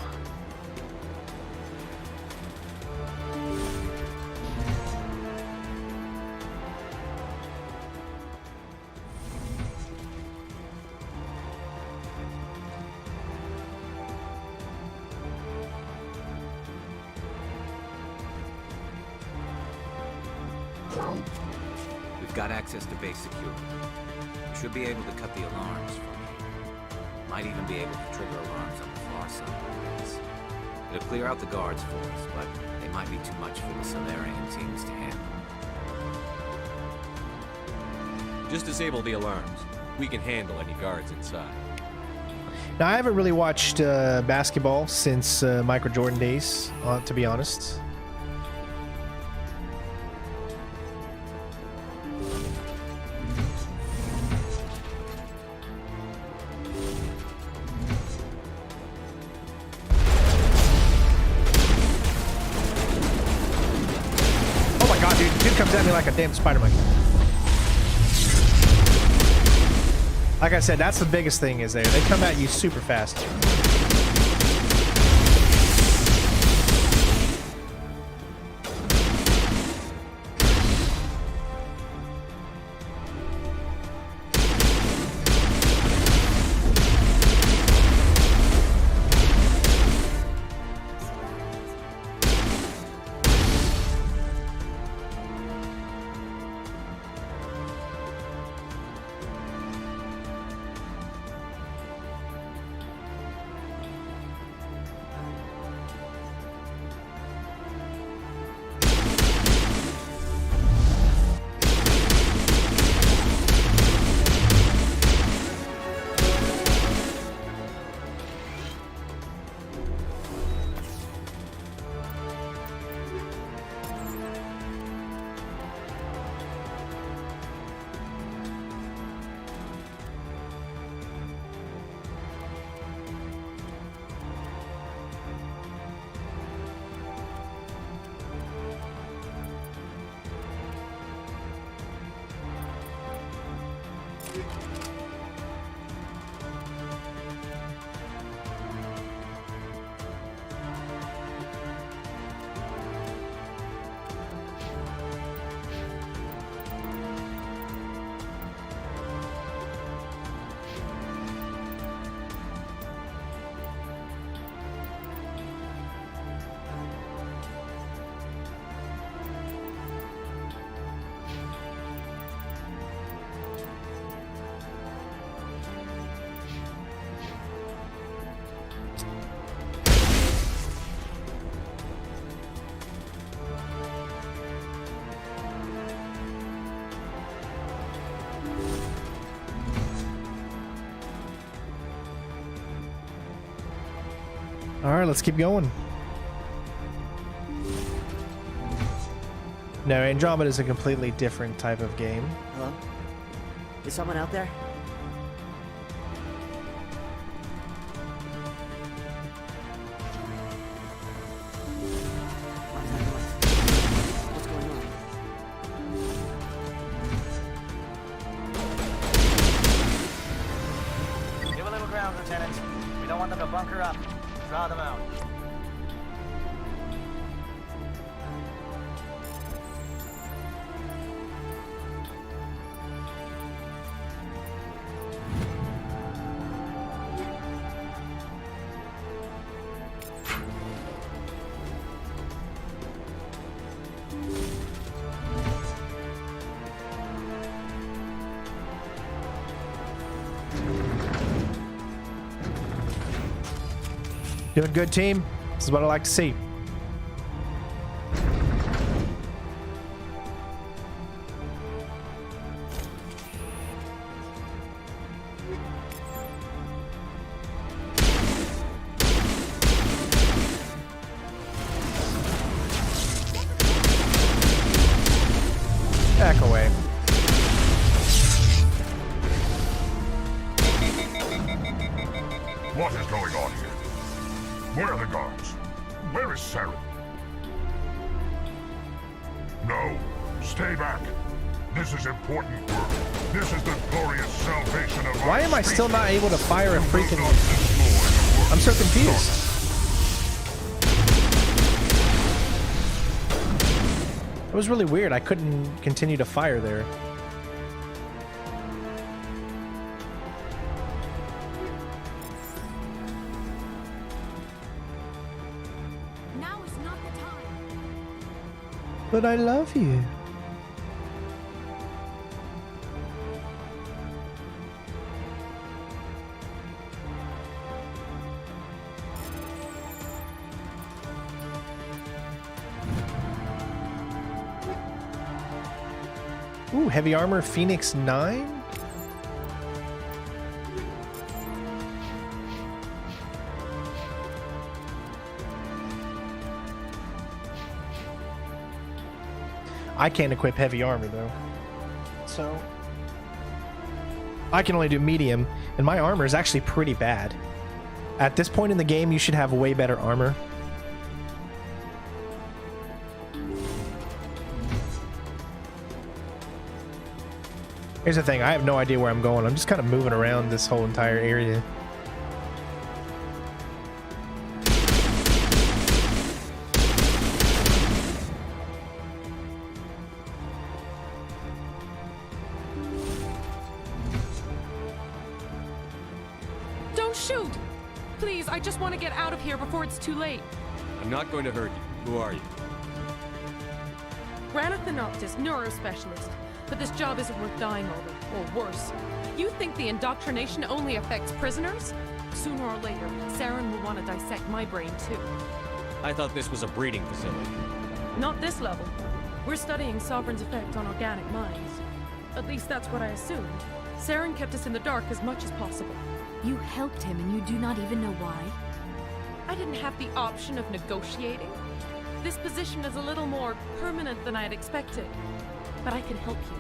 U: We've got access to base security. We should be able to cut the alarms from here. Might even be able to trigger alarms on the far side of the base. It'll clear out the guards for us, but they might be too much for the Salarian teams to handle.
C: Just disable the alarms. We can handle any guards inside.
A: Now, I haven't really watched basketball since Michael Jordan days, to be honest. like a damn spider monkey. Like I said, that's the biggest thing is they come at you super fast. All right, let's keep going. No, Andromeda is a completely different type of game.
F: Hello? Is someone out there? What's going on?
T: Give a little ground, Lieutenant. We don't want them to bunker up. Draw them out.
A: Doing good, team. This is what I like to see. Back away.
H: What is going on here? Where are the guards? Where is Sarah? No, stay back. This is important work. This is the glorious salvation of
A: Why am I still not able to fire a freaking... I'm so confused. It was really weird. I couldn't continue to fire there. But I love you. Ooh, heavy armor Phoenix 9? I can't equip heavy armor though, so I can only do medium, and my armor is actually pretty bad. At this point in the game, you should have way better armor. Here's the thing, I have no idea where I'm going. I'm just kind of moving around this whole entire area.
G: Don't shoot! Please, I just want to get out of here before it's too late.
C: I'm not going to hurt you. Who are you?
G: Ranathanoptis, neurospecialist. But this job isn't worth dying over, or worse. You think the indoctrination only affects prisoners? Sooner or later, Saren will want to dissect my brain too.
C: I thought this was a breeding facility.
G: Not this level. We're studying Sovereign's effect on organic minds. At least that's what I assumed. Saren kept us in the dark as much as possible.
N: You helped him and you do not even know why?
G: I didn't have the option of negotiating. This position is a little more permanent than I had expected. But I can help you.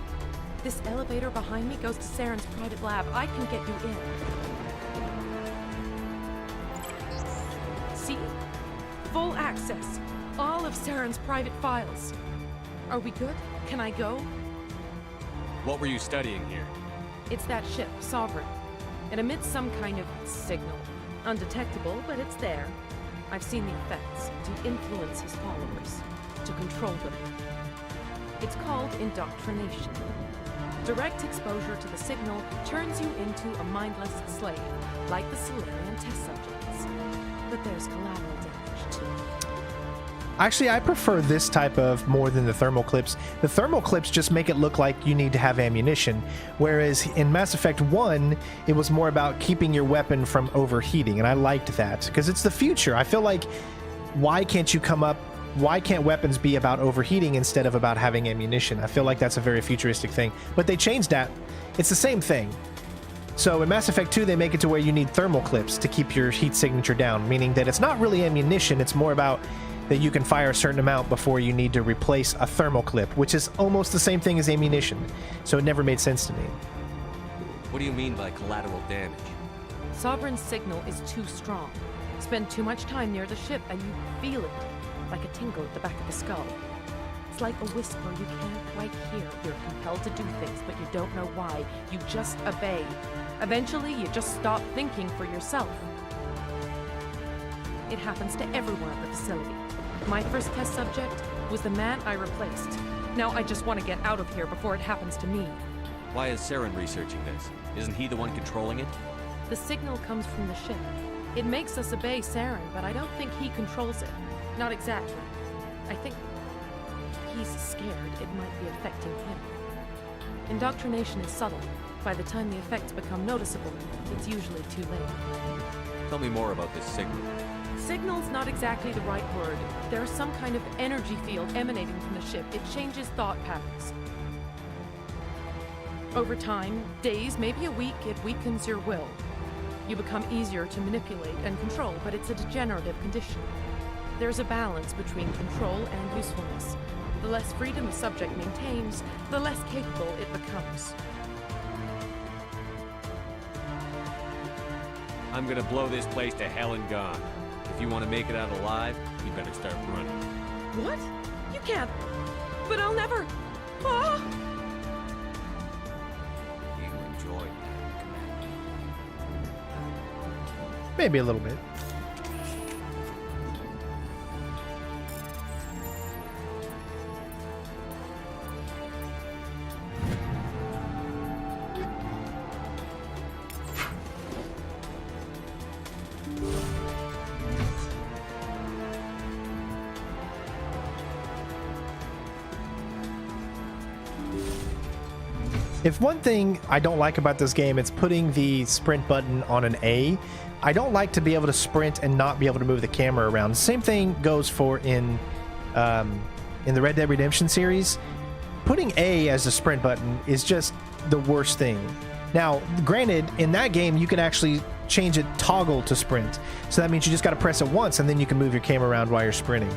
G: This elevator behind me goes to Saren's private lab. I can get you in. See? Full access. All of Saren's private files. Are we good? Can I go?
C: What were you studying here?
G: It's that ship, Sovereign. It emits some kind of signal. Undetectable, but it's there. I've seen the effects. To influence his followers. To control them. It's called indoctrination. Direct exposure to the signal turns you into a mindless slave, like the Salarian test subjects. But there's collateral damage too.
A: Actually, I prefer this type of more than the thermal clips. The thermal clips just make it look like you need to have ammunition, whereas in Mass Effect 1, it was more about keeping your weapon from overheating, and I liked that, because it's the future. I feel like, why can't weapons be about overheating instead of about having ammunition? I feel like that's a very futuristic thing, but they changed that. It's the same thing. So in Mass Effect 2, they make it to where you need thermal clips to keep your heat signature down, meaning that it's not really ammunition, it's more about that you can fire a certain amount before you need to replace a thermal clip, which is almost the same thing as ammunition. So it never made sense to me.
C: What do you mean by collateral damage?
G: Sovereign's signal is too strong. Spend too much time near the ship and you feel it, like a tingle at the back of the skull. It's like a whisper you can't quite hear. You're compelled to do things, but you don't know why. You just obey. Eventually, you just stop thinking for yourself. It happens to everyone at the facility. My first test subject was the man I replaced. Now I just want to get out of here before it happens to me.
C: Why is Saren researching this? Isn't he the one controlling it?
G: The signal comes from the ship. It makes us obey Saren, but I don't think he controls it. Not exactly. I think he's scared it might be affecting him. Indoctrination is subtle. By the time the effects become noticeable, it's usually too late.
C: Tell me more about this signal.
G: Signal's not exactly the right word. There's some kind of energy field emanating from the ship. It changes thought patterns. Over time, days, maybe a week, it weakens your will. You become easier to manipulate and control, but it's a degenerative condition. There's a balance between control and usefulness. The less freedom a subject maintains, the less capable it becomes.
C: I'm gonna blow this place to hell and gone. If you want to make it out alive, you better start running.
G: What? You can't. But I'll never. Ah!
U: You enjoyed that, Commander.
A: Maybe a little bit. If one thing I don't like about this game, it's putting the sprint button on an A. I don't like to be able to sprint and not be able to move the camera around. The same thing goes for in the Red Dead Redemption series. Putting A as a sprint button is just the worst thing. Now, granted, in that game, you can actually change it toggle to sprint. So that means you just got to press it once and then you can move your camera around while you're sprinting.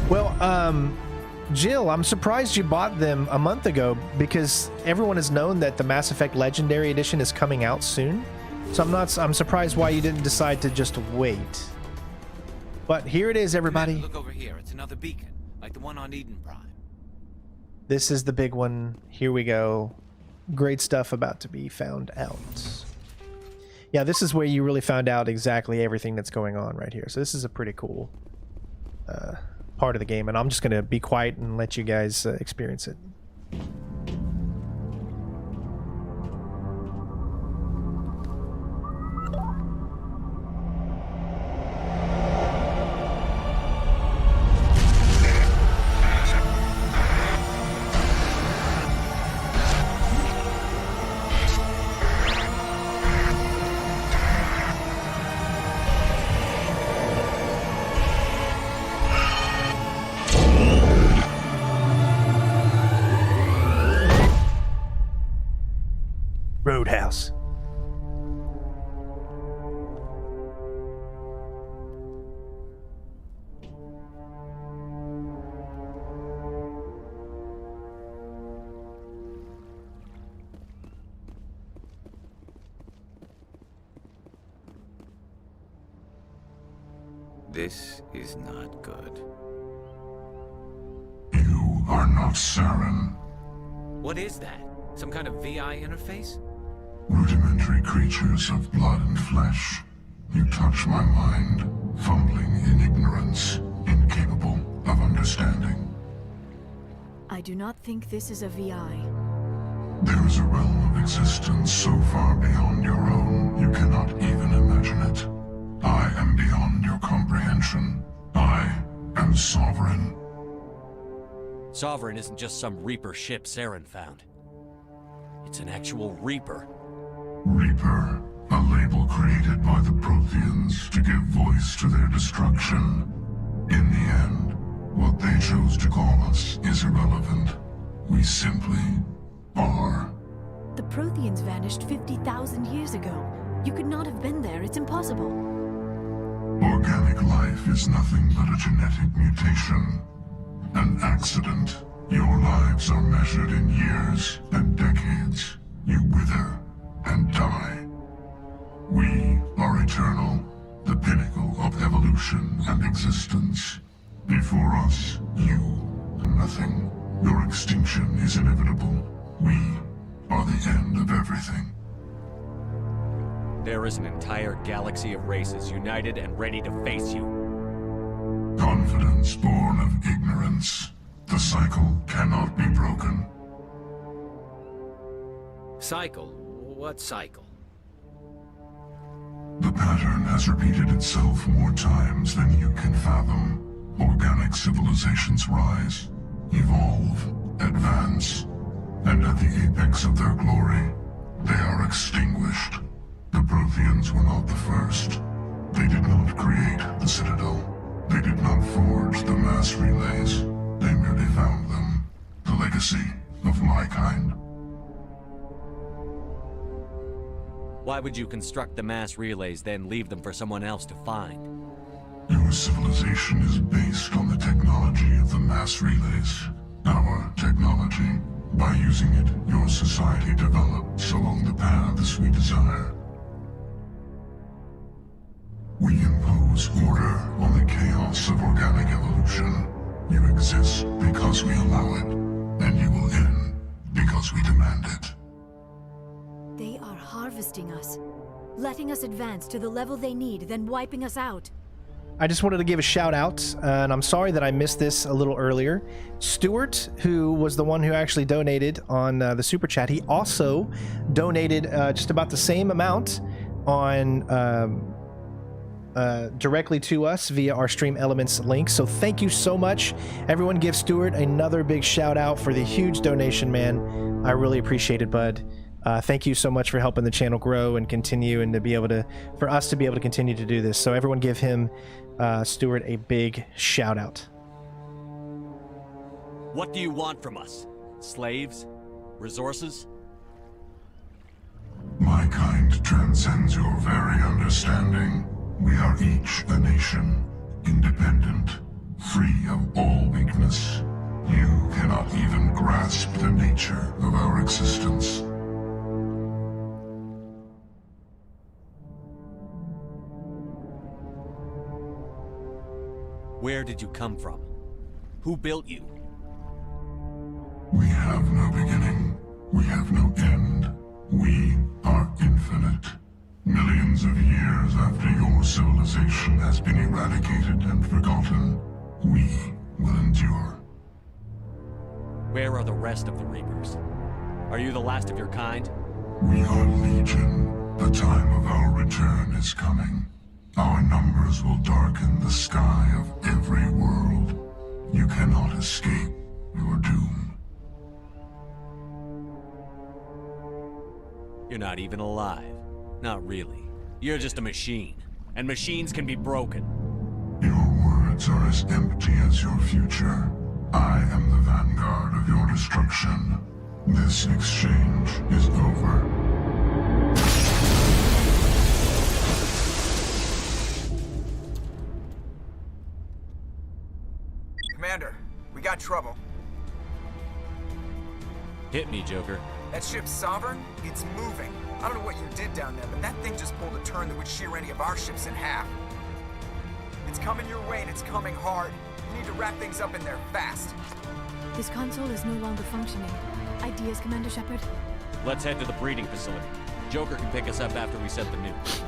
A: Well, Jill, I'm surprised you bought them a month ago because everyone has known that the Mass Effect Legendary Edition is coming out soon. So I'm surprised why you didn't decide to just wait. But here it is, everybody.
U: Look over here. It's another beacon, like the one on Eden Prime.
A: This is the big one. Here we go. Great stuff about to be found out. Yeah, this is where you really found out exactly everything that's going on right here. So this is a pretty cool part of the game, and I'm just going to be quiet and let you guys experience it. Roadhouse.
U: This is not good.
H: You are not Saren.
U: What is that? Some kind of VI interface?
H: Rudimentary creatures of blood and flesh. You touch my mind, fumbling in ignorance, incapable of understanding.
N: I do not think this is a VI.
H: There is a realm of existence so far beyond your own, you cannot even imagine it. I am beyond your comprehension. I am Sovereign.
C: Sovereign isn't just some Reaper ship Saren found. It's an actual Reaper.
H: Reaper, a label created by the Protheans to give voice to their destruction. In the end, what they chose to call us is irrelevant. We simply are.
N: The Protheans vanished 50,000 years ago. You could not have been there. It's impossible.
H: Organic life is nothing but a genetic mutation. An accident. Your lives are measured in years and decades. You wither and die. We are eternal, the pinnacle of evolution and existence. Before us, you, nothing. Your extinction is inevitable. We are the end of everything.
C: There is an entire galaxy of races united and ready to face you.
H: Confidence born of ignorance. The cycle cannot be broken.
U: Cycle? What cycle?
H: The pattern has repeated itself more times than you can fathom. Organic civilizations rise, evolve, advance, and at the apex of their glory, they are extinguished. The Protheans were not the first. They did not create the Citadel. They did not forge the mass relays. They merely found them. The legacy of my kind.
C: Why would you construct the mass relays, then leave them for someone else to find?
H: Your civilization is based on the technology of the mass relays. Our technology. By using it, your society develops along the paths we desire. We impose order on the chaos of organic evolution. You exist because we allow it, and you will end because we demand it.
N: They are harvesting us, letting us advance to the level they need, then wiping us out.
A: I just wanted to give a shout out, and I'm sorry that I missed this a little earlier. Stuart, who was the one who actually donated on the Super Chat, he also donated just about the same amount on directly to us via our Stream Elements link. So thank you so much. Everyone give Stuart another big shout out for the huge donation, man. I really appreciate it, bud. Thank you so much for helping the channel grow and continue, and to be able to, for us to be able to continue to do this. So everyone give him, Stuart, a big shout out.
C: What do you want from us? Slaves? Resources?
H: My kind transcends your very understanding. We are each a nation, independent, free of all weakness. You cannot even grasp the nature of our existence.
C: Where did you come from? Who built you?
H: We have no beginning. We have no end. We are infinite. Millions of years after your civilization has been eradicated and forgotten, we will endure.
C: Where are the rest of the Reapers? Are you the last of your kind?
H: We are Legion. The time of our return is coming. Our numbers will darken the sky of every world. You cannot escape your doom.
C: You're not even alive. Not really. You're just a machine. And machines can be broken.
H: Your words are as empty as your future. I am the vanguard of your destruction. This exchange is over.
R: Commander, we got trouble.
C: Hit me, Joker.
R: That ship Sovereign, it's moving. I don't know what you did down there, but that thing just pulled a turn that would shear any of our ships in half. It's coming your way and it's coming hard. You need to wrap things up in there fast.
N: This console is no longer functioning. Ideas, Commander Shepard?
C: Let's head to the breeding facility. Joker can pick us up after we set the nuke.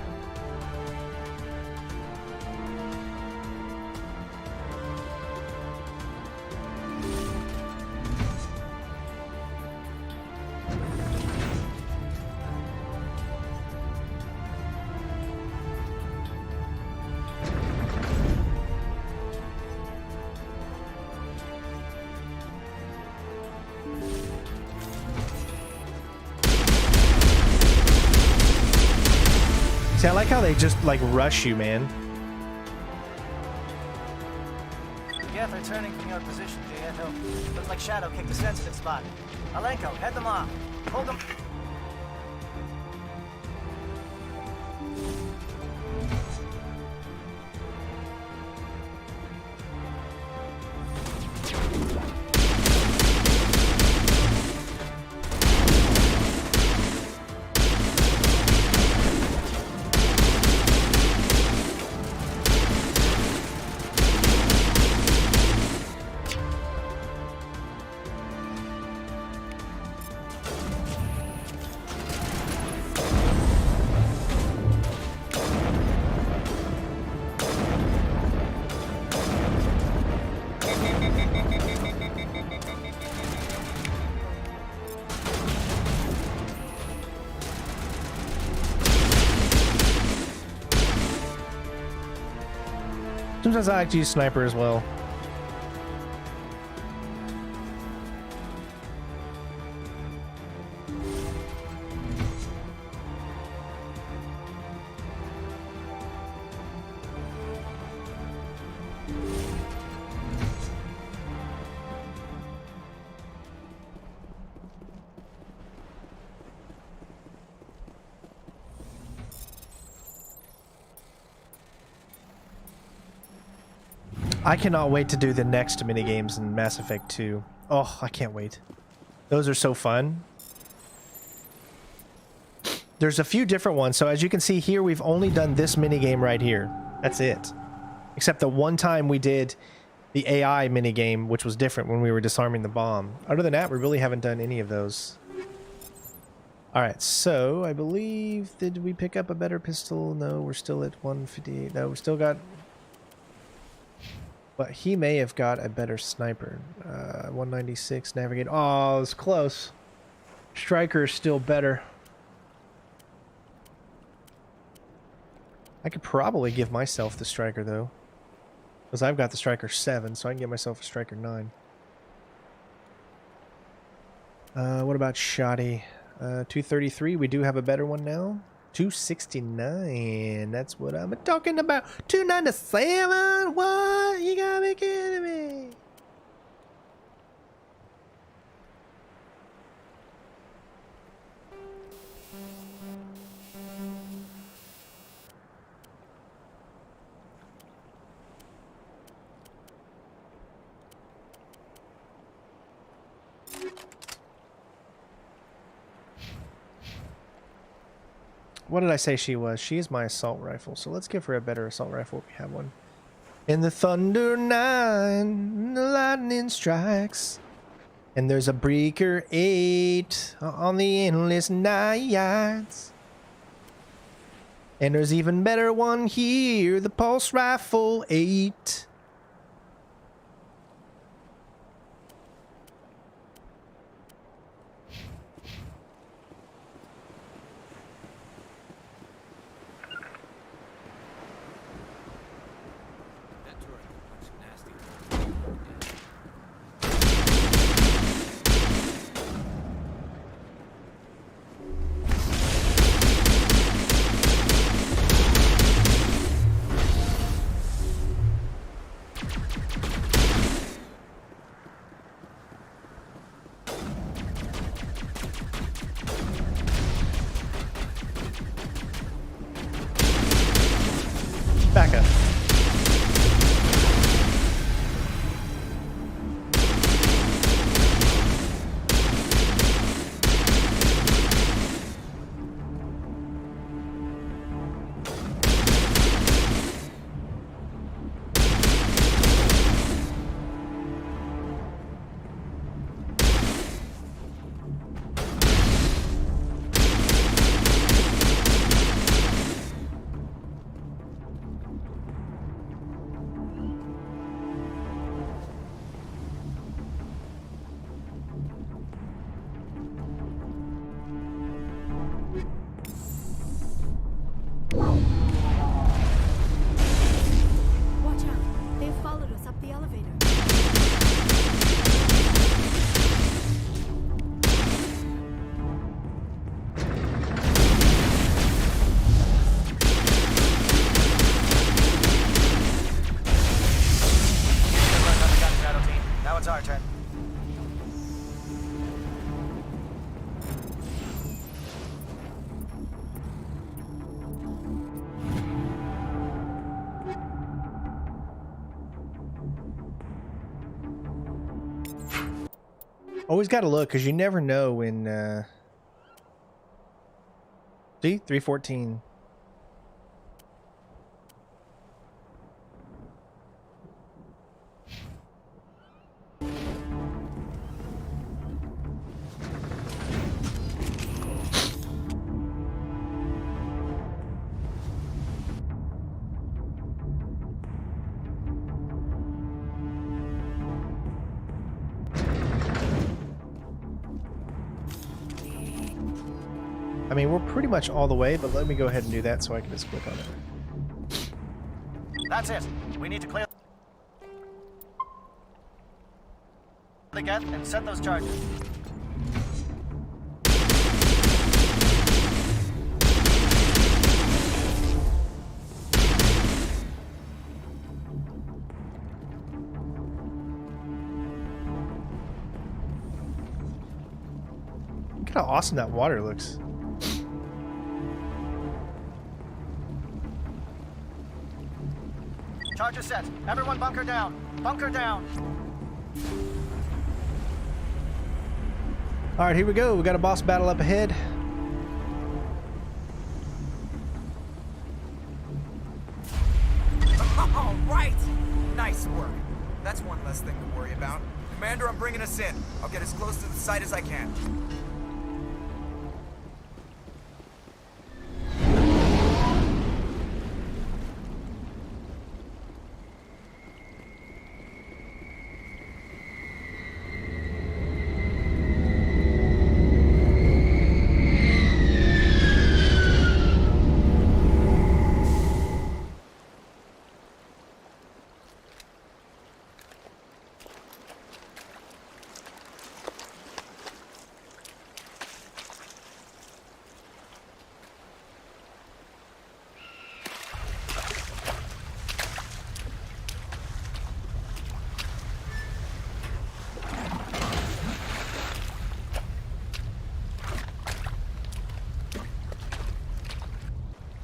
A: See, I like how they just, like, rush you, man.
T: Geth are turning from your position, Geth. Looks like Shadow kicked a sensitive spot. Alenko, head them off. Hold them.
A: Sometimes I like to use sniper as well. I cannot wait to do the next minigames in Mass Effect 2. Oh, I can't wait. Those are so fun. There's a few different ones. So as you can see here, we've only done this minigame right here. That's it. Except the one time we did the AI minigame, which was different when we were disarming the bomb. Other than that, we really haven't done any of those. Alright, so I believe... Did we pick up a better pistol? No, we're still at 158. No, we still got... But he may have got a better sniper. 196 navigate. Oh, it's close. Striker is still better. I could probably give myself the striker though, because I've got the striker 7, so I can get myself a striker 9. What about shoddy? 233. We do have a better one now. 269. That's what I'm talking about. 297. What? You gotta be kidding me. What did I say she was? She is my assault rifle. So let's give her a better assault rifle if we have one. In the thunder night, the lightning strikes. And there's a breaker 8 on the endless nights. And there's even better one here, the pulse rifle 8. Back up. Always got to look, because you never know when, see? 314. I mean, we're pretty much all the way, but let me go ahead and do that so I can just click on it.
T: That's it. We need to clear the gate and set those charges.
A: Look how awesome that water looks.
T: Charges set. Everyone bunker down. Bunker down.
A: All right, here we go. We got a boss battle up ahead.
R: All right. Nice work. That's one less thing to worry about. Commander, I'm bringing us in. I'll get as close to the site as I can.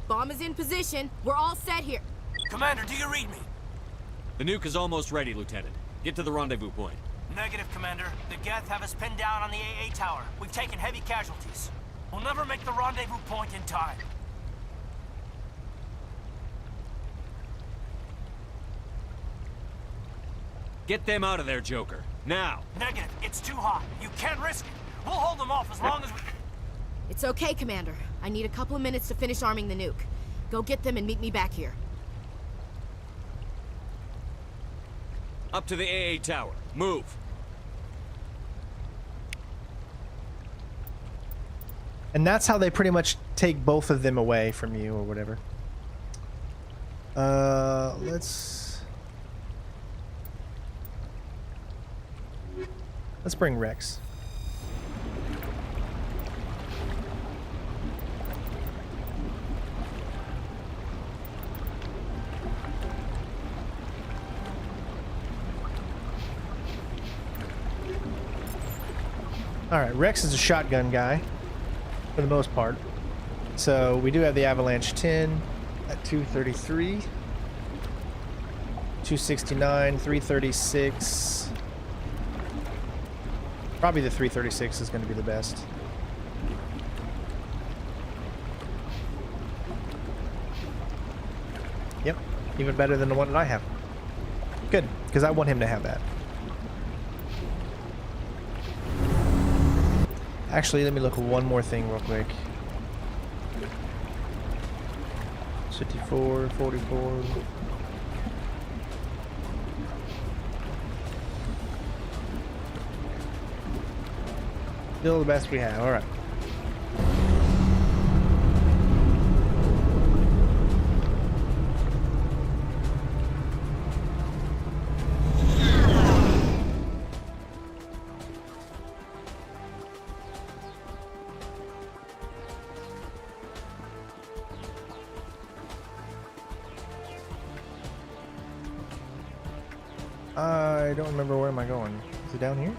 B: Bomb is in position. We're all set here.
S: Commander, do you read me?
C: The nuke is almost ready, Lieutenant. Get to the rendezvous point.
S: Negative, Commander. The Geth have us pinned down on the AA tower. We've taken heavy casualties. We'll never make the rendezvous point in time.
C: Get them out of there, Joker. Now!
S: Negative. It's too hot. You can't risk it. We'll hold them off as long as we...
B: It's okay, Commander. I need a couple of minutes to finish arming the nuke. Go get them and meet me back here.
C: Up to the AA tower. Move!
A: And that's how they pretty much take both of them away from you or whatever. Let's bring Rex. Alright, Rex is a shotgun guy, for the most part. So we do have the Avalanche 10 at 233, 269, 336. Probably the 336 is going to be the best. Yep, even better than the one that I have. Good, because I want him to have that. Actually, let me look at one more thing real quick. 54, 44. Still the best we have. All right. I don't remember where am I going. Is it down here?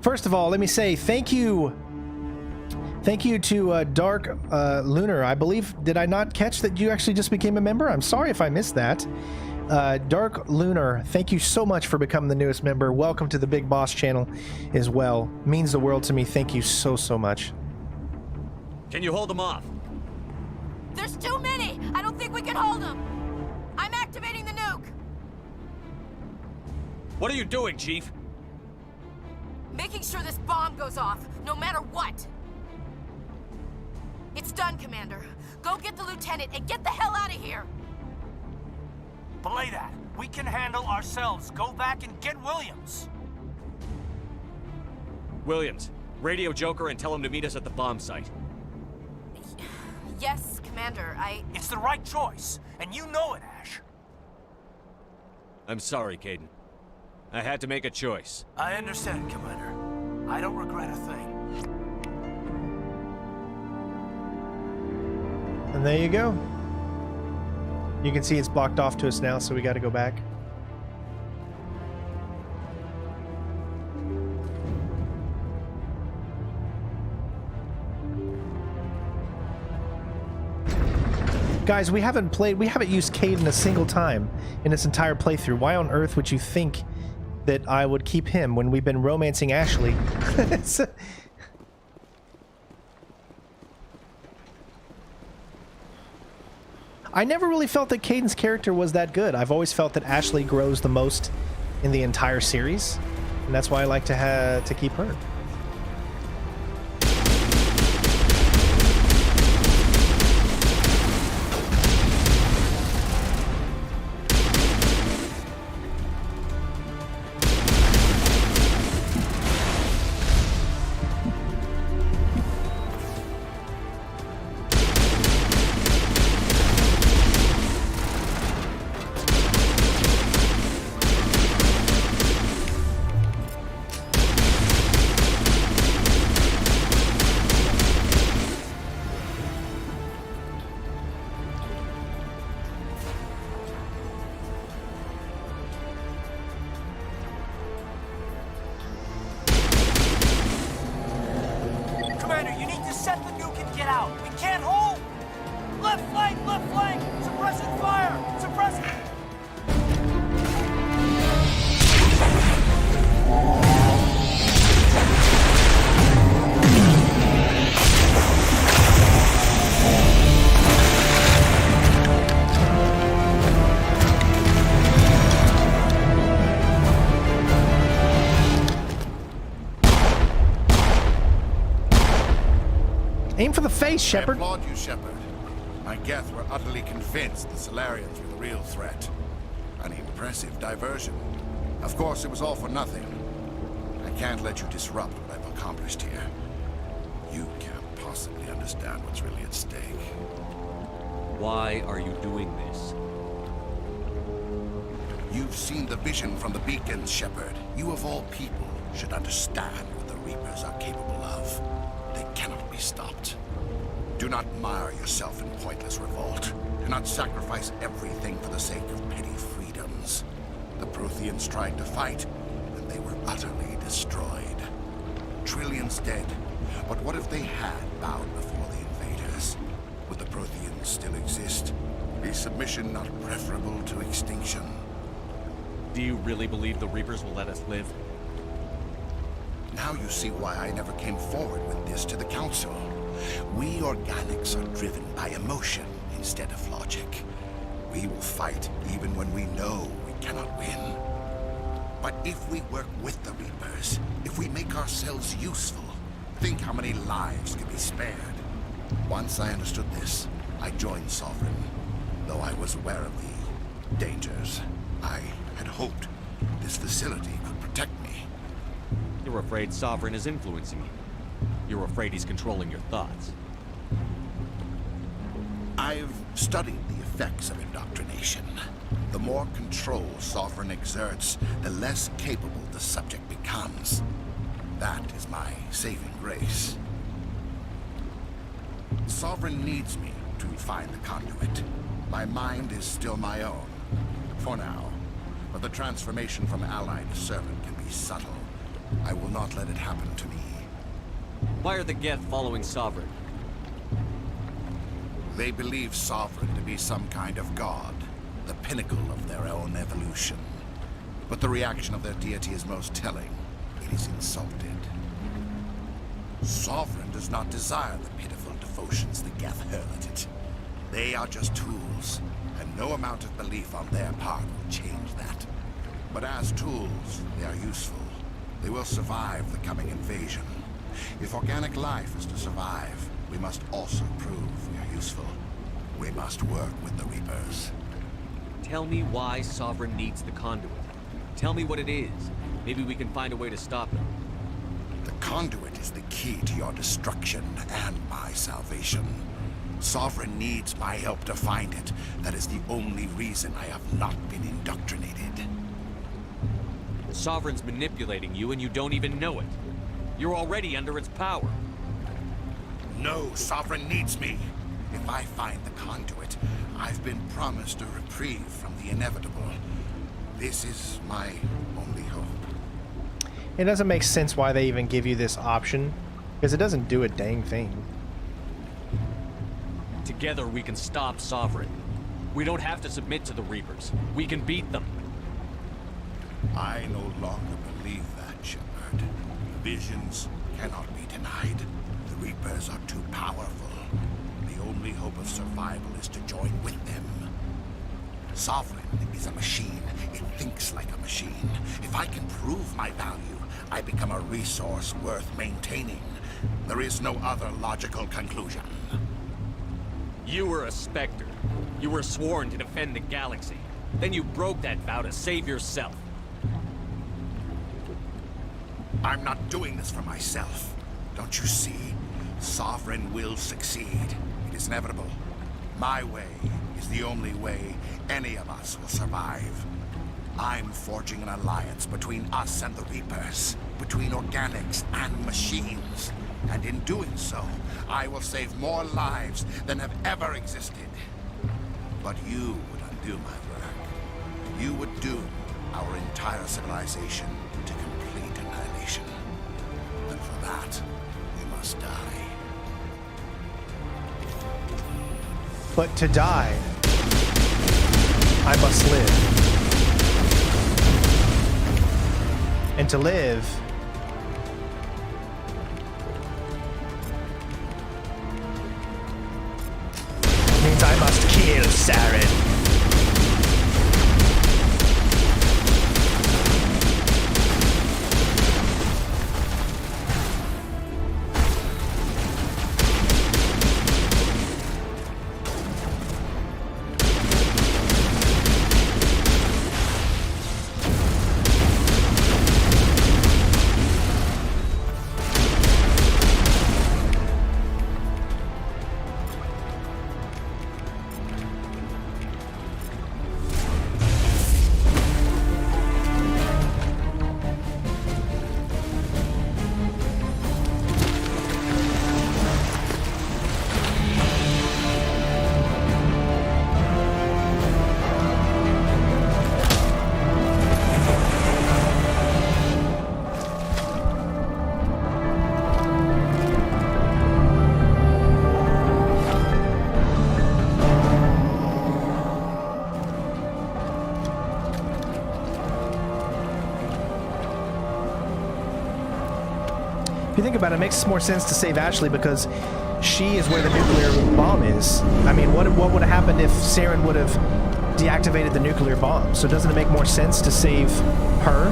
A: First of all, let me say thank you to Dark Lunar. I believe, did I not catch that you actually just became a member? I'm sorry if I missed that. Dark Lunar, thank you so much for becoming the newest member. Welcome to the Big Boss channel as well. Means the world to me. Thank you so much.
C: Can you hold them off?
B: There's too many! I don't think we can hold them! I'm activating the nuke!
C: What are you doing, Chief?
B: Making sure this bomb goes off, no matter what. It's done, Commander. Go get the lieutenant and get the hell out of here!
S: Belay that. We can handle ourselves. Go back and get Williams.
C: Williams, radio Joker and tell him to meet us at the bomb site.
B: Yes, Commander,
S: It's the right choice, and you know it, Ash.
C: I'm sorry, Caden. I had to make a choice.
S: I understand, Commander. I don't regret a thing.
A: And there you go. You can see it's blocked off to us now, so we got to go back. Guys, we haven't used Caden a single time in this entire playthrough. Why on earth would you think that I would keep him when we've been romancing Ashley? I never really felt that Caden's character was that good. I've always felt that Ashley grows the most in the entire series, and that's why I like to keep her. Aim for the face, Shepard.
I: I applaud you, Shepard. My Geth were utterly convinced the Salarians were the real threat. An impressive diversion. Of course, it was all for nothing. I can't let you disrupt what I've accomplished here. You can't possibly understand what's really at stake.
C: Why are you doing this?
I: You've seen the vision from the beacons, Shepard. You of all people should understand what the Reapers are capable of. They cannot be stopped. Do not mire yourself in pointless revolt. Do not sacrifice everything for the sake of petty freedoms. The Protheans tried to fight, and they were utterly destroyed. Trillions dead. But what if they had bowed before the invaders? Would the Protheans still exist? Is submission not preferable to extinction?
C: Do you really believe the Reapers will let us live?
I: Now you see why I never came forward with this to the Council. We organics are driven by emotion instead of logic. We will fight even when we know we cannot win. But if we work with the Reapers, if we make ourselves useful, think how many lives could be spared. Once I understood this, I joined Sovereign. Though I was aware of the dangers, I had hoped this facility could protect me.
C: You're afraid Sovereign is influencing you. You're afraid he's controlling your thoughts.
I: I've studied the effects of indoctrination. The more control Sovereign exerts, the less capable the subject becomes. That is my saving grace. Sovereign needs me to find the conduit. My mind is still my own, for now. But the transformation from ally to servant can be subtle. I will not let it happen to me.
C: Why are the Geth following Sovereign?
I: They believe Sovereign to be some kind of god, the pinnacle of their own evolution. But the reaction of their deity is most telling. It is insulted. Sovereign does not desire the pitiful devotions the Geth hurl at it. They are just tools, and no amount of belief on their part will change that. But as tools, they are useful. They will survive the coming invasion. If organic life is to survive, we must also prove we are useful. We must work with the Reapers.
C: Tell me why Sovereign needs the conduit. Tell me what it is. Maybe we can find a way to stop them.
I: The conduit is the key to your destruction and my salvation. Sovereign needs my help to find it. That is the only reason I have not been indoctrinated.
C: Sovereign's manipulating you and you don't even know it. You're already under its power.
I: No, Sovereign needs me. If I find the conduit, I've been promised a reprieve from the inevitable. This is my only hope.
A: It doesn't make sense why they even give you this option, because it doesn't do a dang thing.
C: To Together we can stop Sovereign. We don't have to submit to the Reapers. We can beat them.
I: I no longer believe that, Shepard. Visions cannot be denied. The Reapers are too powerful. The only hope of survival is to join with them. Sovereign is a machine. It thinks like a machine. If I can prove my value, I become a resource worth maintaining. There is no other logical conclusion.
C: You were a Spectre. You were sworn to defend the galaxy. Then you broke that vow to save yourself.
I: I'm not doing this for myself. Don't you see? Sovereign will succeed. It is inevitable. My way is the only way any of us will survive. I'm forging an alliance between us and the Reapers, between organics and machines. And in doing so, I will save more lives than have ever existed. But you would undo my work. You would doom our entire civilization to complete annihilation. And for that, we must die.
A: But to die, I must live. And to live means I must kill Saren. If you think about it, it makes more sense to save Ashley because she is where the nuclear bomb is. I mean, what would have happened if Saren would have deactivated the nuclear bomb? So doesn't it make more sense to save her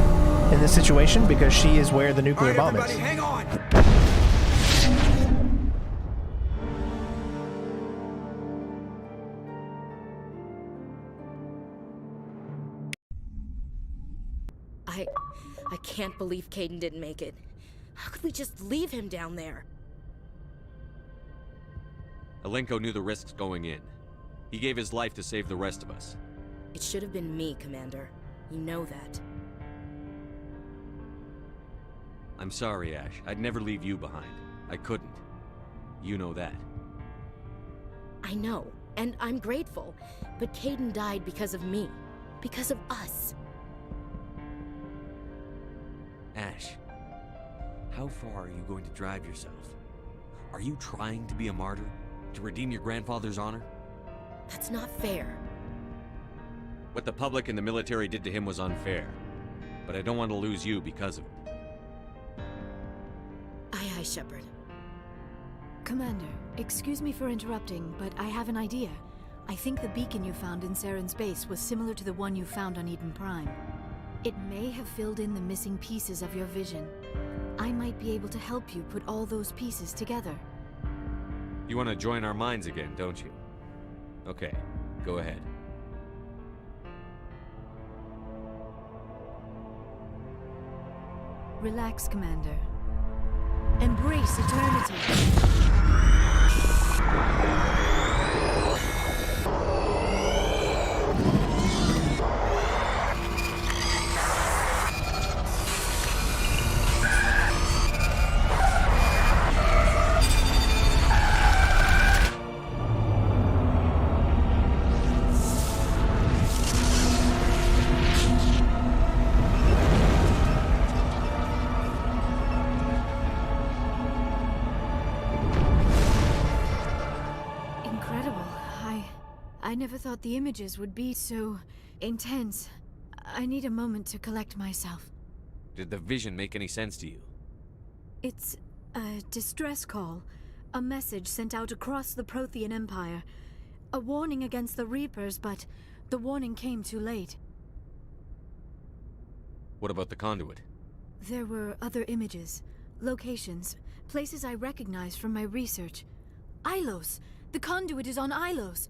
A: in this situation because she is where the nuclear bomb is?
R: Hang on.
B: I can't believe Caden didn't make it. How could we just leave him down there?
C: Alenko knew the risks going in. He gave his life to save the rest of us.
B: It should have been me, Commander. You know that.
C: I'm sorry, Ash. I'd never leave you behind. I couldn't. You know that.
B: I know, and I'm grateful. But Caden died because of me. Because of us.
C: Ash, how far are you going to drive yourself? Are you trying to be a martyr? To redeem your grandfather's honor?
B: That's not fair.
C: What the public and the military did to him was unfair. But I don't want to lose you because of it.
B: Aye, aye, Shepard.
N: Commander, excuse me for interrupting, but I have an idea. I think the beacon you found in Saren's base was similar to the one you found on Eden Prime. It may have filled in the missing pieces of your vision. I might be able to help you put all those pieces together.
C: You want to join our minds again, don't you? Okay, go ahead.
N: Relax, Commander. Embrace eternity. never thought the images would be so intense. I need a moment to collect myself.
C: Did the vision make any sense to you?
N: It's a distress call. A message sent out across the Prothean Empire. A warning against the Reapers, but the warning came too late.
C: What about the conduit?
N: There were other images, locations, places I recognized from my research. Ilos! The conduit is on Ilos!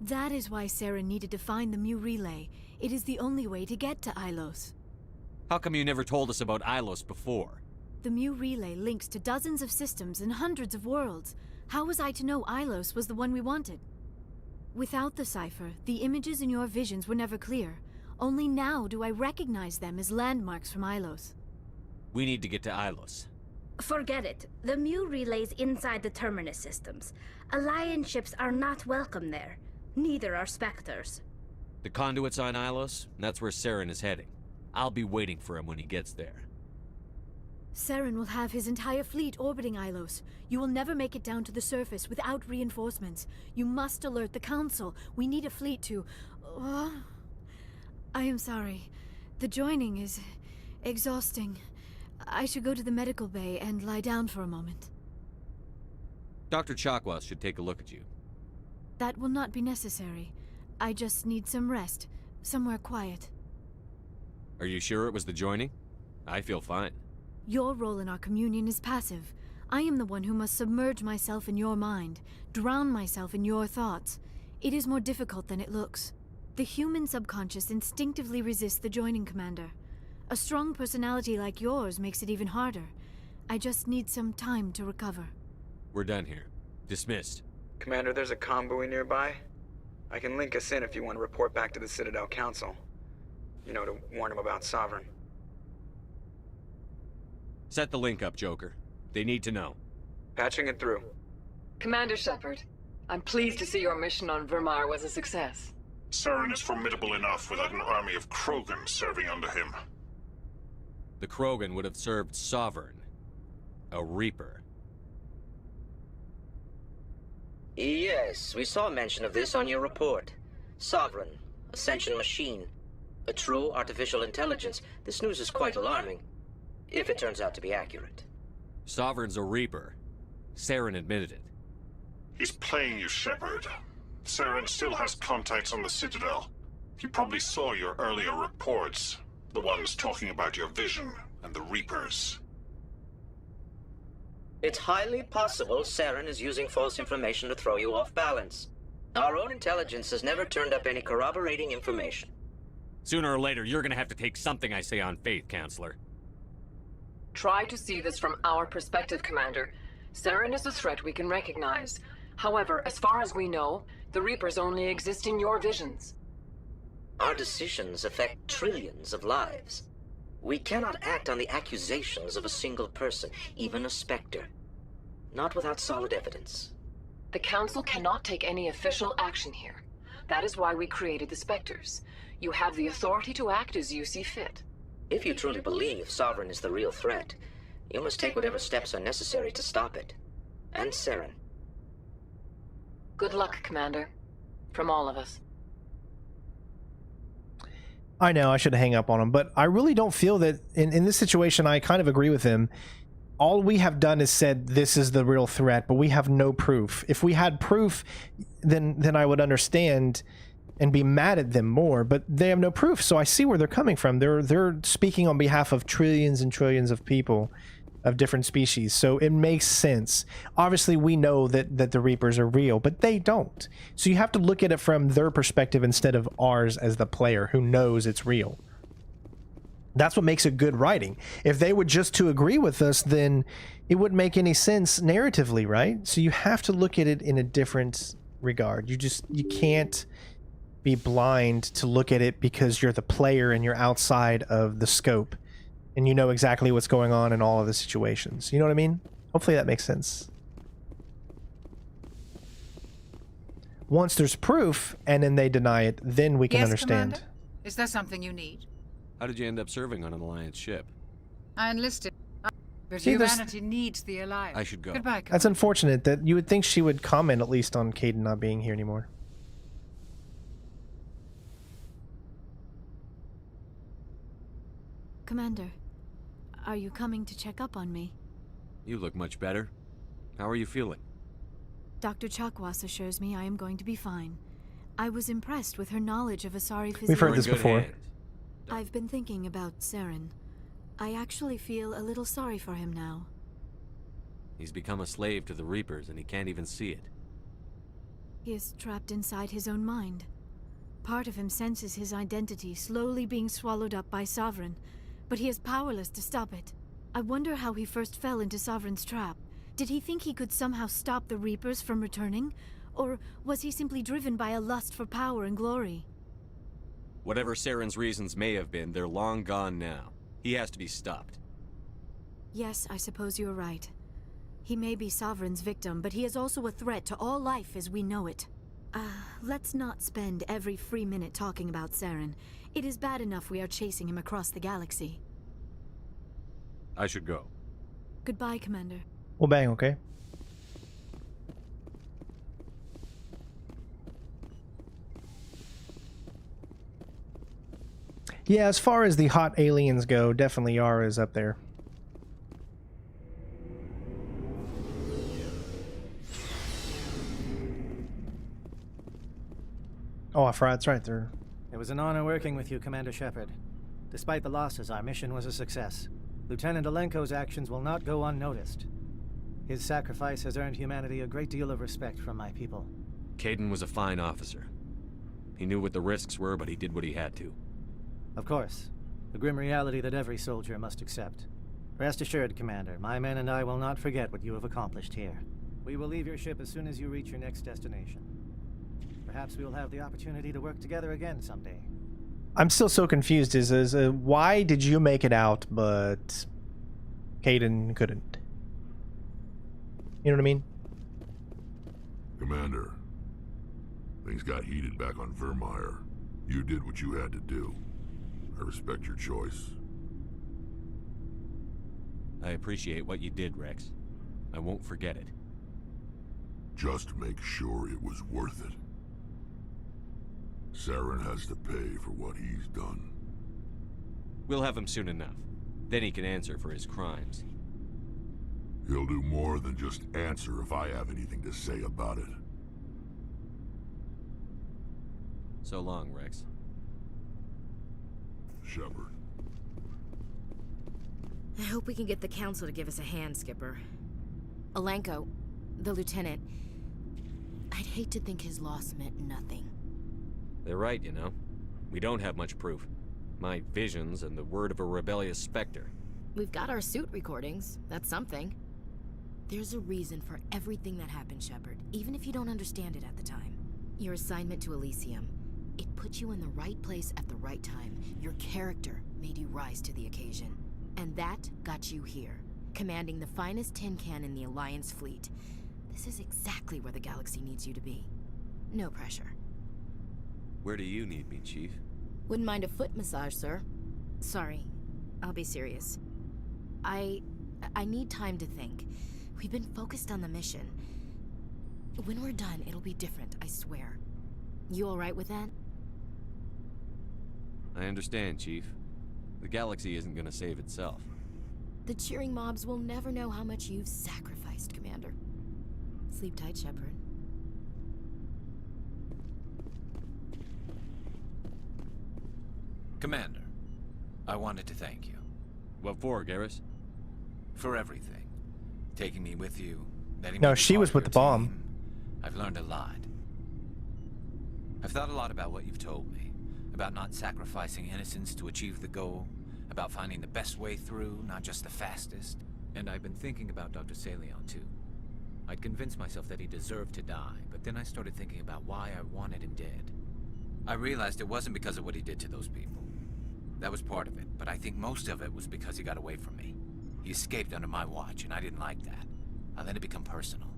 N: That is why Saren needed to find the Mu relay. It is the only way to get to Ilos.
C: How come you never told us about Ilos before?
N: The Mu relay links to dozens of systems and hundreds of worlds. How was I to know Ilos was the one we wanted? Without the cipher, the images in your visions were never clear. Only now do I recognize them as landmarks from Ilos.
C: We need to get to Ilos.
J: Forget it. The Mu relay's inside the Terminus systems. Alliance ships are not welcome there. Neither are Spectres.
C: The conduit's on Ilos, and that's where Saren is heading. I'll be waiting for him when he gets there.
N: Saren will have his entire fleet orbiting Ilos. You will never make it down to the surface without reinforcements. You must alert the Council. We need a fleet to... I am sorry. The joining is exhausting. I should go to the medical bay and lie down for a moment.
C: Dr. Chakwas should take a look at you.
N: That will not be necessary. I just need some rest. Somewhere quiet.
C: Are you sure it was the joining? I feel fine.
N: Your role in our communion is passive. I am the one who must submerge myself in your mind, drown myself in your thoughts. It is more difficult than it looks. The human subconscious instinctively resists the joining, Commander. A strong personality like yours makes it even harder. I just need some time to recover.
C: We're done here. Dismissed.
R: Commander, there's a convoy nearby. I can link us in if you want to report back to the Citadel Council. You know, to warn them about Sovereign.
C: Set the link up, Joker. They need to know.
R: Patching it through.
L: Commander Shepard, I'm pleased to see your mission on Virmire was a success.
H: Saren is formidable enough without an army of Krogan serving under him.
C: The Krogan would have served Sovereign. A Reaper.
W: Yes, we saw mention of this on your report. Sovereign, Ascension machine, a true artificial intelligence. This news is quite alarming, if it turns out to be accurate.
C: Sovereign's a Reaper. Saren admitted it.
H: He's playing you, Shepard. Saren still has contacts on the Citadel. He probably saw your earlier reports. The ones talking about your vision and the Reapers.
W: It's highly possible Saren is using false information to throw you off balance. Our own intelligence has never turned up any corroborating information.
C: Sooner or later, you're gonna have to take something I say on faith, Counselor.
L: Try to see this from our perspective, Commander. Saren is a threat we can recognize. However, as far as we know, the Reapers only exist in your visions.
W: Our decisions affect trillions of lives. We cannot act on the accusations of a single person, even a Spectre. Not without solid evidence.
L: The Council cannot take any official action here. That is why we created the Spectres. You have the authority to act as you see fit.
W: If you truly believe Sovereign is the real threat, you must take whatever steps are necessary to stop it. And Saren.
L: Good luck, Commander. From all of us.
A: I know I should hang up on him, but I really don't feel that in this situation. I kind of agree with him. All we have done is said this is the real threat, but we have no proof. If we had proof, then I would understand and be mad at them more, but they have no proof, so I see where they're coming from. They're speaking on behalf of trillions and trillions of people of different species, so it makes sense. Obviously, we know that the Reapers are real, but they don't. So you have to look at it from their perspective instead of ours as the player who knows it's real. That's what makes it good writing. If they were just to agree with us, then it wouldn't make any sense narratively, right? So you have to look at it in a different regard. You can't be blind to look at it because you're the player and you're outside of the scope and you know exactly what's going on in all of the situations. You know what I mean? Hopefully that makes sense. Once there's proof and then they deny it, then we can understand.
X: Commander? Is there something you need?
C: How did you end up serving on an Alliance ship?
X: I enlisted. But
A: See,
X: humanity needs the Alliance.
C: I should go.
X: Goodbye, Commander.
A: That's unfortunate. That you would think she would comment at least on Caden not being here anymore.
N: Commander, are you coming to check up on me?
C: You look much better. How are you feeling?
N: Dr. Chakwas assures me I am going to be fine. I was impressed with her knowledge of Asari physiology.
A: We've heard this before.
N: I've been thinking about Saren. I actually feel a little sorry for him now.
C: He's become a slave to the Reapers and he can't even see it.
N: He is trapped inside his own mind. Part of him senses his identity slowly being swallowed up by Sovereign, but he is powerless to stop it. I wonder how he first fell into Sovereign's trap. Did he think he could somehow stop the Reapers from returning? Or was he simply driven by a lust for power and glory?
C: Whatever Saren's reasons may have been, they're long gone now. He has to be stopped.
N: Yes, I suppose you're right. He may be Sovereign's victim, but he is also a threat to all life as we know it. Let's not spend every free minute talking about Saren. It is bad enough we are chasing him across the galaxy.
C: I should go.
N: Goodbye, Commander.
A: Well, bang, okay. Yeah, as far as the hot aliens go, definitely Yara is up there. Oh, I forgot. That's right there.
T: It was an honor working with you, Commander Shepard. Despite the losses, our mission was a success. Lieutenant Alenko's actions will not go unnoticed. His sacrifice has earned humanity a great deal of respect from my people.
C: Kaidan was a fine officer. He knew what the risks were, but he did what he had to.
T: Of course. The grim reality that every soldier must accept. Rest assured, Commander, my men and I will not forget what you have accomplished here. We will leave your ship as soon as you reach your next destination. Perhaps we will have the opportunity to work together again someday.
A: I'm still so confused. Is why did you make it out, but Kaidan couldn't? You know what I mean?
H: Commander, things got heated back on Virmire. You did what you had to do. I respect your choice.
C: I appreciate what you did, Rex. I won't forget it.
H: Just make sure it was worth it. Saren has to pay for what he's done.
C: We'll have him soon enough. Then he can answer for his crimes.
H: He'll do more than just answer if I have anything to say about it.
C: So long, Rex.
H: Shepard.
B: I hope we can get the Council to give us a hand, Skipper. Alenko, the Lieutenant, I'd hate to think his loss meant nothing.
C: They're right, you know. We don't have much proof. My visions and the word of a rebellious specter.
B: We've got our suit recordings. That's something. There's a reason for everything that happened, Shepard, even if you don't understand it at the time. Your assignment to Elysium, it put you in the right place at the right time. Your character made you rise to the occasion. And that got you here, commanding the finest tin can in the Alliance fleet. This is exactly where the galaxy needs you to be. No pressure.
C: Where do you need me, Chief?
B: Wouldn't mind a foot massage, sir. Sorry, I'll be serious. I need time to think. We've been focused on the mission. When we're done, it'll be different, I swear. You all right with that?
C: I understand, Chief. The galaxy isn't gonna save itself.
B: The cheering mobs will never know how much you've sacrificed, Commander. Sleep tight, Shepard.
U: Commander, I wanted to thank you.
C: What for, Garrus?
U: For everything. Taking me with you, letting me
A: No,
U: be
A: she
U: part
A: was
U: of
A: with
U: your
A: the bomb.
U: team. I've learned a lot. I've thought a lot about what you've told me. About not sacrificing innocence to achieve the goal. About finding the best way through, not just the fastest. And I've been thinking about Dr. Salion, too. I'd convinced myself that he deserved to die, but then I started thinking about why I wanted him dead. I realized it wasn't because of what he did to those people. That was part of it, but I think most of it was because he got away from me. He escaped under my watch, and I didn't like that. I let it become personal.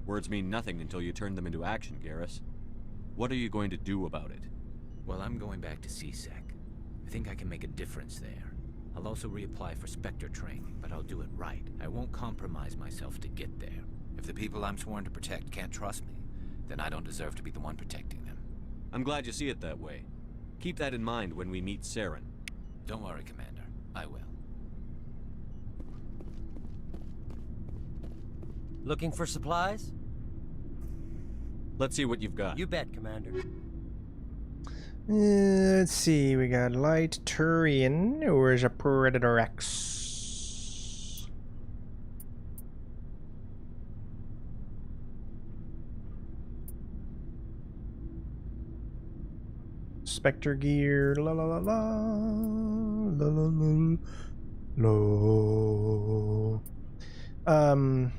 C: Words mean nothing until you turn them into action, Garrus. What are you going to do about it?
U: Well, I'm going back to CSEC. I think I can make a difference there. I'll also reapply for Spectre training, but I'll do it right. I won't compromise myself to get there. If the people I'm sworn to protect can't trust me, then I don't deserve to be the one protecting them.
C: I'm glad you see it that way. Keep that in mind when we meet Saren.
U: Don't worry, Commander. I will.
K: Looking for supplies?
C: Let's see what you've got.
K: You bet, Commander.
A: Let's see, we got light Turian, or is a Predator X? Spectre gear, la la la la, la la la la.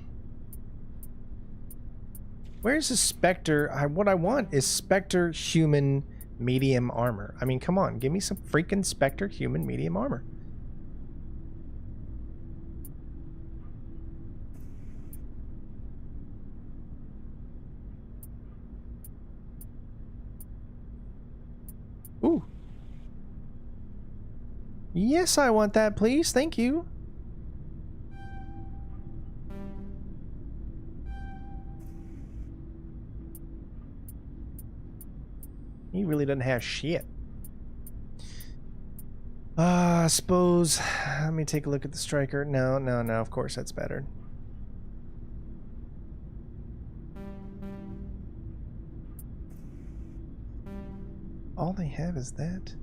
A: Where's the Spectre? What I want is Spectre human medium armor. I mean, come on, give me some freaking Spectre human medium armor. Ooh. Yes, I want that, please. Thank you. He really doesn't have shit. I suppose. Let me take a look at the striker. No, no, no. Of course, that's better. All they have is that.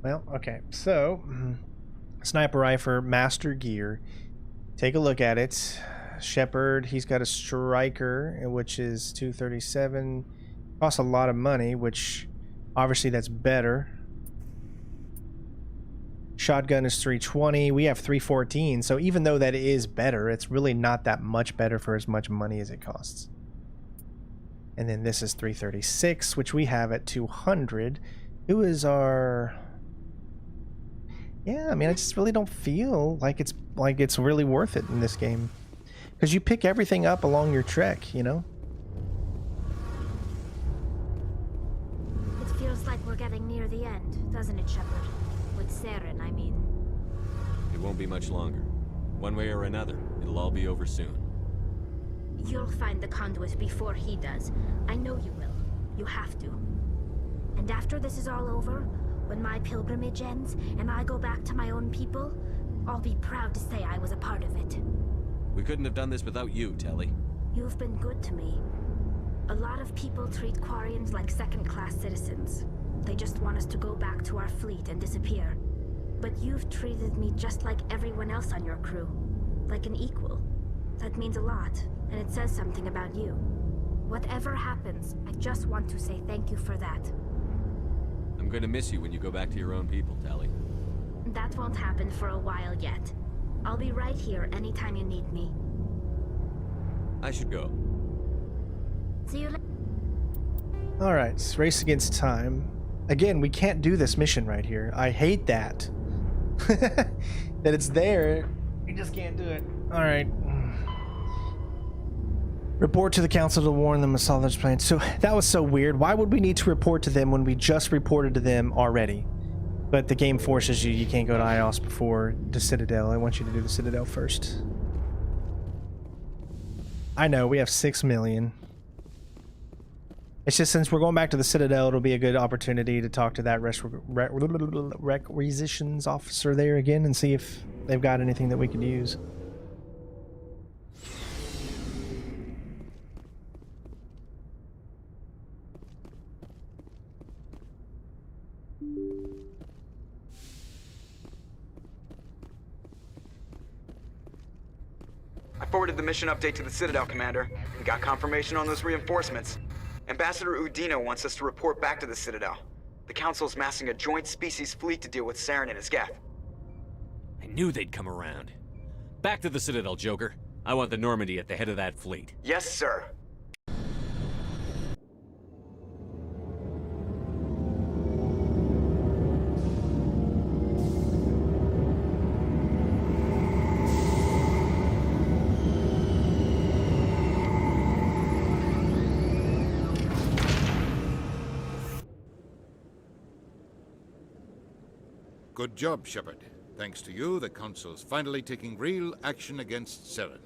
A: Well, okay. So, sniper rifle, master gear. Take a look at it. Shepherd, he's got a striker, which is 237. Costs a lot of money, which obviously that's better. Shotgun is 320. We have 314. So even though that is better, it's really not that much better for as much money as it costs. And then this is 336, which we have at 200. Who is our... Yeah, I mean, I just really don't feel like it's really worth it in this game. Because you pick everything up along your trek, you know?
J: It feels like we're getting near the end, doesn't it, Shepard? With Saren, I mean.
C: It won't be much longer. One way or another, it'll all be over soon.
J: You'll find the conduit before he does. I know you will. You have to. And after this is all over, when my pilgrimage ends and I go back to my own people, I'll be proud to say I was a part of it.
C: We couldn't have done this without you, Telly.
J: You've been good to me. A lot of people treat Quarians like second-class citizens. They just want us to go back to our fleet and disappear. But you've treated me just like everyone else on your crew. Like an equal. That means a lot, and it says something about you. Whatever happens, I just want to say thank you for that.
C: I'm going to miss you when you go back to your own people, Telly.
J: That won't happen for a while yet. I'll be right here anytime you need me.
C: I should go.
J: See you later.
A: Alright, race against time. Again, we can't do this mission right here. I hate that. That it's there. We just can't do it. Alright. Report to the council to warn them of Salarians' plan. So that was so weird. Why would we need to report to them when we just reported to them already? But the game forces you can't go to IOS before the Citadel. I want you to do the Citadel first. I know, we have 6 million. It's just since we're going back to the Citadel, it'll be a good opportunity to talk to that requisitions officer there again and see if they've got anything that we could use.
R: I forwarded the mission update to the Citadel, Commander. We got confirmation on those reinforcements. Ambassador Udina wants us to report back to the Citadel. The Council's massing a joint species fleet to deal with Saren and his geth.
C: I knew they'd come around. Back to the Citadel, Joker. I want the Normandy at the head of that fleet.
R: Yes, sir.
H: Good job, Shepard. Thanks to you, the Council's finally taking real action against Saren.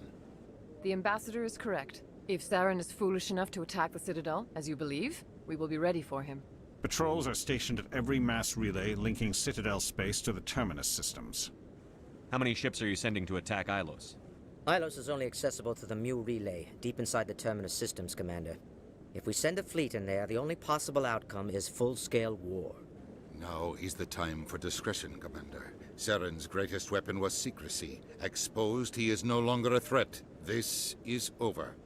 L: The Ambassador is correct. If Saren is foolish enough to attack the Citadel, as you believe, we will be ready for him.
E: Patrols are stationed at every mass relay linking Citadel space to the Terminus systems.
C: How many ships are you sending to attack Ilos?
W: Ilos is only accessible to the Mu relay, deep inside the Terminus systems, Commander. If we send a fleet in there, the only possible outcome is full-scale war.
I: Now is the time for discretion, Commander. Saren's greatest weapon was secrecy. Exposed, he is no longer a threat. This is over.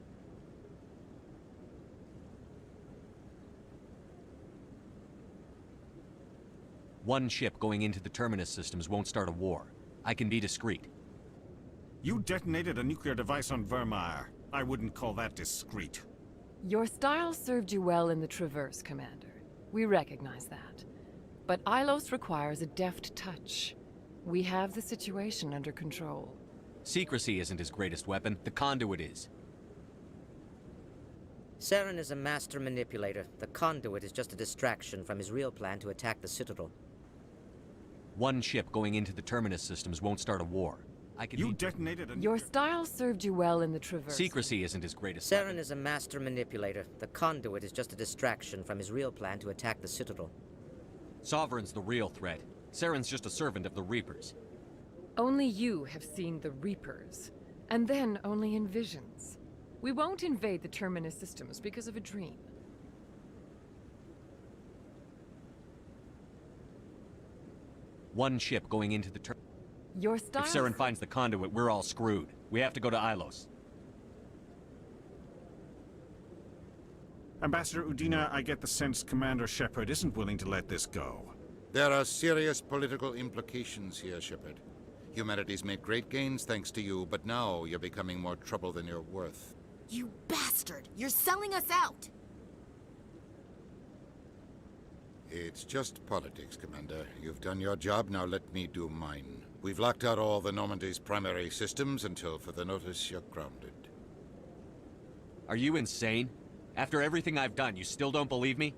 C: One ship going into the Terminus systems won't start a war. I can be discreet.
E: You detonated a nuclear device on Virmire. I wouldn't call that discreet.
L: Your style served you well in the Traverse, Commander. We recognize that. But Ilos requires a deft touch. We have the situation under control.
C: Secrecy isn't his greatest weapon. The conduit is.
W: Saren is a master manipulator. The conduit is just a distraction from his real plan to attack the Citadel.
C: One ship going into the Terminus systems won't start a war.
E: You detonated a...
L: Your style served you well in the Traverse.
C: Secrecy isn't his greatest
W: Saren
C: weapon.
W: is a master manipulator. The conduit is just a distraction from his real plan to attack the Citadel.
C: Sovereign's the real threat. Saren's just a servant of the Reapers.
L: Only you have seen the Reapers, and then only in visions. We won't invade the Terminus systems because of a dream.
C: One ship going into the
L: Your style...
C: If Saren finds the conduit, we're all screwed. We have to go to Ilos.
E: Ambassador Udina, I get the sense Commander Shepard isn't willing to let this go.
I: There are serious political implications here, Shepard. Humanity's made great gains thanks to you, but now you're becoming more trouble than you're worth.
B: You bastard! You're selling us out!
I: It's just politics, Commander. You've done your job, now let me do mine. We've locked out all the Normandy's primary systems until further notice you're grounded.
C: Are you insane? After everything I've done, you still don't believe me?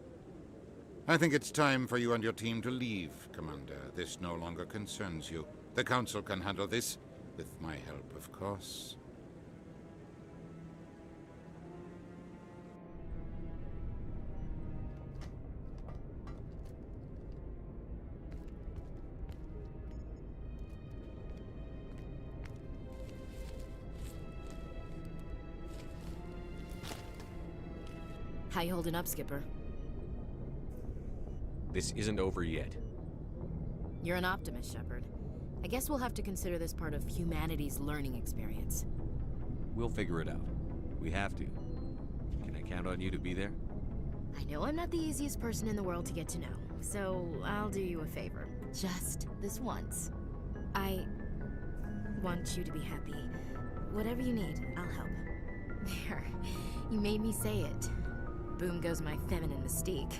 I: I think it's time for you and your team to leave, Commander. This no longer concerns you. The Council can handle this, with my help, of course.
B: How you holding up, Skipper?
C: This isn't over yet.
B: You're an optimist, Shepard. I guess we'll have to consider this part of humanity's learning experience.
C: We'll figure it out. We have to. Can I count on you to be there?
B: I know I'm not the easiest person in the world to get to know, so I'll do you a favor. Just this once. I want you to be happy. Whatever you need, I'll help. There. You made me say it. Boom goes my feminine mystique.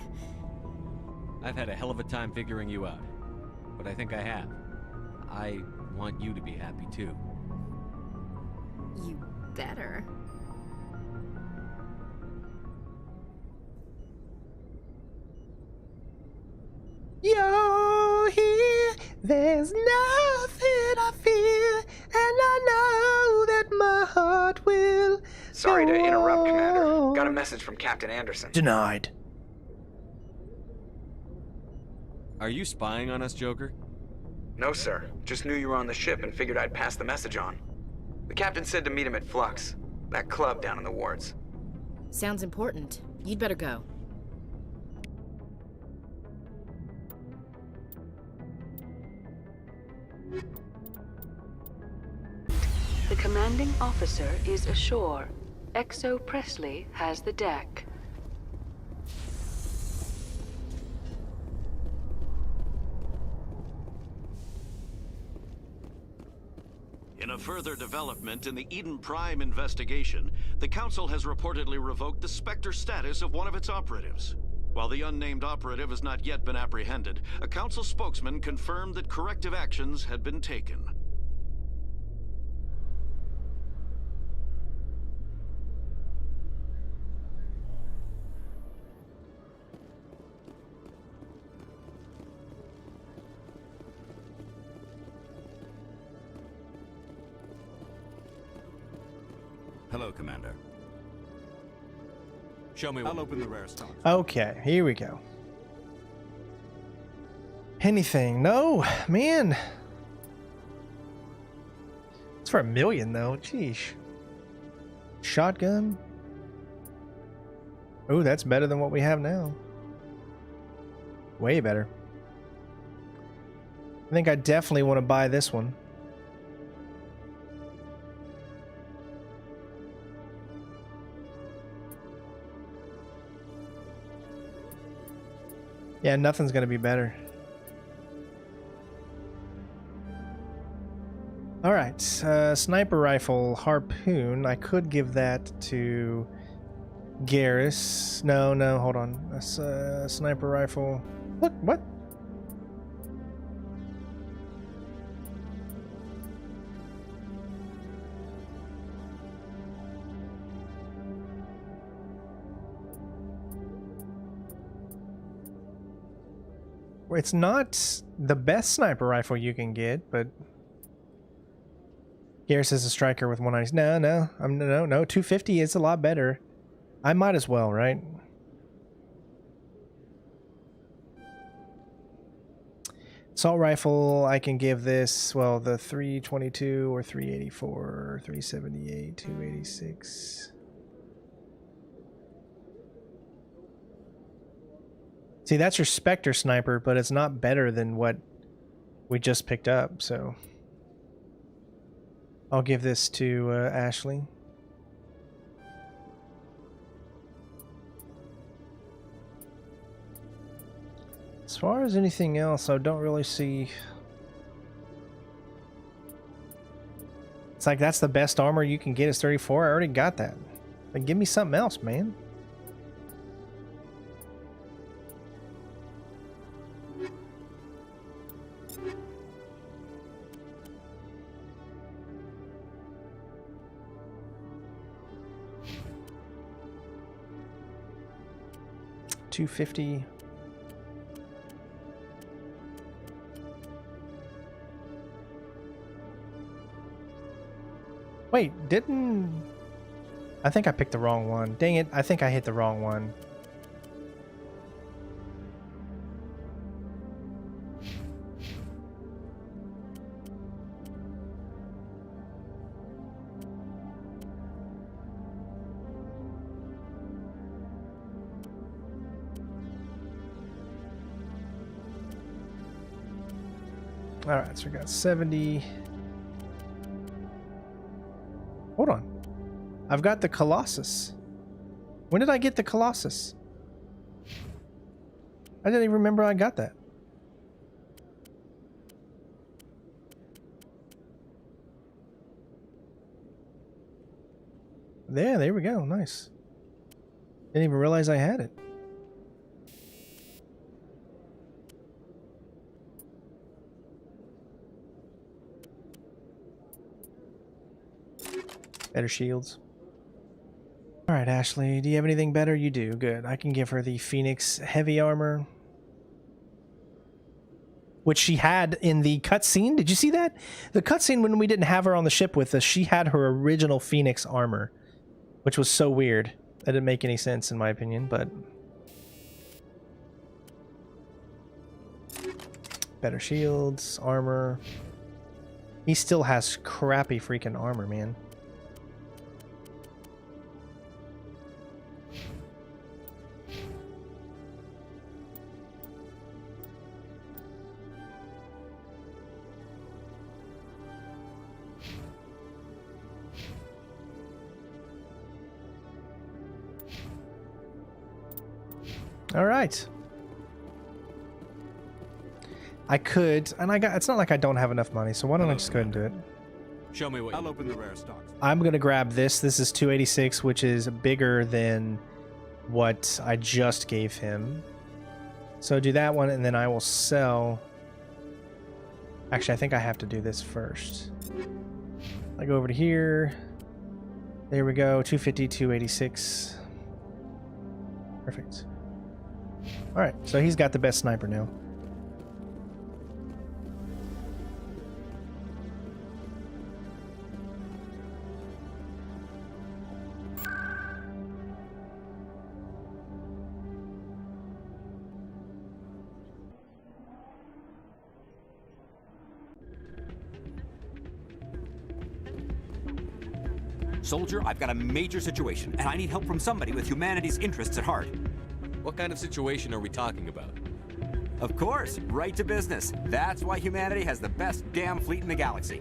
C: I've had a hell of a time figuring you out. But I think I have. I want you to be happy too.
B: You better.
A: You're here, there's nothing I fear, and I know that my heart will.
R: Sorry to interrupt, Commander.
A: on.
R: Got a message from Captain Anderson.
A: Denied.
C: Are you spying on us, Joker?
R: No, sir. Just knew you were on the ship and figured I'd pass the message on. The captain said to meet him at Flux, that club down in the wards.
B: Sounds important. You'd better go.
M: The commanding officer is ashore. XO Presley has the deck.
O: In a further development in the Eden Prime investigation, the Council has reportedly revoked the Spectre status of one of its operatives. While the unnamed operative has not yet been apprehended, a Council spokesman confirmed that corrective actions had been taken.
P: Hello, Commander.
C: Show me.
P: I'll open the rare stock.
A: Okay, here we go. Anything? No, man. It's for $1 million though. Jeez. Shotgun. Oh, that's better than what we have now. Way better. I think I definitely want to buy this one. Yeah, nothing's gonna be better. Alright, sniper rifle, harpoon. I could give that to Garrus. No, hold on. That's sniper rifle. Look, what? It's not the best sniper rifle you can get, but Garrus is a striker with 190. No, 250 is a lot better. I might as well, right? Assault rifle, I can give this, well, the 322 or 384 or 378, 286. See, that's your Spectre sniper, but it's not better than what we just picked up, so I'll give this to Ashley. As far as anything else, I don't really see. It's like that's the best armor you can get is 34. I already got that. Like, give me something else, man. $250. Wait, didn't... I think I picked the wrong one. Dang it, I think I hit the wrong one. Alright, so we got 70. Hold on. I've got the Colossus. When did I get the Colossus? I didn't even remember I got that. Yeah, there we go. Nice. Didn't even realize I had it. Better shields. Alright, Ashley, do you have anything better? You do. Good. I can give her the Phoenix heavy armor, which she had in the cutscene. Did you see that? The cutscene when we didn't have her on the ship with us, she had her original Phoenix armor, which was so weird. That didn't make any sense in my opinion, but... better shields, armor. He still has crappy freaking armor, man. All right. I could, and it's not like I don't have enough money, so why don't I just go ahead and do it?
C: Show me what
E: I'll open the rare stocks.
A: I'm going to grab this. This is 286, which is bigger than what I just gave him. So do that one, and then I will sell. Actually, I think I have to do this first. I go over to here. There we go. 250, 286. Perfect. All right, so he's got the best sniper now.
D: Soldier, I've got a major situation, and I need help from somebody with humanity's interests at heart.
C: What kind of situation are we talking about?
D: Of course, right to business. That's why humanity has the best damn fleet in the galaxy.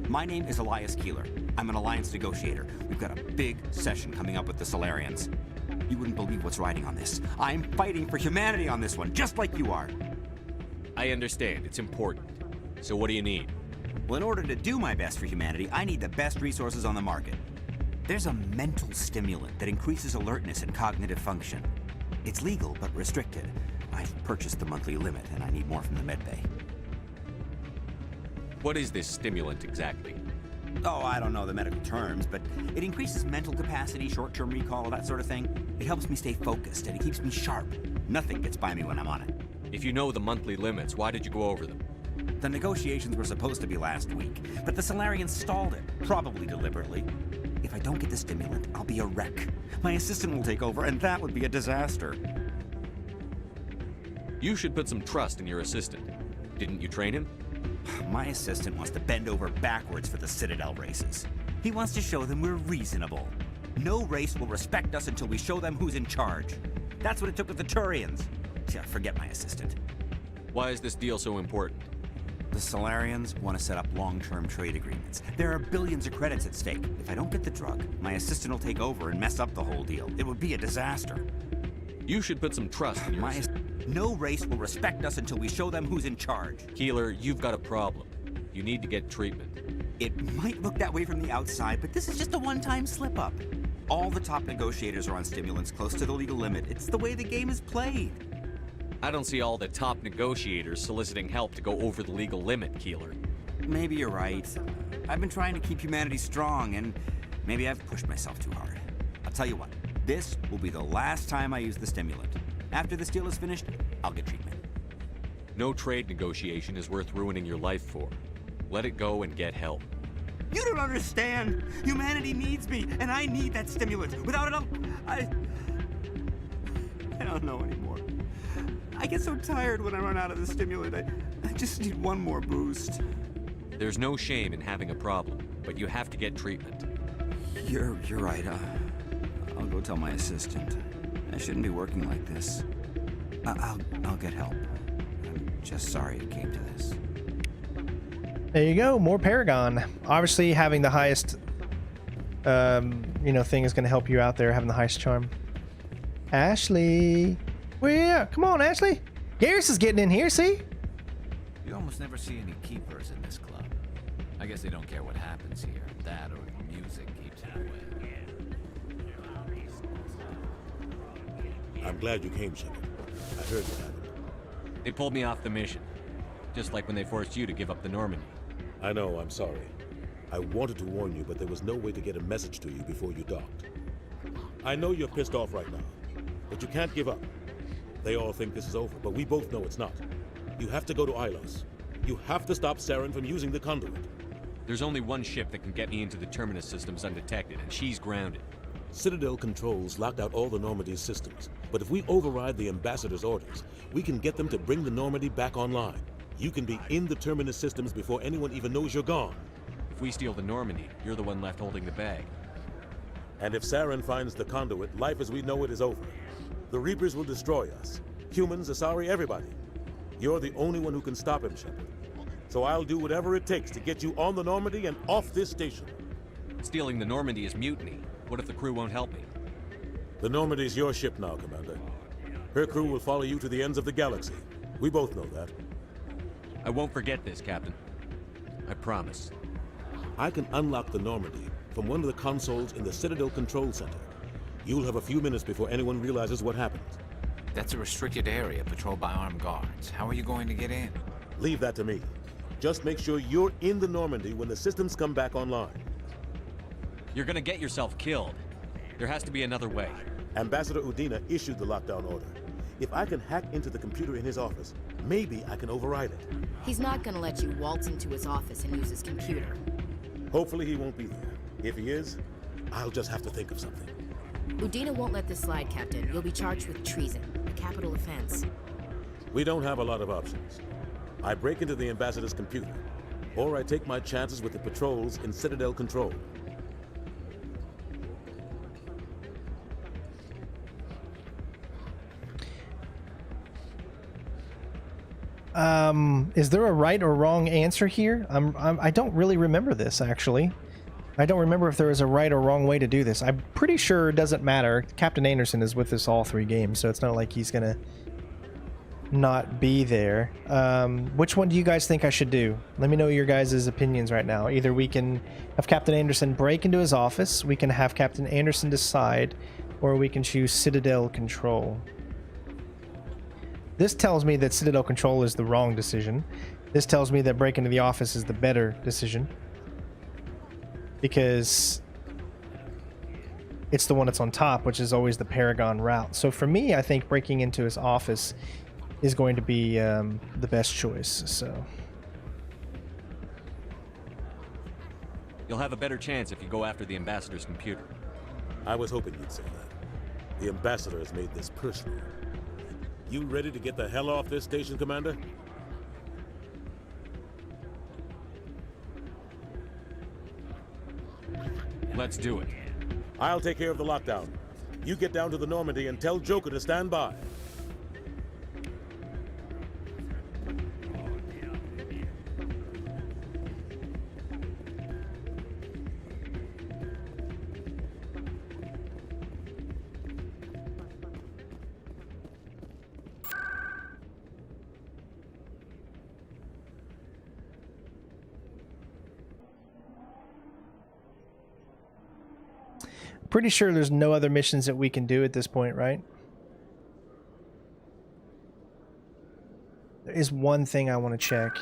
D: My name is Elias Keeler. I'm an alliance negotiator. We've got a big session coming up with the Salarians. You wouldn't believe what's riding on this. I'm fighting for humanity on this one, just like you are.
C: I understand. It's important. So what do you need?
D: Well, in order to do my best for humanity, I need the best resources on the market. There's a mental stimulant that increases alertness and cognitive function. It's legal, but restricted. I've purchased the monthly limit, and I need more from the medbay.
C: What is this stimulant exactly?
D: Oh, I don't know the medical terms, but it increases mental capacity, short-term recall, that sort of thing. It helps me stay focused, and it keeps me sharp. Nothing gets by me when I'm on it.
C: If you know the monthly limits, why did you go over them?
D: The negotiations were supposed to be last week, but the Salarians stalled it, probably deliberately. If I don't get the stimulant, I'll be a wreck. My assistant will take over, and that would be a disaster.
C: You should put some trust in your assistant. Didn't you train him?
D: My assistant wants to bend over backwards for the Citadel races. He wants to show them we're reasonable. No race will respect us until we show them who's in charge. That's what it took with the Turians. Yeah, forget my assistant.
C: Why is this deal so important?
D: The Salarians want to set up long-term trade agreements. There are billions of credits at stake. If I don't get the drug, my assistant will take over and mess up the whole deal. It would be a disaster.
C: You should put some trust in your
D: No race will respect us until we show them who's in charge.
C: Keeler, you've got a problem. You need to get treatment.
D: It might look that way from the outside, but this is just a one-time slip-up. All the top negotiators are on stimulants close to the legal limit. It's the way the game is played.
C: I don't see all the top negotiators soliciting help to go over the legal limit, Keeler.
D: Maybe you're right. I've been trying to keep humanity strong, and maybe I've pushed myself too hard. I'll tell you what, this will be the last time I use the stimulant. After this deal is finished, I'll get treatment.
C: No trade negotiation is worth ruining your life for. Let it go and get help.
D: You don't understand! Humanity needs me, and I need that stimulant. Without it, I don't know anymore. I get so tired when I run out of the stimulant. I just need one more boost.
C: There's no shame in having a problem, but you have to get treatment.
D: You're right. I'll go tell my assistant. I shouldn't be working like this. I'll get help. I'm just sorry it came to this.
A: There you go, more Paragon. Obviously, having the highest, thing is going to help you out there, having the highest charm. Ashley, where? Come on, Ashley. Garrus is getting in here. See?
F: You almost never see any keepers in this club. I guess they don't care what happens here. That or the music keeps them away.
Q: I'm glad you came, Shepard. I heard what happened.
C: They pulled me off the mission. Just like when they forced you to give up the Normandy.
Q: I know, I'm sorry. I wanted to warn you, but there was no way to get a message to you before you docked. I know you're pissed off right now, but you can't give up. They all think this is over, but we both know it's not. You have to go to Ilos. You have to stop Saren from using the conduit.
C: There's only one ship that can get me into the Terminus systems undetected, and she's grounded.
Q: Citadel controls locked out all the Normandy's systems, but if we override the Ambassador's orders, we can get them to bring the Normandy back online. You can be in the Terminus systems before anyone even knows you're gone.
C: If we steal the Normandy, you're the one left holding the bag.
Q: And if Saren finds the conduit, life as we know it is over. The Reapers will destroy us. Humans, Asari, everybody. You're the only one who can stop him, Shepard. So I'll do whatever it takes to get you on the Normandy and off this station.
C: Stealing the Normandy is mutiny. What if the crew won't help me?
Q: The Normandy's your ship now, Commander. Her crew will follow you to the ends of the galaxy. We both know that.
C: I won't forget this, Captain. I promise.
Q: I can unlock the Normandy from one of the consoles in the Citadel Control Center. You'll have a few minutes before anyone realizes what happened.
F: That's a restricted area patrolled by armed guards. How are you going to get in?
Q: Leave that to me. Just make sure you're in the Normandy when the systems come back online.
C: You're gonna get yourself killed. There has to be another way.
Q: Ambassador Udina issued the lockdown order. If I can hack into the computer in his office, maybe I can override it.
B: He's not gonna let you waltz into his office and use his computer.
Q: Hopefully he won't be there. If he is, I'll just have to think of something.
B: Udina won't let this slide, Captain. You'll be charged with treason, a capital offense.
Q: We don't have a lot of options. I break into the Ambassador's computer, or I take my chances with the patrols in Citadel Control.
A: Is there a right or wrong answer here? I don't really remember this, actually. I don't remember if there is a right or wrong way to do this. I'm pretty sure it doesn't matter. Captain Anderson is with us all 3 games, so it's not like he's gonna not be there. Which one do you guys think I should do? Let me know your guys' opinions right now. Either we can have Captain Anderson break into his office, we can have Captain Anderson decide, or we can choose Citadel Control. This tells me that Citadel Control is the wrong decision. This tells me that break into the office is the better decision. Because it's the one that's on top, which is always the Paragon route. So for me, I think breaking into his office is going to be the best choice. So
C: you'll have a better chance if you go after the Ambassador's computer.
Q: I was hoping you'd say that. The Ambassador has made this personal. You ready to get the hell off this station, Commander?
C: Let's do it.
Q: I'll take care of the lockdown. You get down to the Normandy and tell Joker to stand by.
A: pretty sure there's no other missions that we can do at this point, right? There is one thing I want to check.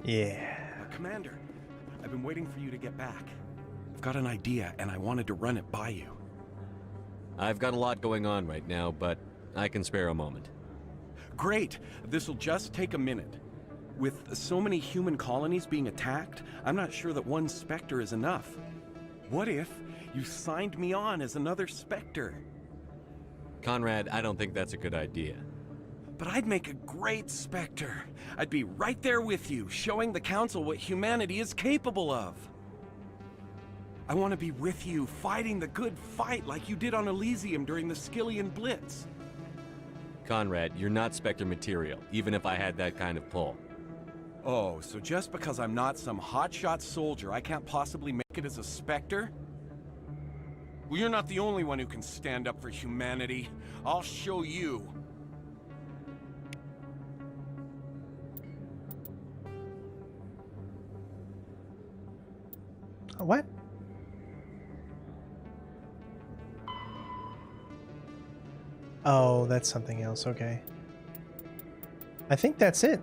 A: Yeah.
G: Commander, I've been waiting for you to get back. I've got an idea, and I wanted to run it by you.
C: I've got a lot going on right now, but I can spare a moment.
G: Great! This'll just take a minute. With so many human colonies being attacked, I'm not sure that one Spectre is enough. What if you signed me on as another Spectre?
C: Conrad, I don't think that's a good idea.
G: But I'd make a great Spectre. I'd be right there with you, showing the Council what humanity is capable of. I want to be with you, fighting the good fight like you did on Elysium during the Skillian Blitz.
C: Conrad, you're not Spectre material, even if I had that kind of pull.
G: Oh, so just because I'm not some hotshot soldier, I can't possibly make it as a Spectre? Well, you're not the only one who can stand up for humanity. I'll show you.
A: What? Oh, that's something else. Okay. I think that's it.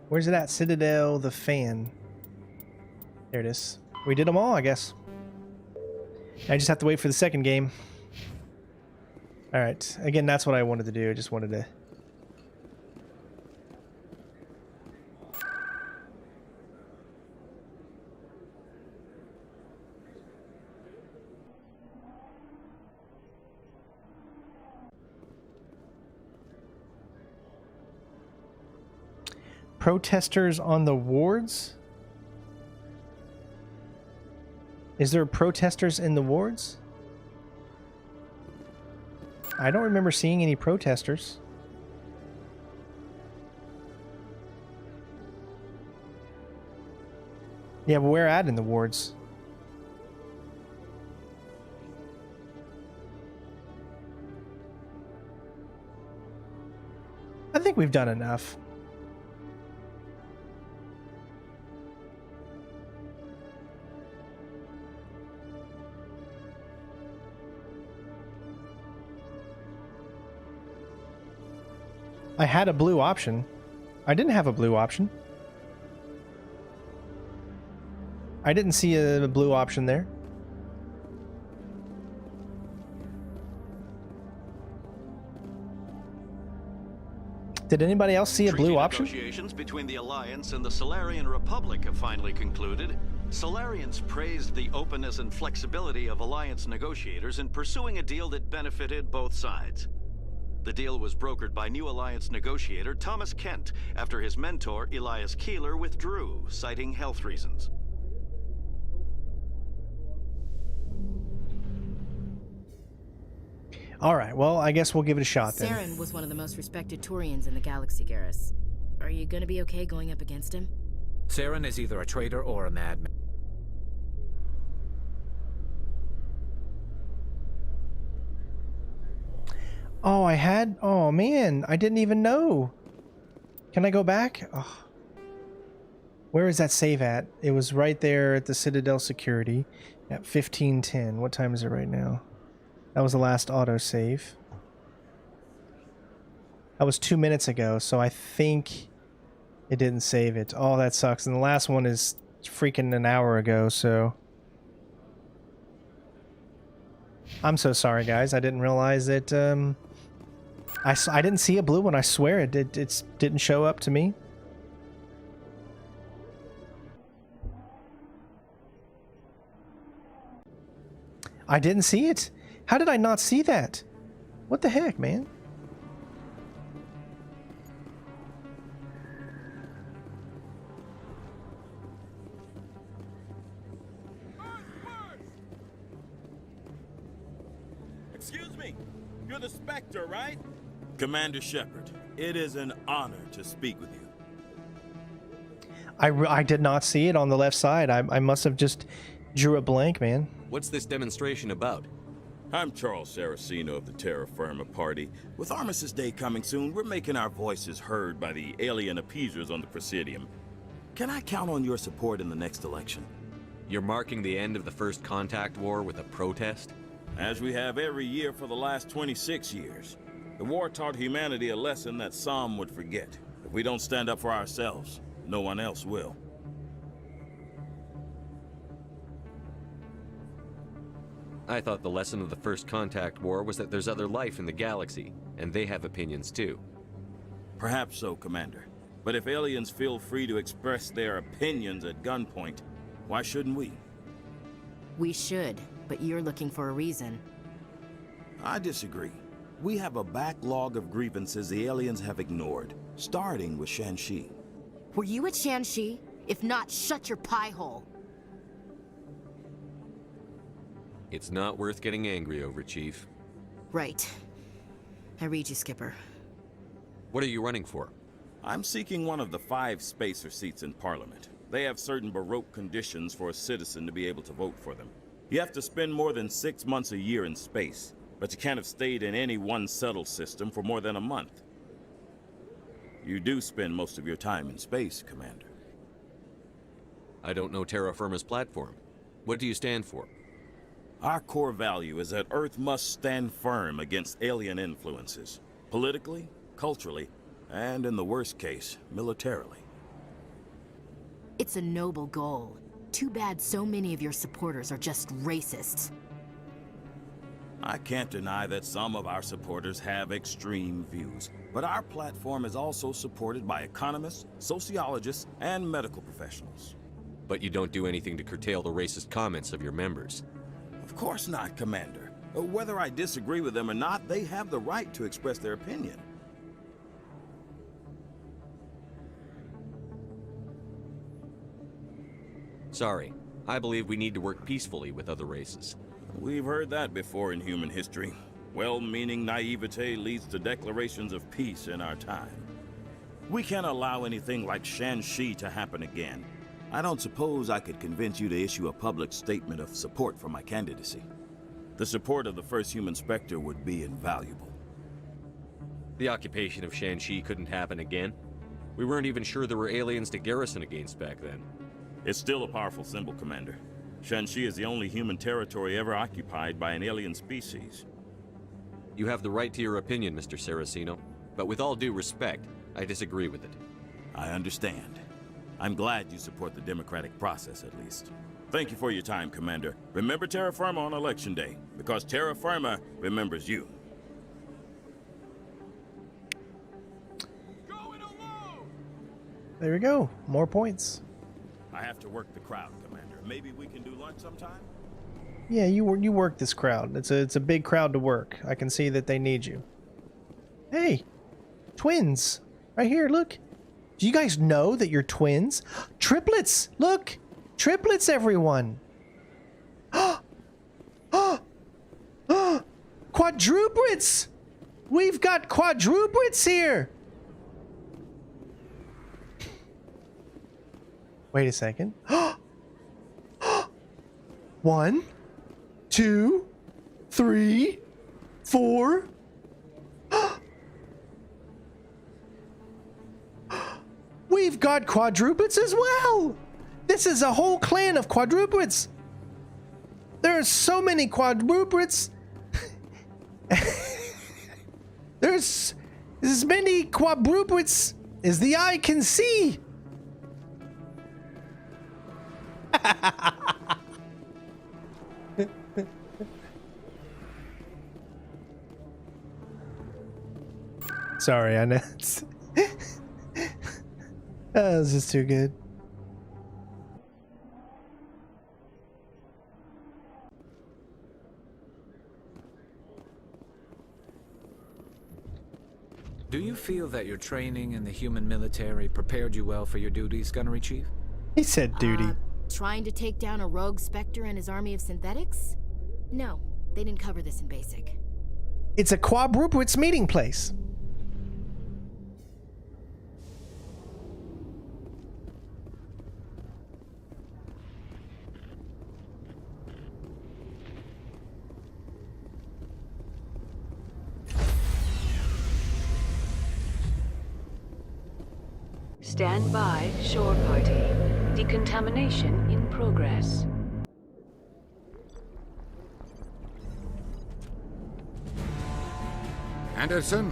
A: Where's it at? Citadel, the fan. There it is. We did them all, I guess. I just have to wait for the second game. Alright. Again, that's what I wanted to do. I just wanted to... Protesters on the wards? Is there protesters in the wards? I don't remember seeing any protesters. Yeah, but where at in the wards? I think we've done enough. I had a blue option. I didn't have a blue option. I didn't see a blue option there. Did anybody else see a blue option?
O: Negotiations between the Alliance and the Salarian Republic have finally concluded. Salarians praised the openness and flexibility of Alliance negotiators in pursuing a deal that benefited both sides. The deal was brokered by new Alliance negotiator Thomas Kent after his mentor Elias Keeler withdrew, citing health reasons.
A: All right, well, I guess we'll give it a shot then.
B: Saren was one of the most respected Turians in the galaxy, Garrus. Are you gonna be okay going up against him?
F: Saren is either a traitor or a madman.
A: Oh, oh man, I didn't even know. Can I go back? Oh. Where is that save at? It was right there at the Citadel security at 15:10. What time is it right now? That was the last autosave. That was 2 minutes ago, so I think it didn't save it. Oh, that sucks. And the last one is freaking an hour ago, so... I'm so sorry, guys. I didn't realize that, I didn't see a blue one. I swear it didn't show up to me. I didn't see it. How did I not see that? What the heck, man?
N: Excuse me. You're the Spectre, right? Commander Shepard, it is an honor to speak with you.
A: I did not see it on the left side. I must have just drew a blank, man.
C: What's this demonstration about?
N: I'm Charles Saraceno of the Terra Firma Party. With Armistice Day coming soon, we're making our voices heard by the alien appeasers on the Presidium. Can I count on your support in the next election?
C: You're marking the end of the First Contact War with a protest?
N: As we have every year for the last 26 years. The war taught humanity a lesson that some would forget. If we don't stand up for ourselves, no one else will.
C: I thought the lesson of the First Contact War was that there's other life in the galaxy, and they have opinions too.
N: Perhaps so, Commander. But if aliens feel free to express their opinions at gunpoint, why shouldn't we?
B: We should, but you're looking for a reason.
N: I disagree. We have a backlog of grievances the aliens have ignored, starting with Shanxi.
B: Were you at Shanxi? If not, shut your pie hole.
C: It's not worth getting angry over, Chief.
B: Right. I read you, Skipper.
C: What are you running for?
N: I'm seeking one of the 5 spacer seats in Parliament. They have certain Baroque conditions for a citizen to be able to vote for them. You have to spend more than 6 months a year in space, but you can't have stayed in any one settled system for more than a month. You do spend most of your time in space, Commander.
C: I don't know Terra Firma's platform. What do you stand for?
N: Our core value is that Earth must stand firm against alien influences. Politically, culturally, and in the worst case, militarily.
B: It's a noble goal. Too bad so many of your supporters are just racists.
N: I can't deny that some of our supporters have extreme views, but our platform is also supported by economists, sociologists, and medical professionals.
C: But you don't do anything to curtail the racist comments of your members.
N: Of course not, Commander. Whether I disagree with them or not, they have the right to express their opinion.
C: Sorry. I believe we need to work peacefully with other races.
N: We've heard that before in human history. Well-meaning naivete leads to declarations of peace in our time. We can't allow anything like Shanxi to happen again. I don't suppose I could convince you to issue a public statement of support for my candidacy. The support of the first human Spectre would be invaluable.
C: The occupation of Shanxi couldn't happen again. We weren't even sure there were aliens to garrison against back then.
N: It's still a powerful symbol, Commander. Shanxi is the only human territory ever occupied by an alien species.
C: You have the right to your opinion, Mr. Saraceno, but with all due respect, I disagree with it.
N: I understand. I'm glad you support the democratic process, at least. Thank you for your time, Commander. Remember Terra Firma on Election Day, because Terra Firma remembers you.
A: There we go. More points.
N: I have to work the crowd, Commander. Maybe we can do lunch sometime?
A: Yeah, you work this crowd. It's a big crowd to work. I can see that they need you. Hey, twins, right here. Look, do you guys know that you're twins? Triplets. Look, triplets, everyone. Quadruplets. We've got quadruplets here. Wait a second. 1, 2, 3, 4. We've got quadruplets as well. This is a whole clan of quadruplets. There are so many quadruplets. There's as many quadruplets as the eye can see. Sorry, I know. That was just too good.
F: Do you feel that your training in the human military prepared you well for your duties, Gunnery Chief?
A: He said duty.
B: Trying to take down a rogue Spectre and his army of synthetics? No, they didn't cover this in basic.
A: It's a quadruplets meeting place.
M: Stand by, shore party. Decontamination in progress.
I: Anderson,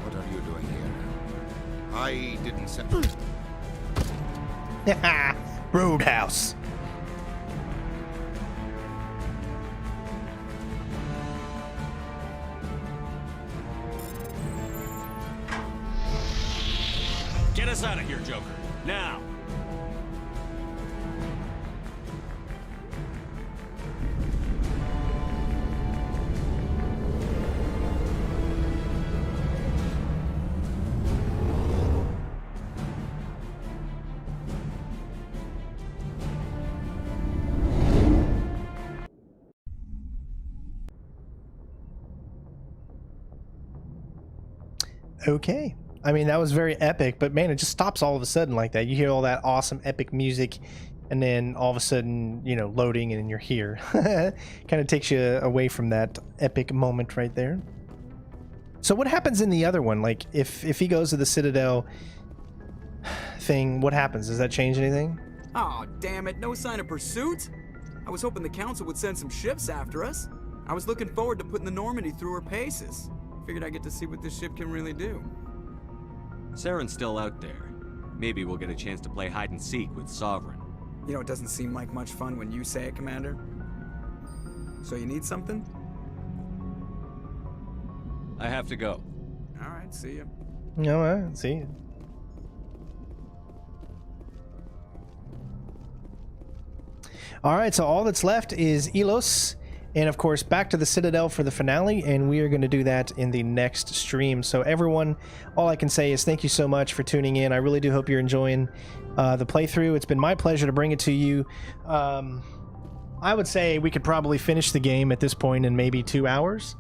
I: what are you doing here? I didn't send...
A: Roadhouse.
C: Get us out of here, Joker. Now!
A: Okay. I mean, that was very epic, but man, it just stops all of a sudden like that. You hear all that awesome epic music, and then all of a sudden, you know, loading, and you're here. Kind of takes you away from that epic moment right there. So what happens in the other one? Like, if he goes to the Citadel thing, what happens? Does that change anything?
R: Oh, damn it. No sign of pursuit? I was hoping the Council would send some ships after us. I was looking forward to putting the Normandy through her paces. Figured I'd get to see what this ship can really do.
C: Saren's still out there. Maybe we'll get a chance to play hide and seek with Sovereign.
R: You know, it doesn't seem like much fun when you say it, Commander. So you need something?
C: I have to go.
R: All right, see ya.
A: No, I see you. All right, so all that's left is Elos, and of course back to the Citadel for the finale, and we are going to do that in the next stream. So everyone, all I can say is thank you so much for tuning in. I really do hope you're enjoying the playthrough. It's been my pleasure to bring it to you. I would say we could probably finish the game at this point in maybe 2 hours.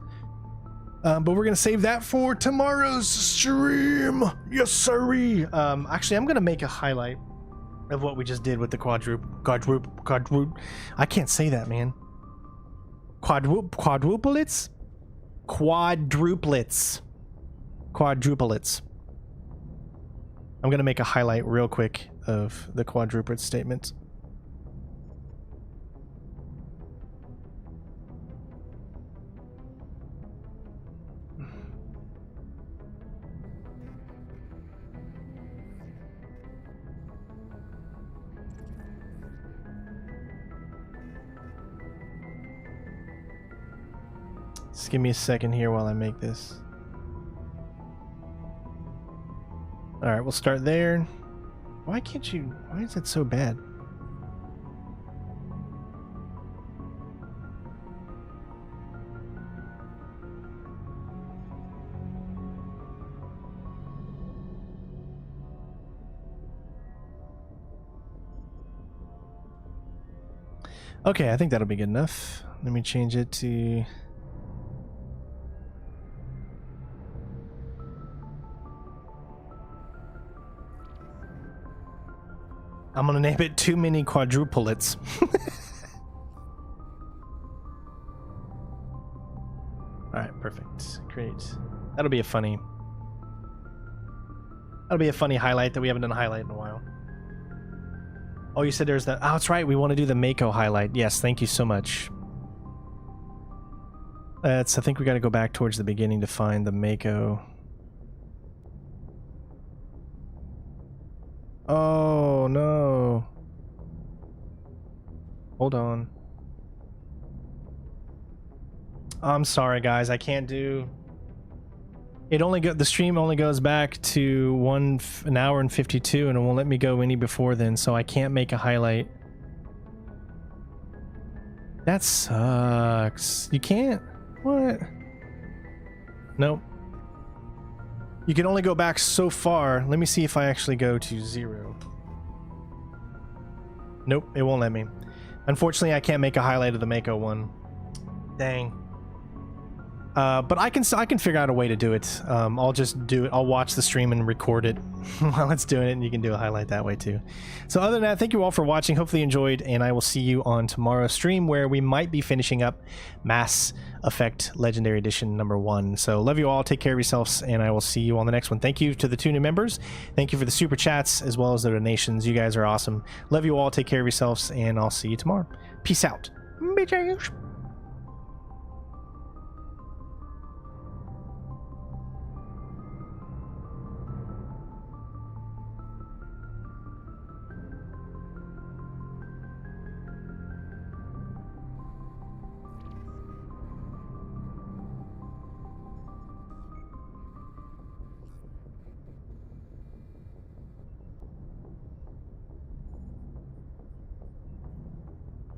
A: But we're going to save that for tomorrow's stream. Yes, sirree. Actually, I'm going to make a highlight of what we just did with the quadruplets. I can't say that, man. Quadruplets. I'm going to make a highlight real quick of the quadruplet statement. Just give me a second here while I make this. Alright, we'll start there. Why can't you... Why is it so bad? Okay, I think that'll be good enough. Let me change it to... I'm gonna name it Too Many Quadruplets. Alright, perfect. Great. That'll be a funny highlight that we haven't done a highlight in a while. Oh, you said there's that. Oh, that's right. We want to do the Mako highlight. Yes, thank you so much. I think we got to go back towards the beginning to find the Mako. Oh, no. Hold on. I'm sorry, guys. I can't do... The stream only goes back to an hour and 52, and it won't let me go any before then, so I can't make a highlight. That sucks. You can't? What? Nope. You can only go back so far. Let me see if I actually go to 0. Nope, it won't let me. Unfortunately, I can't make a highlight of the Mako one. Dang. But I can figure out a way to do it. I'll just do it. I'll watch the stream and record it while it's doing it, and you can do a highlight that way too. So other than that, thank you all for watching. Hopefully you enjoyed, and I will see you on tomorrow's stream where we might be finishing up Mass Effect Legendary Edition #1. So love you all. Take care of yourselves, and I will see you on the next one. Thank you to the 2 new members. Thank you for the super chats as well as the donations. You guys are awesome. Love you all. Take care of yourselves, and I'll see you tomorrow. Peace out. Bitches.